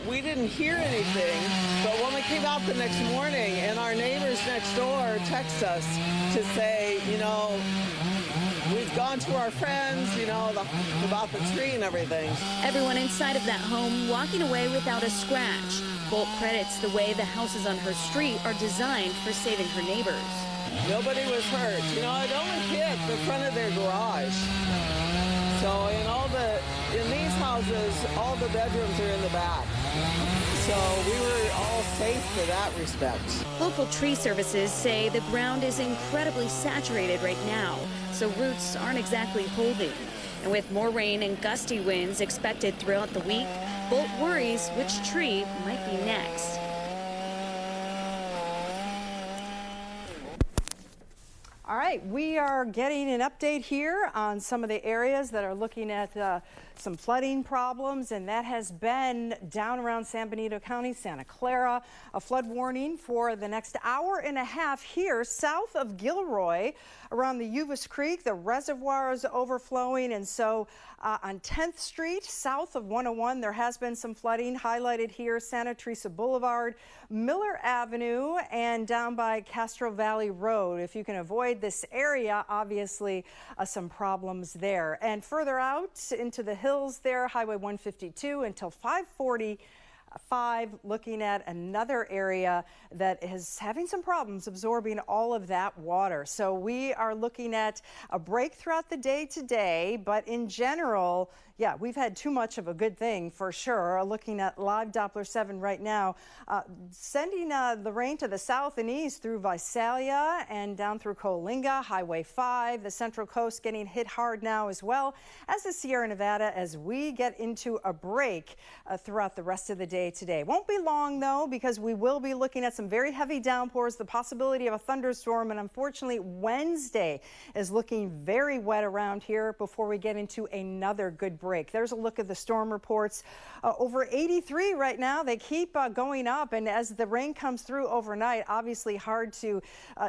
We didn't hear anything, but when we came out the next morning and our neighbors next door text us to say, you know, we've gone to our friends, you know, about the tree and everything. Everyone inside of that home walking away without a scratch. Bolt credits the way the houses on her street are designed for saving her neighbors. Nobody was hurt. You know, it only hit the front of their garage. So in these houses, all the bedrooms are in the back. So we were all safe for that respect. Local tree services say the ground is incredibly saturated right now, so roots aren't exactly holding. And with more rain and gusty winds expected throughout the week, Bolt worries which tree might be next. All right, we are getting an update here on some of the areas that are looking at some flooding problems, and that has been down around San Benito County, Santa Clara. A flood warning for the next hour and a half here south of Gilroy around the Uvas Creek. The reservoir is overflowing, and so on 10th Street south of 101 there has been some flooding highlighted here. Santa Teresa Boulevard, Miller Avenue, and down by Castro Valley Road. If you can avoid this area, obviously some problems there. And further out into the hills there, Highway 152 until 545, looking at another area that is having some problems absorbing all of that water. So we are looking at a break throughout the day today, but in general, yeah, we've had too much of a good thing for sure. Looking at live Doppler 7 right now, sending the rain to the south and east through Visalia and down through Coalinga, Highway 5, the Central Coast getting hit hard now as well as the Sierra Nevada as we get into a break throughout the rest of the day today. Won't be long though, because we will be looking at some very heavy downpours, the possibility of a thunderstorm, and unfortunately Wednesday is looking very wet around here before we get into another good break. There's a look at the storm reports. Over 83 right now. They keep going up, and as the rain comes through overnight, obviously hard to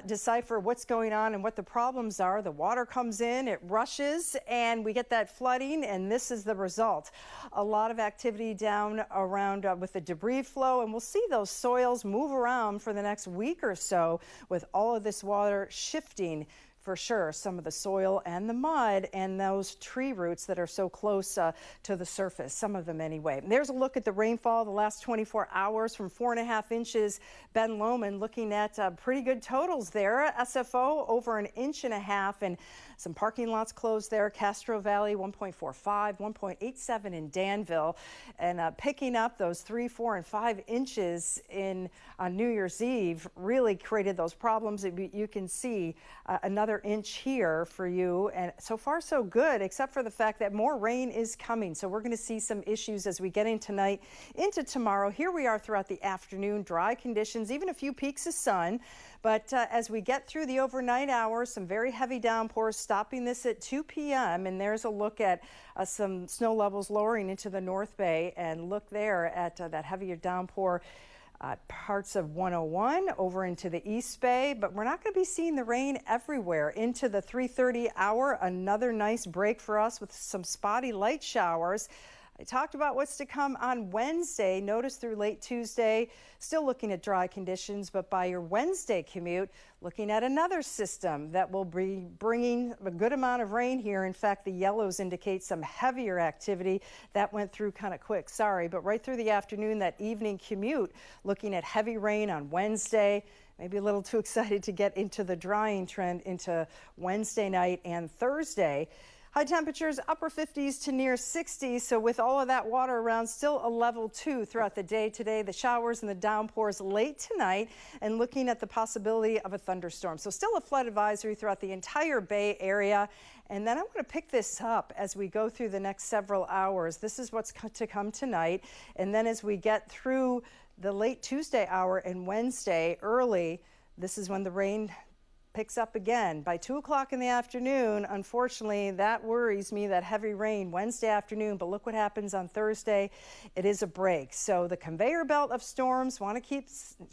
decipher what's going on and what the problems are. The water comes in, it rushes, and we get that flooding, and this is the result. A lot of activity down around with the debris flow, and we'll see those soils move around for the next week or so with all of this water shifting for sure, some of the soil and the mud and those tree roots that are so close to the surface, some of them anyway. And there's a look at the rainfall the last 24 hours from 4.5 inches. Ben Lomond looking at pretty good totals there. SFO over 1.5 inches, and some parking lots closed there. Castro Valley 1.45, 1.87 in Danville, and picking up those 3, 4, and 5 inches on New Year's Eve really created those problems. You can see another inch here for you, and so far so good, except for the fact that more rain is coming. So we're going to see some issues as we get in tonight into tomorrow. Here we are throughout the afternoon, dry conditions, even a few peaks of sun. But as we get through the overnight hours, some very heavy downpours stopping this at 2 p.m. And there's a look at some snow levels lowering into the North Bay, and look there at that heavier downpour. Parts of 101 over into the East Bay, but we're not going to be seeing the rain everywhere. Into the 3:30 hour, another nice break for us with some spotty light showers. I talked about what's to come on Wednesday. Notice through late Tuesday, still looking at dry conditions, but by your Wednesday commute, looking at another system that will be bringing a good amount of rain here. In fact, the yellows indicate some heavier activity. That went through kind of quick, sorry, but right through the afternoon, that evening commute, looking at heavy rain on Wednesday. Maybe a little too excited to get into the drying trend into Wednesday night and Thursday. High temperatures, upper 50s to near 60s. So with all of that water around, still a level 2 throughout the day today. The showers and the downpours late tonight, and looking at the possibility of a thunderstorm. So still a flood advisory throughout the entire Bay Area. And then I'm going to pick this up as we go through the next several hours. This is what's to come tonight. And then as we get through the late Tuesday hour and Wednesday early, this is when the rain picks up again by 2 o'clock in the afternoon. Unfortunately, that worries me, that heavy rain Wednesday afternoon, but look what happens on Thursday. It is a break. So the conveyor belt of storms want to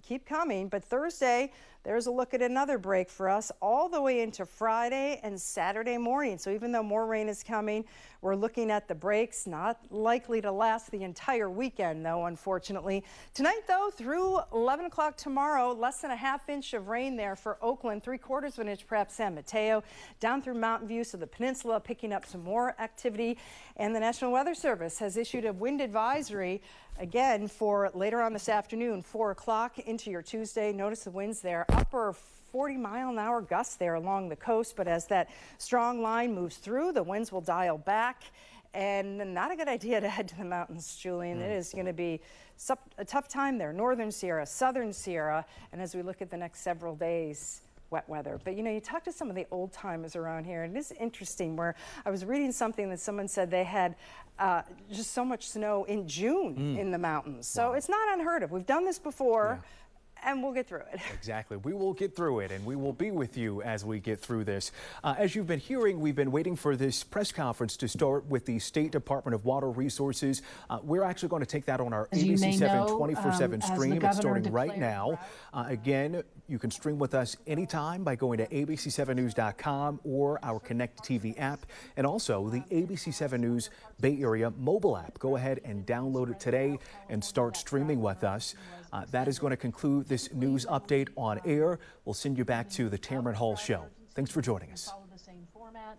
keep coming, but Thursday, there's a look at another break for us all the way into Friday and Saturday morning. So even though more rain is coming, we're looking at the breaks, not likely to last the entire weekend, though, unfortunately. Tonight, though, through 11 o'clock tomorrow, less than a half inch of rain there for Oakland, 3/4 of an inch perhaps San Mateo, down through Mountain View, so the peninsula picking up some more activity. And the National Weather Service has issued a wind advisory again for later on this afternoon, 4 o'clock into your Tuesday. Notice the winds there, upper 40-mile-an-hour gusts there along the coast, but as that strong line moves through, the winds will dial back, and not a good idea to head to the mountains, Julian. It is going to be a tough time there, northern Sierra, southern Sierra, and as we look at the next several days, wet weather. But you know, you talk to some of the old timers around here, and it is interesting where I was reading something that someone said they had just so much snow in June in the mountains. So it's not unheard of. We've done this before. Yeah. And we'll get through it. Exactly. We will get through it, and we will be with you as we get through this. As you've been hearing, we've been waiting for this press conference to start with the State Department of Water Resources. We're actually going to take that on our ABC7 24/7 stream. It's starting right now. Again, you can stream with us anytime by going to abc7news.com or our Connect TV app, and also the ABC7 News Bay Area mobile app. Go ahead and download it today and start streaming with us. That is going to conclude this news update on air. We'll send you back to the Tamron Hall show. Thanks for joining us. Follow the same format.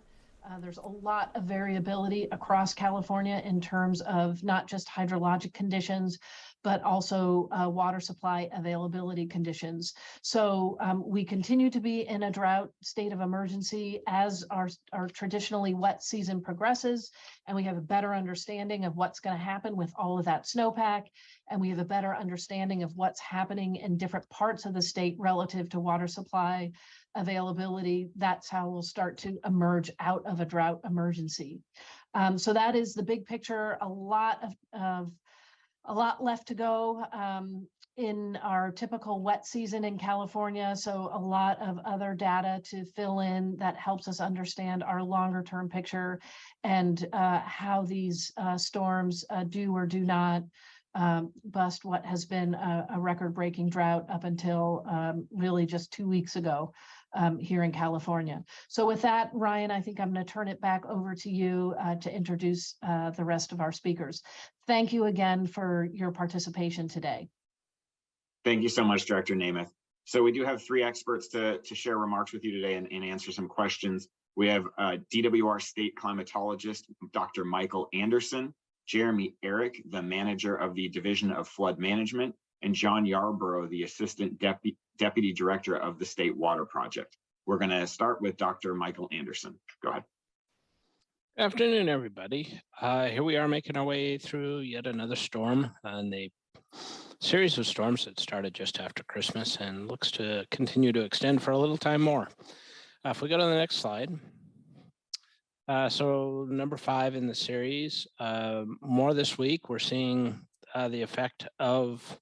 There's a lot of variability across California in terms of not just hydrologic conditions, but also water supply availability conditions. So we continue to be in a drought state of emergency as our traditionally wet season progresses, and we have a better understanding of what's going to happen with all of that snowpack, and we have a better understanding of what's happening in different parts of the state relative to water supply availability. That's how we'll start to emerge out of a drought emergency. So that is the big picture. A lot left to go in our typical wet season in California. So a lot of other data to fill in that helps us understand our longer term picture and how these storms do or do not bust what has been a record-breaking drought up until really just 2 weeks ago. here in California. So with that, Ryan, I think I'm going to turn it back over to you to introduce the rest of our speakers. Thank you again for your participation today. Thank you so much, Director Namath. So we do have 3 experts to share remarks with you today and answer some questions. We have DWR State Climatologist, Dr. Michael Anderson, Jeremy Eric, the manager of the Division of Flood Management, and John Yarborough, the Assistant Deputy Director of the State Water Project. We're going to start with Dr. Michael Anderson. Go ahead. Good afternoon, everybody. Here we are making our way through yet another storm and a series of storms that started just after Christmas and looks to continue to extend for a little time more. If we go to the next slide. So number 5 in the series, more this week, we're seeing the effect of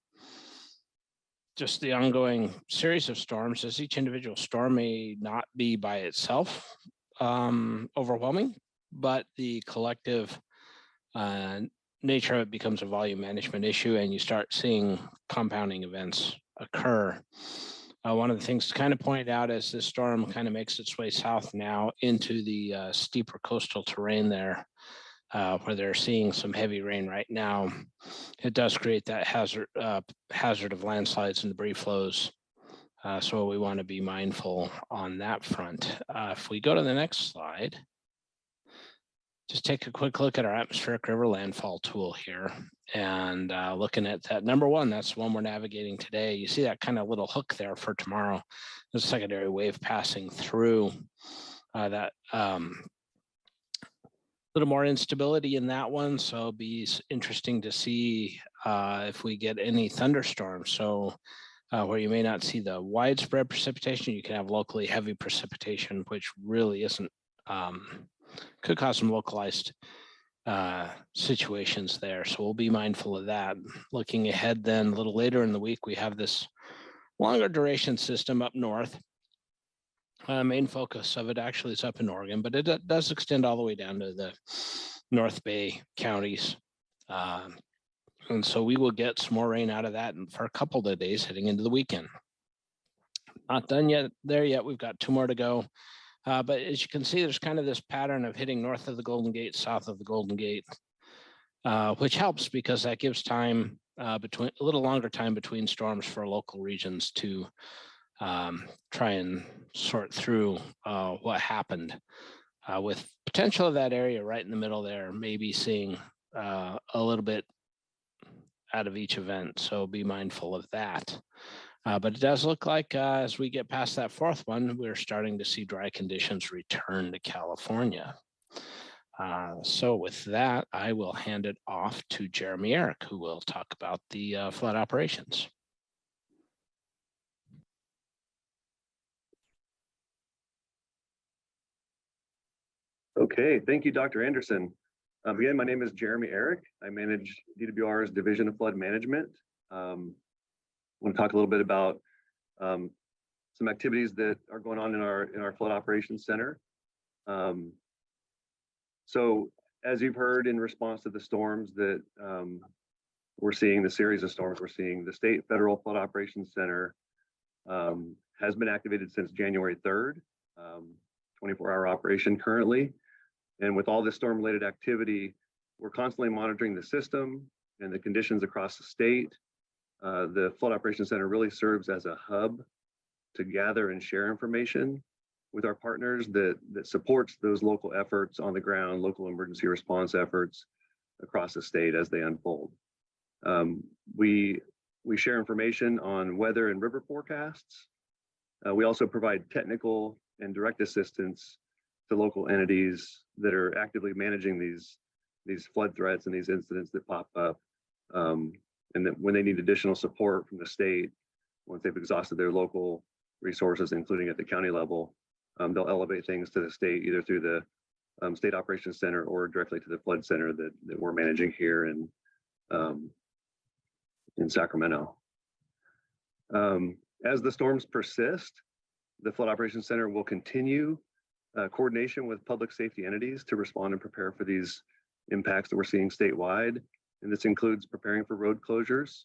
just the ongoing series of storms, as each individual storm may not be by itself overwhelming, but the collective nature of it becomes a volume management issue, and you start seeing compounding events occur. One of the things to kind of point out as this storm kind of makes its way south now into the steeper coastal terrain there, where they're seeing some heavy rain right now, it does create that hazard of landslides and debris flows. So we want to be mindful on that front. If we go to the next slide, just take a quick look at our atmospheric river landfall tool here, and looking at that number 1, that's the one we're navigating today. You see that kind of little hook there for tomorrow. There's a secondary wave passing through that. Little more instability in that one, so it'll be interesting to see if we get any thunderstorms. So where you may not see the widespread precipitation, you can have locally heavy precipitation, which really isn't, could cause some localized situations there. So we'll be mindful of that. Looking ahead then, a little later in the week, we have this longer duration system up north. Main focus of it actually is up in Oregon, but it does extend all the way down to the North Bay counties. And so we will get some more rain out of that for a couple of days heading into the weekend. Not done yet there yet. We've got 2 more to go. But as you can see, there's kind of this pattern of hitting north of the Golden Gate, south of the Golden Gate, which helps because that gives time a little longer time between storms for local regions to try and sort through what happened. With potential of that area right in the middle there, maybe seeing a little bit out of each event, so be mindful of that. But it does look like as we get past that 4th one, we're starting to see dry conditions return to California. So with that, I will hand it off to Jeremy Eric, who will talk about the flood operations. Okay, thank you, Dr. Anderson. Again, my name is Jeremy Eric. I manage DWR's Division of Flood Management. I want to talk a little bit about some activities that are going on in our Flood Operations Center. So as you've heard in response to the storms that we're seeing, the series of storms we're seeing, the State Federal Flood Operations Center has been activated since January 3rd, 24-hour operation currently. And with all this storm-related activity, we're constantly monitoring the system and the conditions across the state. The Flood Operations Center really serves as a hub to gather and share information with our partners that supports those local efforts on the ground, local emergency response efforts across the state as they unfold. We share information on weather and river forecasts. We also provide technical and direct assistance to local entities that are actively managing these flood threats and these incidents that pop up. And that when they need additional support from the state, once they've exhausted their local resources, including at the county level, they'll elevate things to the state, either through the State Operations Center or directly to the flood center that we're managing here in Sacramento. As the storms persist, the Flood Operations Center will continue coordination with public safety entities to respond and prepare for these impacts that we're seeing statewide. And this includes preparing for road closures,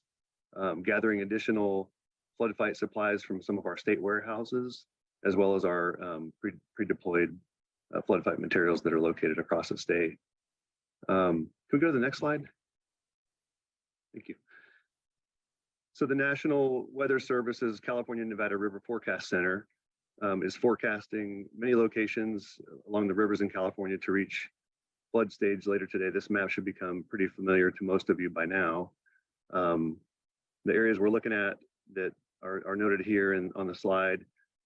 gathering additional flood fight supplies from some of our state warehouses, as well as our pre-deployed flood fight materials that are located across the state. Can we go to the next slide? Thank you. So the National Weather Service's California Nevada River Forecast Center is forecasting many locations along the rivers in California to reach flood stage later today. This map should become pretty familiar to most of you by now. The areas we're looking at that are noted here and on the slide,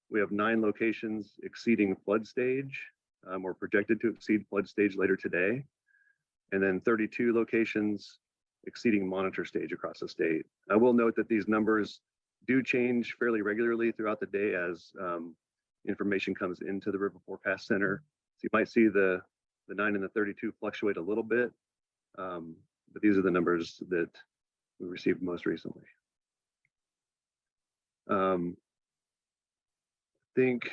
we have 9 locations exceeding flood stage or projected to exceed flood stage later today, and then 32 locations exceeding monitor stage across the state. I will note that these numbers do change fairly regularly throughout the day as information comes into the River Forecast Center. So you might see the 9 and the 32 fluctuate a little bit, but these are the numbers that we received most recently. I think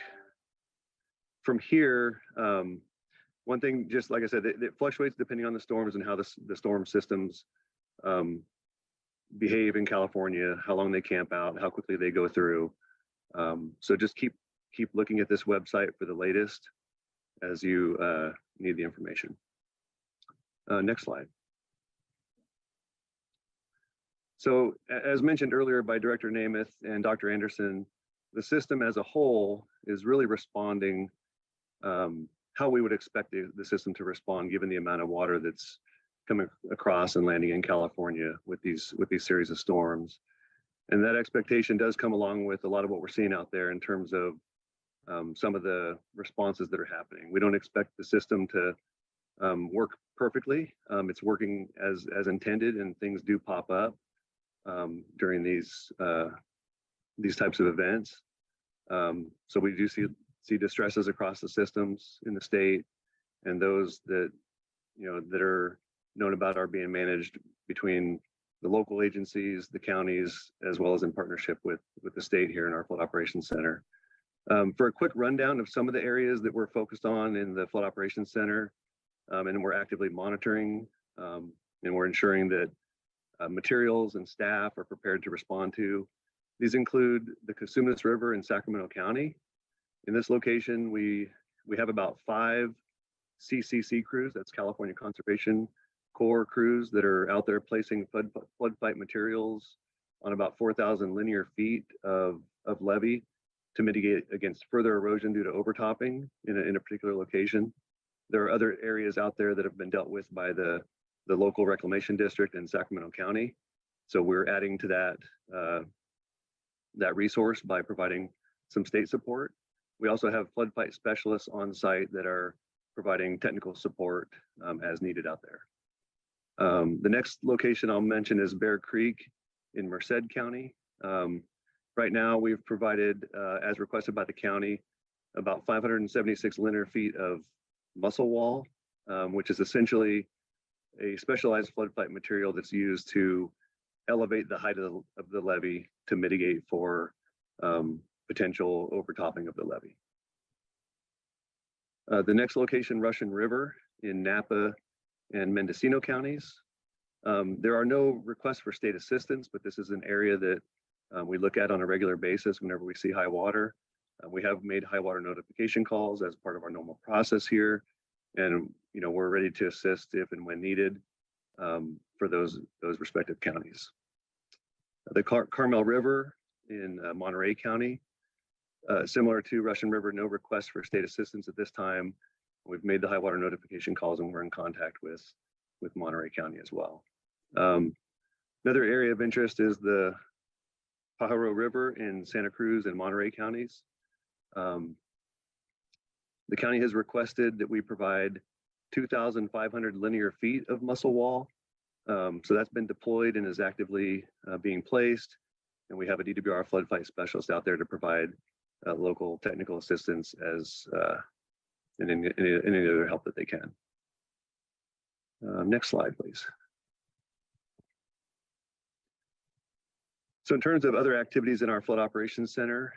from here, one thing, just like I said, it fluctuates depending on the storms and how the storm systems behave in California, how long they camp out, how quickly they go through. So just keep looking at this website for the latest as you need the information. Next slide. So as mentioned earlier by Director Namath and Dr. Anderson, the system as a whole is really responding how we would expect the system to respond given the amount of water that's coming across and landing in California with these series of storms. And that expectation does come along with a lot of what we're seeing out there in terms of some of the responses that are happening. We don't expect the system to work perfectly. It's working as intended, and things do pop up during these types of events. So we do see distresses across the systems in the state, and those that that are known about are being managed between the local agencies, the counties, as well as in partnership with the state here in our Flood Operations Center. For a quick rundown of some of the areas that we're focused on in the Flood Operations Center, and we're actively monitoring, and we're ensuring that materials and staff are prepared to respond to. These include the Cosumnes River in Sacramento County. In this location, we have about 5 CCC crews, that's California Conservation Corps crews, that are out there placing flood fight materials on about 4,000 linear feet of levee to mitigate against further erosion due to overtopping in a particular location. There are other areas out there that have been dealt with by the local reclamation district in Sacramento County. So we're adding to that resource by providing some state support. We also have flood fight specialists on site that are providing technical support as needed out there. The next location I'll mention is Bear Creek in Merced County. Right now, we've provided, as requested by the county, about 576 linear feet of muscle wall, which is essentially a specialized flood fight material that's used to elevate the height of the levee to mitigate for potential overtopping of the levee. The next location, Russian River in Napa and Mendocino counties. There are no requests for state assistance, but this is an area that we look at on a regular basis whenever we see high water. We have made high water notification calls as part of our normal process here, and we're ready to assist if and when needed for those respective counties. The Carmel River in Monterey County, similar to Russian River, no request for state assistance at this time. We've made the high water notification calls, and we're in contact with Monterey County as well. Another area of interest is the Pajaro River in Santa Cruz and Monterey counties. The county has requested that we provide 2,500 linear feet of muscle wall. So that's been deployed and is actively being placed. And we have a DWR flood fight specialist out there to provide local technical assistance as and any other help that they can. Next slide, please. So in terms of other activities in our Flood Operations Center,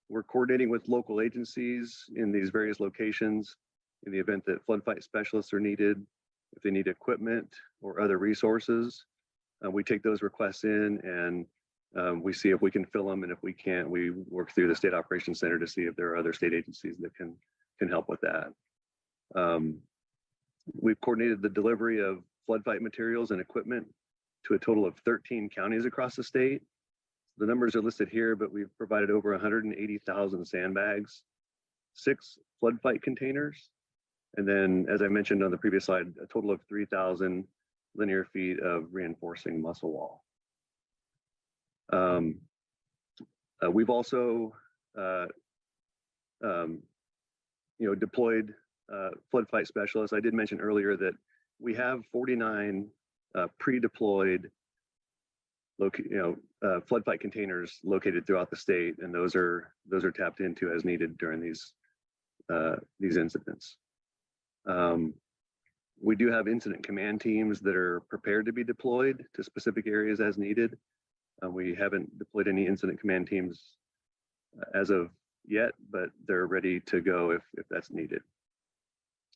we're coordinating with local agencies in these various locations in the event that flood fight specialists are needed, if they need equipment or other resources. We take those requests in and we see if we can fill them, and if we can't, we work through the State Operations Center to see if there are other state agencies that can help with that. We've coordinated the delivery of flood fight materials and equipment to a total of 13 counties across the state. The numbers are listed here, but we've provided over 180,000 sandbags, 6 flood fight containers, and then, as I mentioned on the previous slide, a total of 3,000 linear feet of reinforcing muscle wall. We've also, deployed flood fight specialists. I did mention earlier that we have 49 pre-deployed flood fight containers located throughout the state, and those are tapped into as needed during these incidents. We do have incident command teams that are prepared to be deployed to specific areas as needed. We haven't deployed any incident command teams as of yet, but they're ready to go if that's needed.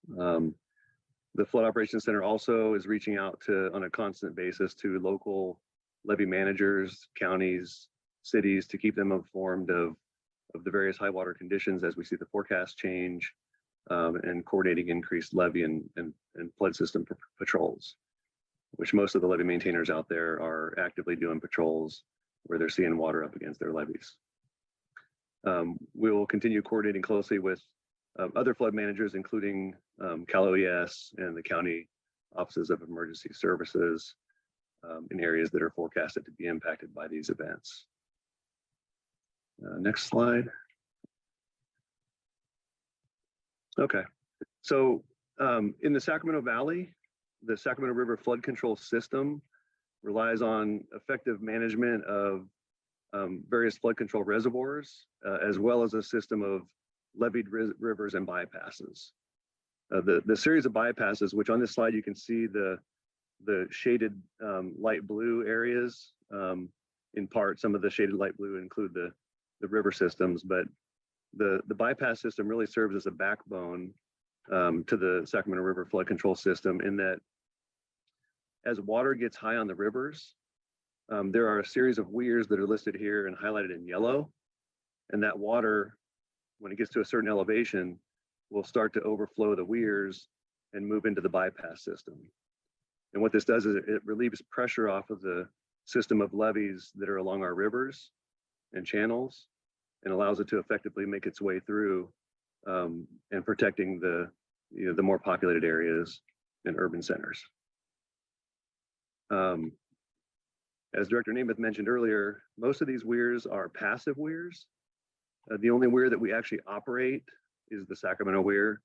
The Flood Operations Center also is reaching out on a constant basis to local levee managers, counties, cities, to keep them informed of the various high water conditions as we see the forecast change, and coordinating increased levee and flood system patrols, which most of the levee maintainers out there are actively doing patrols where they're seeing water up against their levees. We will continue coordinating closely with other flood managers, including Cal OES and the county offices of emergency services, in areas that are forecasted to be impacted by these events. Next slide. Okay, so in the Sacramento Valley, the Sacramento River Flood Control System relies on effective management of various flood control reservoirs, as well as a system of leveed rivers and bypasses. The series of bypasses, which on this slide you can see the shaded light blue areas. In part, some of the shaded light blue include the river systems, but the bypass system really serves as a backbone to the Sacramento River Flood Control System, in that as water gets high on the rivers, there are a series of weirs that are listed here and highlighted in yellow, and that water, when it gets to a certain elevation, will start to overflow the weirs and move into the bypass system. And what this does is it relieves pressure off of the system of levees that are along our rivers and channels, and allows it to effectively make its way through, and protecting the more populated areas and urban centers. As Director Namath mentioned earlier, most of these weirs are passive weirs. The only weir that we actually operate is the Sacramento weir,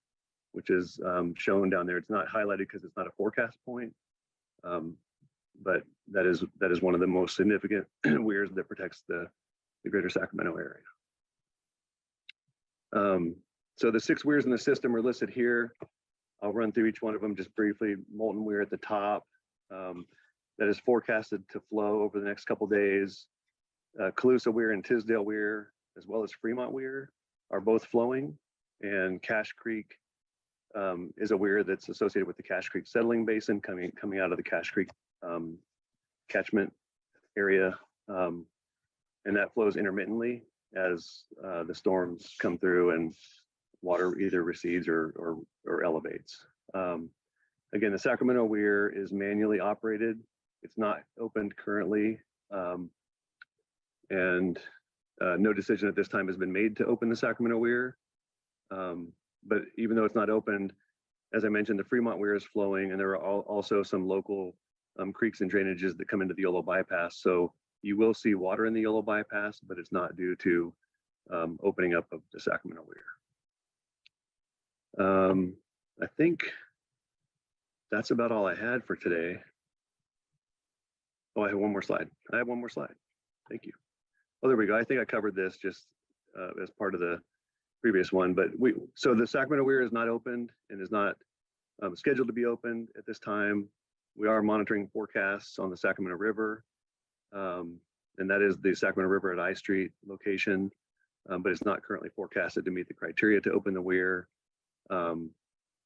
which is shown down there. It's not highlighted because it's not a forecast point, but that is one of the most significant weirs that protects the greater Sacramento area. So the 6 weirs in the system are listed here. I'll run through each one of them just briefly. Molten weir at the top, that is forecasted to flow over the next couple days. Colusa weir and Tisdale weir, as well as Fremont weir, are both flowing, and Cache Creek is a weir that's associated with the Cache Creek settling basin coming out of the Cache Creek catchment area, and that flows intermittently as the storms come through and water either recedes or elevates. Again, the Sacramento weir is manually operated. It's not opened currently, and no decision at this time has been made to open the Sacramento weir. But even though it's not opened, as I mentioned, the Fremont weir is flowing, and there are also some local creeks and drainages that come into the Yolo bypass. So you will see water in the Yolo bypass, but it's not due to opening up of the Sacramento weir. I think that's about all I had for today. Oh, I have one more slide. Thank you. Oh, there we go. I think I covered this just as part of the previous one, but so the Sacramento weir is not opened and is not scheduled to be opened at this time. We are monitoring forecasts on the Sacramento River, and that is the Sacramento River at I Street location, but it's not currently forecasted to meet the criteria to open the weir. And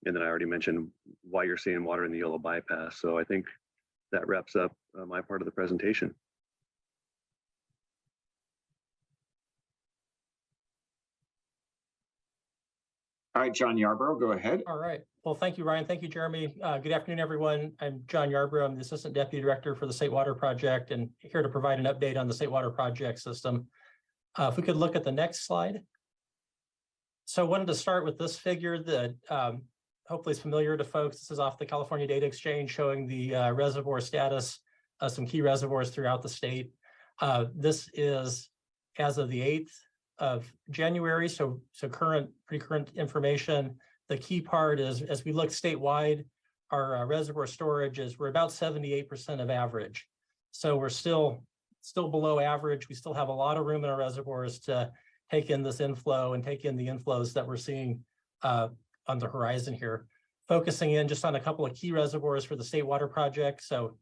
then I already mentioned why you're seeing water in the Yolo bypass. So I think that wraps up my part of the presentation. All right, John Yarborough, go ahead. All right. Well, thank you, Ryan. Thank you, Jeremy. Good afternoon, everyone. I'm John Yarborough. I'm the Assistant Deputy Director for the State Water Project and here to provide an update on the State Water Project system. If we could look at the next slide. So I wanted to start with this figure that hopefully is familiar to folks. This is off the California Data Exchange showing the reservoir status of some key reservoirs throughout the state. This is as of the 8th of January, so pretty current information. The key part is as we look statewide, our reservoir storage we're about 78% of average. So we're still below average. We still have a lot of room in our reservoirs to take in this inflow and take in the inflows that we're seeing on the horizon here. Focusing in just on a couple of key reservoirs for the State Water Project. So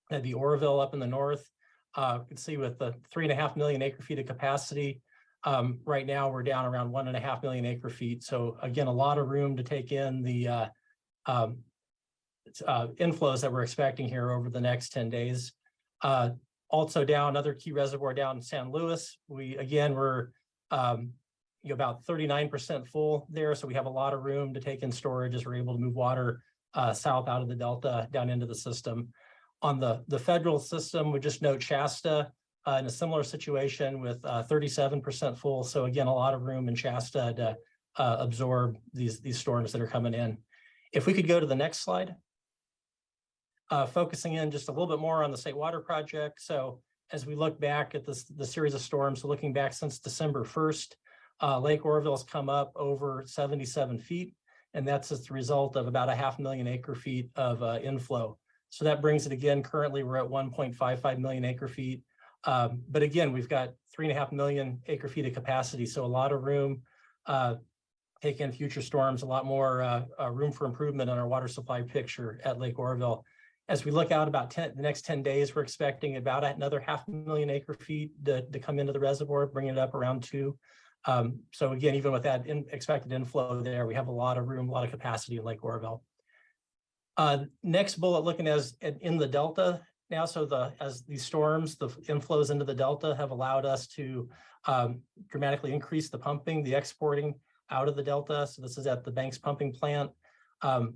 that'd be Oroville up in the north. You can see with the 3.5 million acre feet of capacity. Right now we're down around 1.5 million acre feet. So again, a lot of room to take in the inflows that we're expecting here over the next 10 days. Also down, another key reservoir down in San Luis. We're about 39% full there. So we have a lot of room to take in storage as we're able to move water south out of the Delta down into the system. On the federal system, we just note Shasta in a similar situation with 37% full. So again, a lot of room in Shasta to absorb these storms that are coming in. If we could go to the next slide. Focusing in just a little bit more on the State Water Project. So as we look back at the series of storms, so looking back since December 1st, Lake Oroville has come up over 77 feet, and that's as a result of about 0.5 million acre feet of inflow. So that brings it again, currently we're at 1.55 million acre feet. But again, we've got 3.5 million acre feet of capacity. So a lot of room, take in future storms, a lot more room for improvement on our water supply picture at Lake Oroville. As we look out about the next 10 days, we're expecting about another 0.5 million acre feet to come into the reservoir, bringing it up around 2. So again, even with that expected inflow there, we have a lot of room, a lot of capacity in Lake Oroville. Next bullet looking in the Delta now. So as these storms, the inflows into the Delta have allowed us to dramatically increase the pumping, the exporting out of the Delta. So this is at the Banks pumping plant.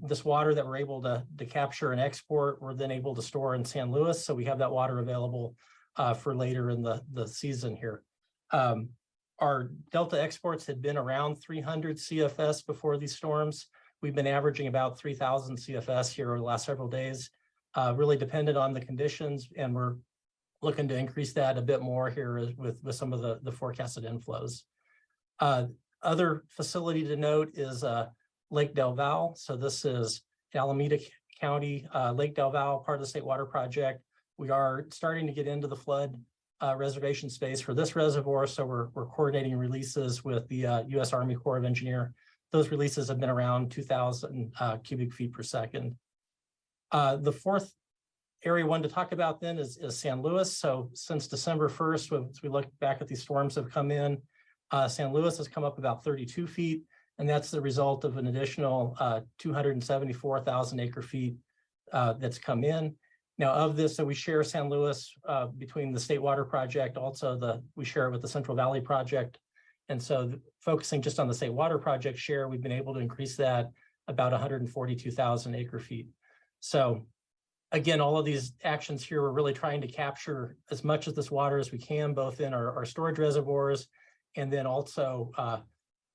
This water that we're able to capture and export, we're then able to store in San Luis. So we have that water available for later in the season here. Our Delta exports had been around 300 CFS before these storms. We've been averaging about 3,000 CFS here over the last several days, really dependent on the conditions. And we're looking to increase that a bit more here with some of the forecasted inflows. Other facility to note is Lake Del Valle. So this is Alameda County, Lake Del Valle, part of the State Water Project. We are starting to get into the flood reservation space for this reservoir. So we're coordinating releases with the U.S. Army Corps of Engineers. Those releases have been around 2,000 cubic feet per second. The fourth area one to talk about then is San Luis. So since December 1st, as we look back at these storms have come in, San Luis has come up about 32 feet. And that's the result of an additional 274,000 acre feet that's come in. Now of this, so we share San Luis between the State Water Project, also we share it with the Central Valley Project. And so focusing just on the State Water Project share, we've been able to increase that about 142,000 acre feet. So again, all of these actions here, we're really trying to capture as much of this water as we can, both in our storage reservoirs and then also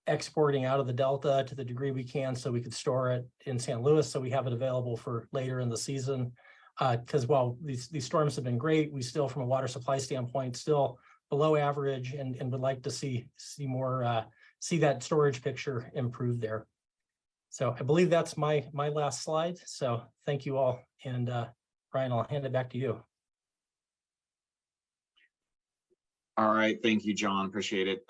exporting out of the Delta to the degree we can so we could store it in San Luis so we have it available for later in the season. Because while these storms have been great, we still, from a water supply standpoint, still below average and would like to see that storage picture improve there. So I believe that's my last slide. So thank you all. And Brian, I'll hand it back to you. All right, thank you, John. Appreciate it.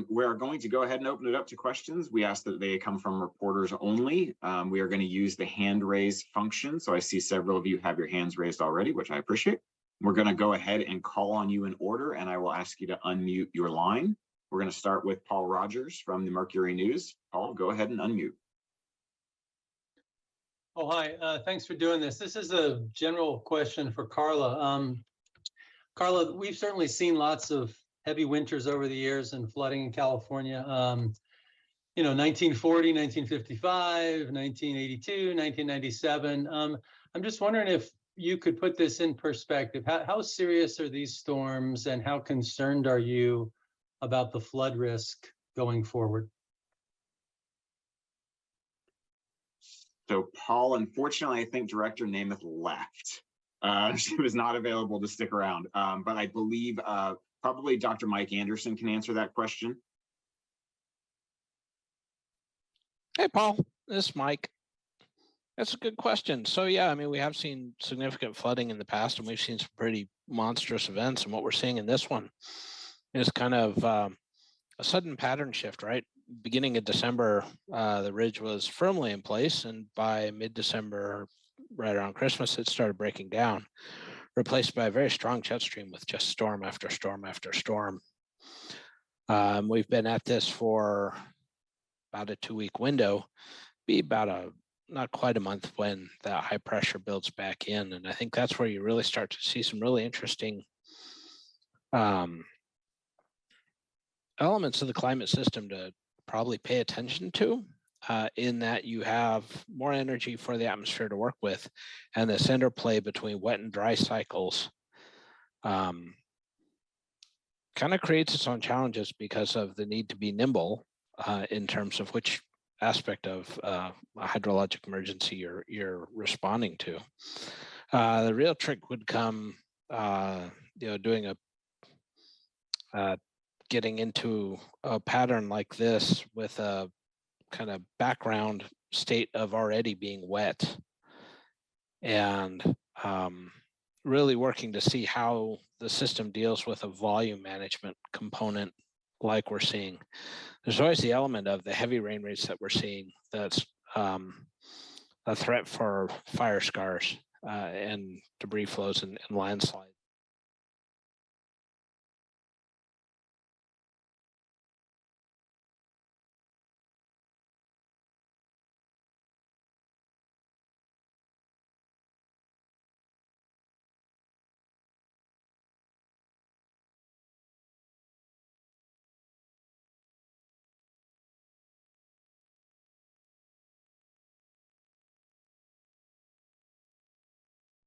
We are going to go ahead and open it up to questions. We ask that they come from reporters only. We are going to use the hand raise function. So I see several of you have your hands raised already, which I appreciate. We're going to go ahead and call on you in order, and I will ask you to unmute your line. We're going to start with Paul Rogers from the Mercury News. Paul, go ahead and unmute. Oh, hi. Thanks for doing this. This is a general question for Carla. Carla, we've certainly seen lots of heavy winters over the years and flooding in California. 1940, 1955, 1982, 1997. I'm just wondering if you could put this in perspective. How serious are these storms and how concerned are you about the flood risk going forward? So Paul, unfortunately, I think Director Namath left. She was not available to stick around, but I believe probably Dr. Mike Anderson can answer that question. Hey, Paul, this is Mike. That's a good question. So yeah, I mean, we have seen significant flooding in the past, and we've seen some pretty monstrous events. And what we're seeing in this one is kind of a sudden pattern shift, right? Beginning of December, the ridge was firmly in place, and by mid-December, right around Christmas, it started breaking down, replaced by a very strong jet stream with just storm after storm after storm. We've been at this for about a 2-week window, be about not quite a month when that high pressure builds back in. And I think that's where you really start to see some really interesting elements of the climate system to probably pay attention to, in that you have more energy for the atmosphere to work with, and this interplay between wet and dry cycles kind of creates its own challenges because of the need to be nimble in terms of which aspect of a hydrologic emergency you're responding to. The real trick would come, doing getting into a pattern like this with a kind of background state of already being wet, and really working to see how the system deals with a volume management component like we're seeing. There's always the element of the heavy rain rates that we're seeing that's a threat for fire scars and debris flows and landslides.